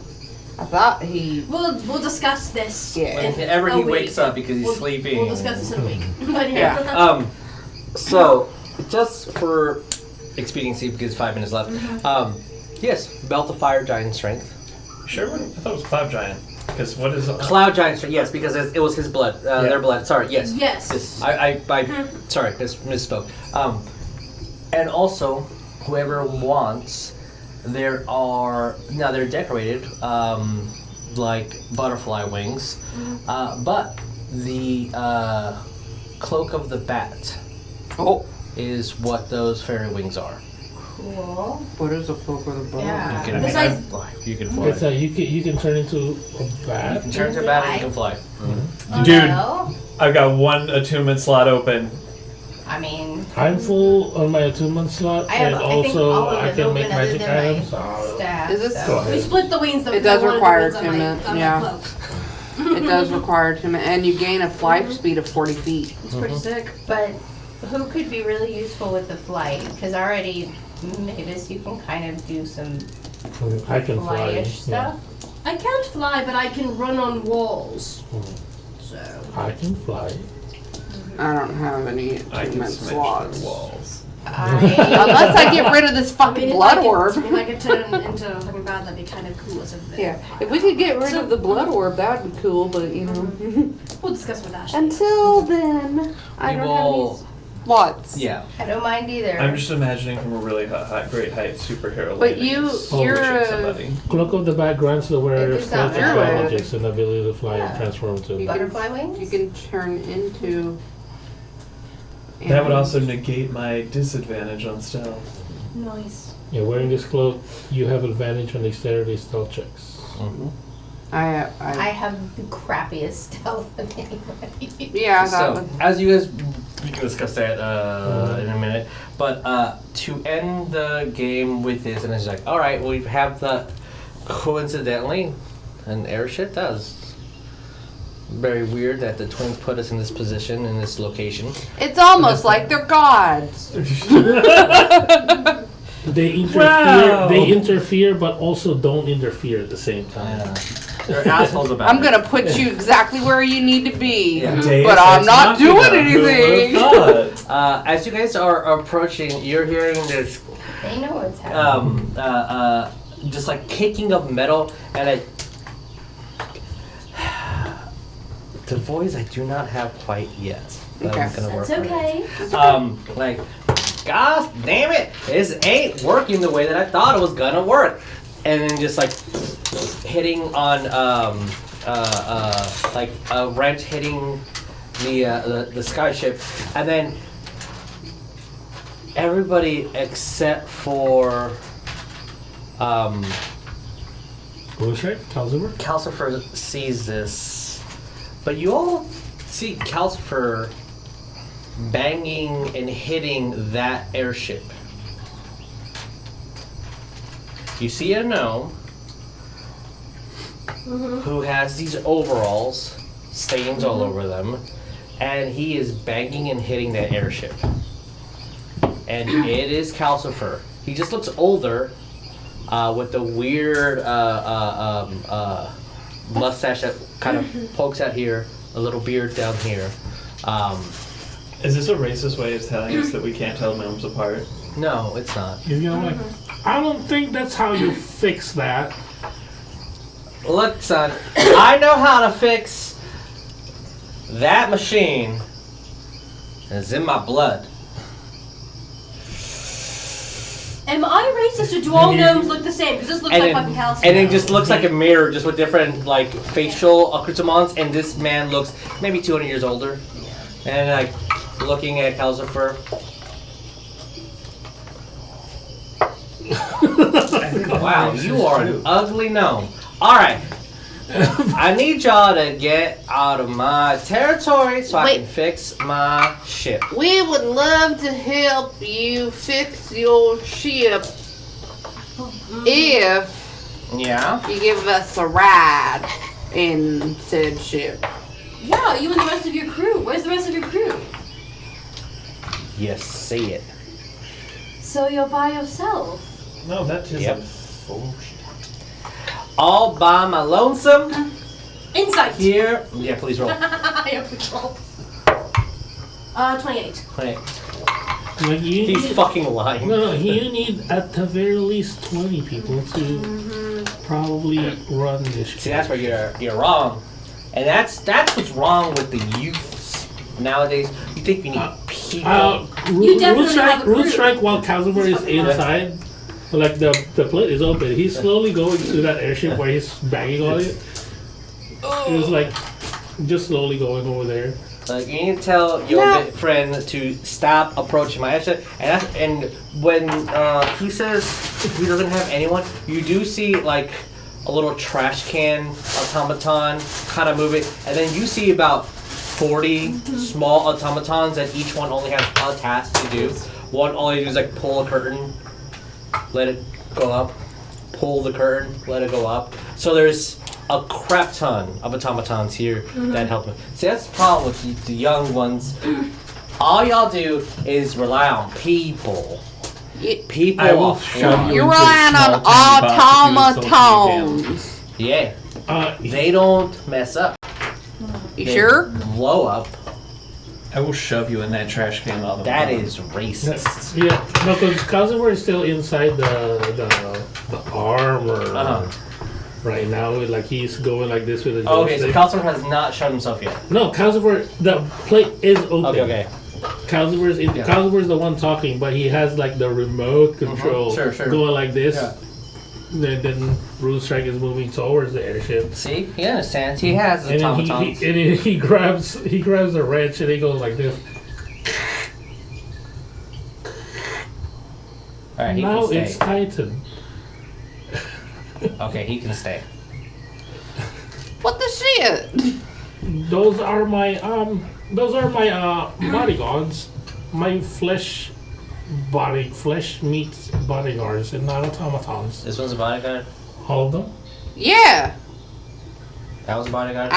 I thought he. We'll discuss this. Yeah. whenever in he a week. wakes up because he's sleeping. We'll discuss this in a week. But Yeah. So, just for expediency, because 5 minutes left. Yes, belt of fire, giant strength. Sure, I thought it was Cloud Giant. Because what is Cloud giant strength. Yes, because it was his blood. Their blood. Sorry. Yes. Yes. I sorry, misspoke. And also, whoever wants, they're decorated like butterfly wings, but the cloak of the bat is what those fairy wings are. Cool. What is a cloak with a bow? Yeah. You can Besides- fly. You can fly. It's you can turn into a bat. You can turn to a bat and you can fly. Dude. Well, I've got one attunement slot open. I mean, I'm full on my attunement slot, I have. and I think all also of I it can open make other magic than my items. staff. Is this- so- Go ahead. We split the wings though. It because does I wanted the require wings on my- attunement, on my yeah. cloak. It does require attunement, and you gain a flight speed of 40 feet. It's pretty sick. But who could be really useful with the flight? Because already, Maevis, you can kind of do some I can fly. flyish Yeah. stuff. I can't fly, but I can run on walls. So. I can fly. I don't have any I can attunement smash slots. the walls. Unless I get rid of this fucking blood orb. If I could turn into a fucking bat, that'd be kind of cool as a bit. Yeah, if we could get rid of the blood orb, that would be cool, but you know. We'll discuss with Ash. Until then, I We don't will- have any slots. Yeah. I don't mind either. I'm just imagining from a really great height superhero. But landing you- is you're pushing a- somebody. Cloak of the Bat grants the wearer If it's not stealth Druid. advantages and the ability to fly and Yeah. transform to. You Butterfly wings? You can turn into. That would also negate my disadvantage on stealth. Nice. Yeah, wearing this cloak, you have advantage on dexterity stealth checks. I I have the crappiest stealth of anybody. yeah, that So, would. as you guys, we can discuss that in a minute. But to end the game with this, and it's like, all right, we have the coincidentally an airship. That was very weird that the twins put us in this position in this location. It's almost like they're gods. They interfere. Wow. They interfere, but also don't interfere at the same time. They're assholes about I'm it. gonna put you exactly where you need to be, Yeah. Deus but I'm ex not machina, doing who would've anything. thought? As you guys are approaching, you're hearing this They know what's happening. just like kicking of metal, and the voice I do not have quite yet. But I'm Okay. gonna work That's on it. okay. Like, gosh damn it, this ain't working the way that I thought it was gonna work. And then just like hitting on like a wrench hitting the skyship, and then everybody except for Who's right? Calcifer? Calcifer sees this, but you all see Calcifer banging and hitting that airship. You see a gnome who has these overalls, stains all over them, and he is banging and hitting that airship. And it is Calcifer. He just looks older, with the weird mustache that kind of pokes out here, a little beard down here. Is this a racist way of telling us that we can't tell gnomes apart? No, it's not. He's gonna like. I don't think that's how you fix that. Look, son, I know how to fix that machine. It's in my blood. Am I racist or do all gnomes look the same? Because this looks And like then, fucking Calcifer. and it just looks like a mirror, just with different like facial accoutrements. And this man looks maybe 200 years older, and like looking at Calcifer. Wow, you are an ugly gnome. All right, I need y'all to get out of my territory so I Wait. can fix my ship. We would love to help you fix your ship if Yeah. you give us a ride in said ship. Yeah, you and the rest of your crew. Where's the rest of your crew? Yes, see it. So you're by yourself. No, that is Yep. bullshit. All by my lonesome Insight. here. Yeah, please roll. Yeah, please roll. 28. Wait, Like you he's need, fucking lying. no, you need at the very least 20 people to probably run this ship. See, that's where you're wrong, and that's what's wrong with the youths nowadays. You think you need people? You definitely have a Rune crew. strike while Calcifer is inside. Like the plate is open. He's slowly going to that airship where he's banging on it. It was like just slowly going over there. Like, you need to tell your friend to stop approaching my airship. And when he says he doesn't have anyone, you do see like a little trash can automaton kind of moving, and then you see about 40 small automatons, and each one only has a task to do. One all you do is like pull a curtain, let it go up, pull the curtain, let it go up. So there's a crap ton of automatons here that help me. See, that's the problem with the young ones. All y'all do is rely on people. People I will shove you You're into relying small on tiny box to do automatons. Yeah. They don't mess up. You They sure? blow up. I will shove you in that trash can all the That time. is racist. Yeah, no, because Calcifer is still inside the armor right now. Like he's going like this with a Okay, so joystick. Calcifer has not shown himself yet. No, Calcifer, the plate is open. Okay. Calcifer is the one talking, but he has like the remote control Sure. going like this. Yeah. Then Rune Strike is moving towards the airship. See, he understands. He has And then automatons. he grabs the wrench and he goes like this. All right, he Now can it's stay. Titan. Okay, he can stay. What the shit? Those are my bodyguards. My flesh meets bodyguards and not automatons. This one's a bodyguard. All of them. Yeah. That was a bodyguard.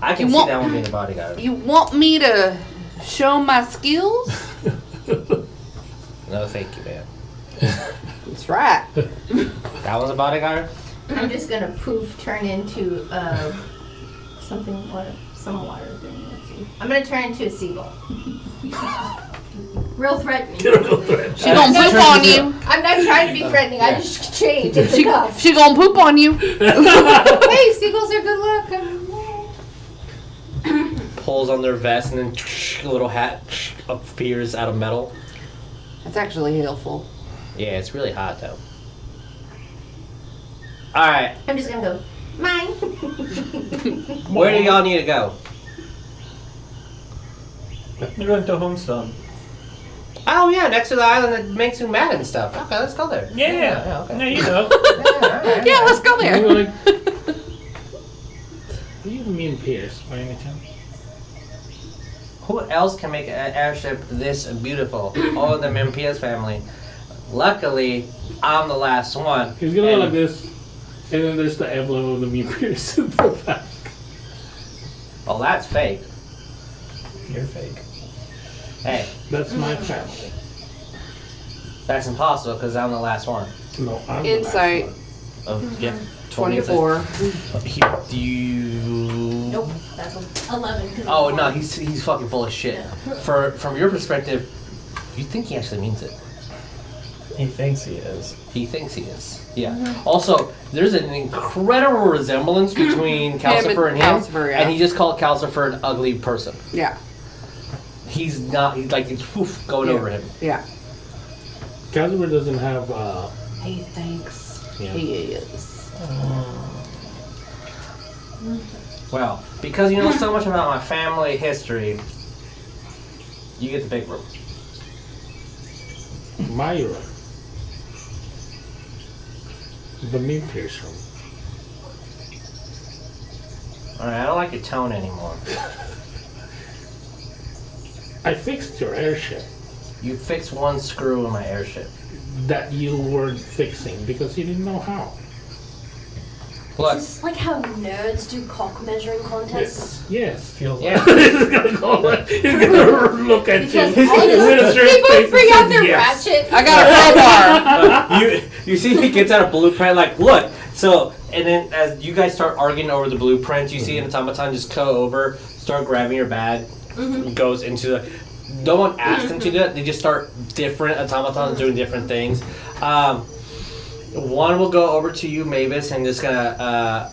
I you can see want- that one being a bodyguard. You want me to show my skills? No, thank you, man. That's right. That one's a bodyguard. I'm just gonna turn into something some water thing. Let's see. I'm gonna turn into a seagull. Real threatening. She gonna poop on you. I'm not trying to be threatening. I just changed. It's enough. She gonna poop on you. Hey, seagulls are good luck. Pulls on their vest, and then a little hat appears out of metal. That's actually helpful. Yeah, it's really hot though. All right, I'm just gonna go. Mine. where do y'all need to go? We're going to Homestone. Oh yeah, next to the island that makes you mad and stuff. Okay, let's go there. Yeah. okay. Now you know. Yeah, let's go there. Do you mean Pierce by any chance? Who else can make an airship this beautiful? All of the MPS family. Luckily, I'm the last one. He's gonna go And- like this, and then there's the emblem of the mean Pierce in the back. Well, that's fake. You're fake. Hey, That's my family. that's impossible because I'm the last one. No, I'm Insight. the last one. Yeah. 24. Do you? Nope, that's 11. 'cause Oh it's no, one. he's fucking full of shit. Yeah. From your perspective, you think he actually means it. He thinks he is. He thinks he is. Yeah. Also, there's an incredible resemblance between Calcifer and him, Calcifer, yeah. and he just called Calcifer an ugly person. Yeah. He's not. He's like it's going Yeah. over him. Yeah. Calcifer doesn't have. He thinks Yeah. he is. Well, because you know so much about my family history, you get the big room. My room. The mean Pierce room. All right, I don't like your tone anymore. I fixed your airship You fixed one screw in my airship. that you weren't fixing because you didn't know how. Look, Is this like how nerds do cock measuring contests? Yes. Feels yeah. He's gonna go. He's gonna look at Because you. honestly, People bring out their yes. ratchet. I got a crowbar. You see he gets out a blueprint like look so and then as you guys start arguing over the blueprint you see an automaton just go over start grabbing your bag goes into the no one asked them to do that they just start different automatons doing different things one will go over to you Maevis and just gonna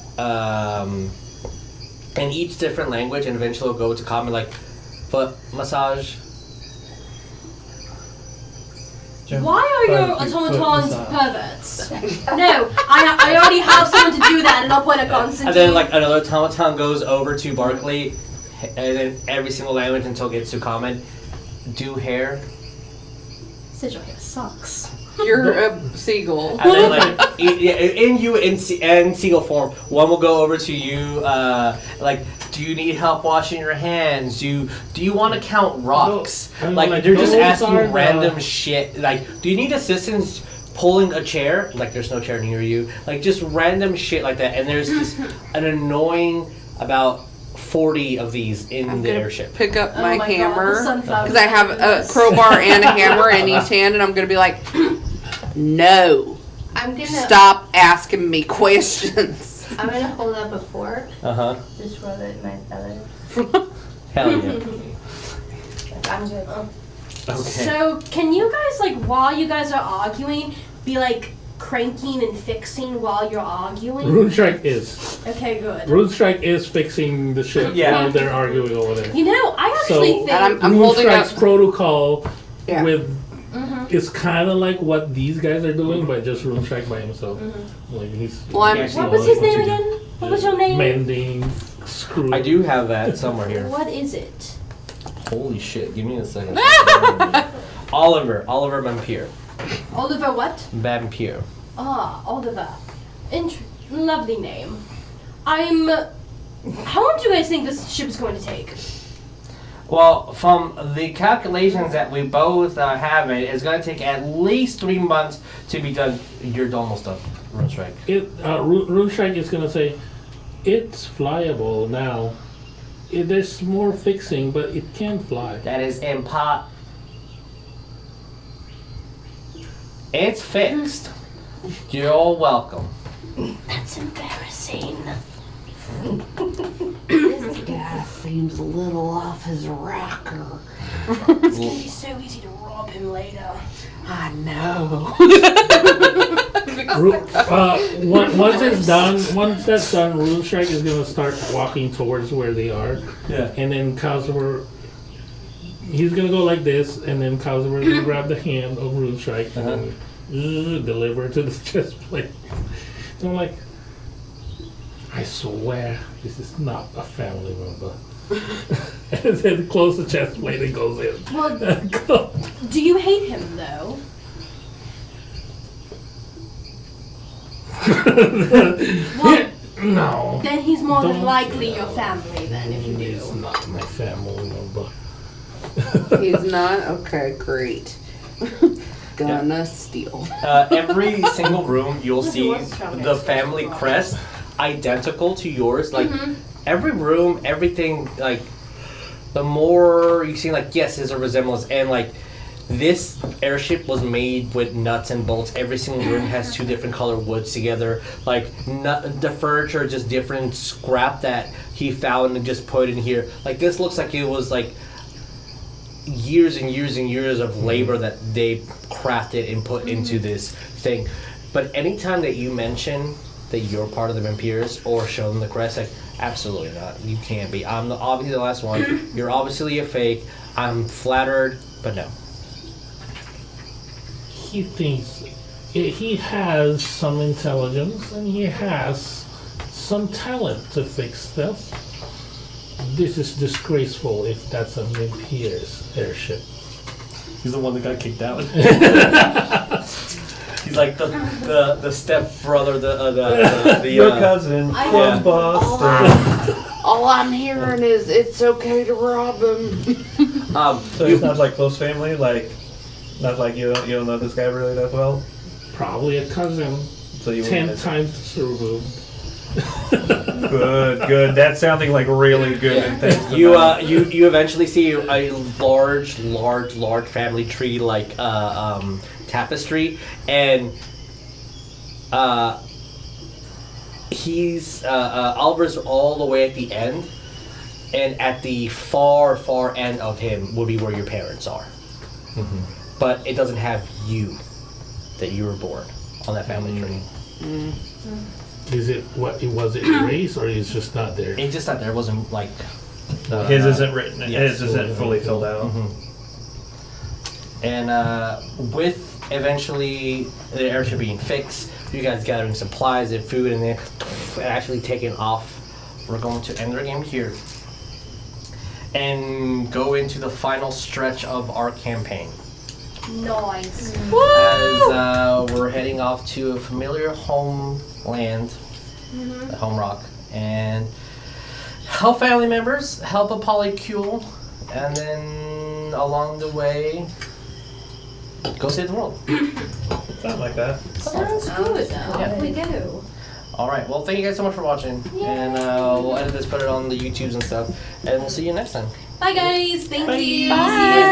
in each different language and eventually will go to common like foot massage. Why are your automatons perverts? No, I already have someone to do that, and I'll point at Constantine. And then like another automaton goes over to Barklee and then every single language until it gets to common. Do hair. Says your hair sucks. You're a seagull. And then, like, in you and seagull form, one will go over to you, like, do you need help washing your hands? Do you want to count rocks? No, I mean, like, like, they're just those asking are the- random shit. Like, do you need assistance pulling a chair? Like, there's no chair near you. Like, just random shit like that. And there's just an annoying about 40 of these in I'm the gonna airship. pick up Oh my my God, the hammer sunflower because I have a is- crowbar and a hammer in each hand, and I'm gonna be like, no, I'm gonna stop asking me questions. I'm gonna hold up a fork. Uh-huh. Just rub it in my feather. Hell yeah. Like, I'm good. Okay. So, can you guys, like, while you guys are arguing, be like cranking and fixing while you're arguing? Rune Strike is. Okay, good. Rune Strike is fixing the ship Yeah. while they're arguing over there. You know, I actually So- think. And I'm Rune holding Strike's up. protocol Yeah. with Mhm. it's kind of like what these guys are doing, but just Rune Strike by himself. Like he's. Well, I'm- he's What was his only name to again? What was your name? Mending, screw. I do have that somewhere here. What is it? Holy shit, give me a second. Oliver Dhampir. Oliver what? Dhampir. Ah, Oliver. Lovely name. How long do you guys think this ship is going to take? Well, from the calculations that we both have, it's going to take at least 3 months to be done. You're almost done, Rune Strike. Rune Strike is gonna say, it's flyable now. There's more fixing, but it can fly. That is It's fixed. You're welcome. That's embarrassing. This guy seems a little off his rocker. It's gonna be so easy to rob him later. I know. Once it's done, once that's done, Rune Strike is gonna start walking towards where they are, Yeah. and then Cosmer, he's gonna go like this, and then Cosmer is gonna grab the hand of Rune Strike and then deliver it to the chest plate. And I'm like, I swear this is not a family member. And then close the chest plate and goes in. Well, do you hate him though? Well, No. then he's more than Don't- likely your family then, if you He's do. not my family member. He's not? Okay, great. Gonna steal. Every single room, you'll see the family crest identical to yours. Like, every room, everything, like, the more you see, like, yes, there's a resemblance. And, like, this airship was made with nuts and bolts. Every single room has two different color woods together. Like, the furniture, just different scrap that he found and just put in here. Like, this looks like it was, like, years and years and years of labor that they crafted and put into this thing. But anytime that you mention that you're part of the Vampirs or show them the crest, like, absolutely not. You can't be. I'm obviously the last one. You're obviously a fake. I'm flattered, but no. He thinks he has some intelligence and he has some talent to fix stuff. This is disgraceful if that's a Dhampir's airship. He's the one that got kicked out. He's like the step brother, Your cousin I- from Yeah. Boston. All I'm hearing is it's okay to rob him. So he's not like close family, like not like you don't know this guy really that well. Probably a cousin, So you 10 wouldn't- times removed. Good. That's sounding like really good. And thanks to You that. you eventually see a large family tree like tapestry, and he's Oliver's all the way at the end, and at the far end of him will be where your parents are. But it doesn't have you, that you were born on that family tree. Is it what it was? It erased or it's just not there? It's just that there wasn't like His isn't written. yes. His isn't fully filled out. And with eventually the airship being fixed, you guys gathering supplies and food, and then actually taking off. We're going to end our game here. and go into the final stretch of our campaign. Nice. As we're heading off to a familiar homeland, the home rock, and help family members, help a polycule, and then along the way, go save the world. Something like that. Sounds good. Off we go. All right. Well, thank you guys so much for watching, and we'll edit this, put it on the YouTubes and stuff, and we'll see you next time. Bye, guys. Thank you. Bye.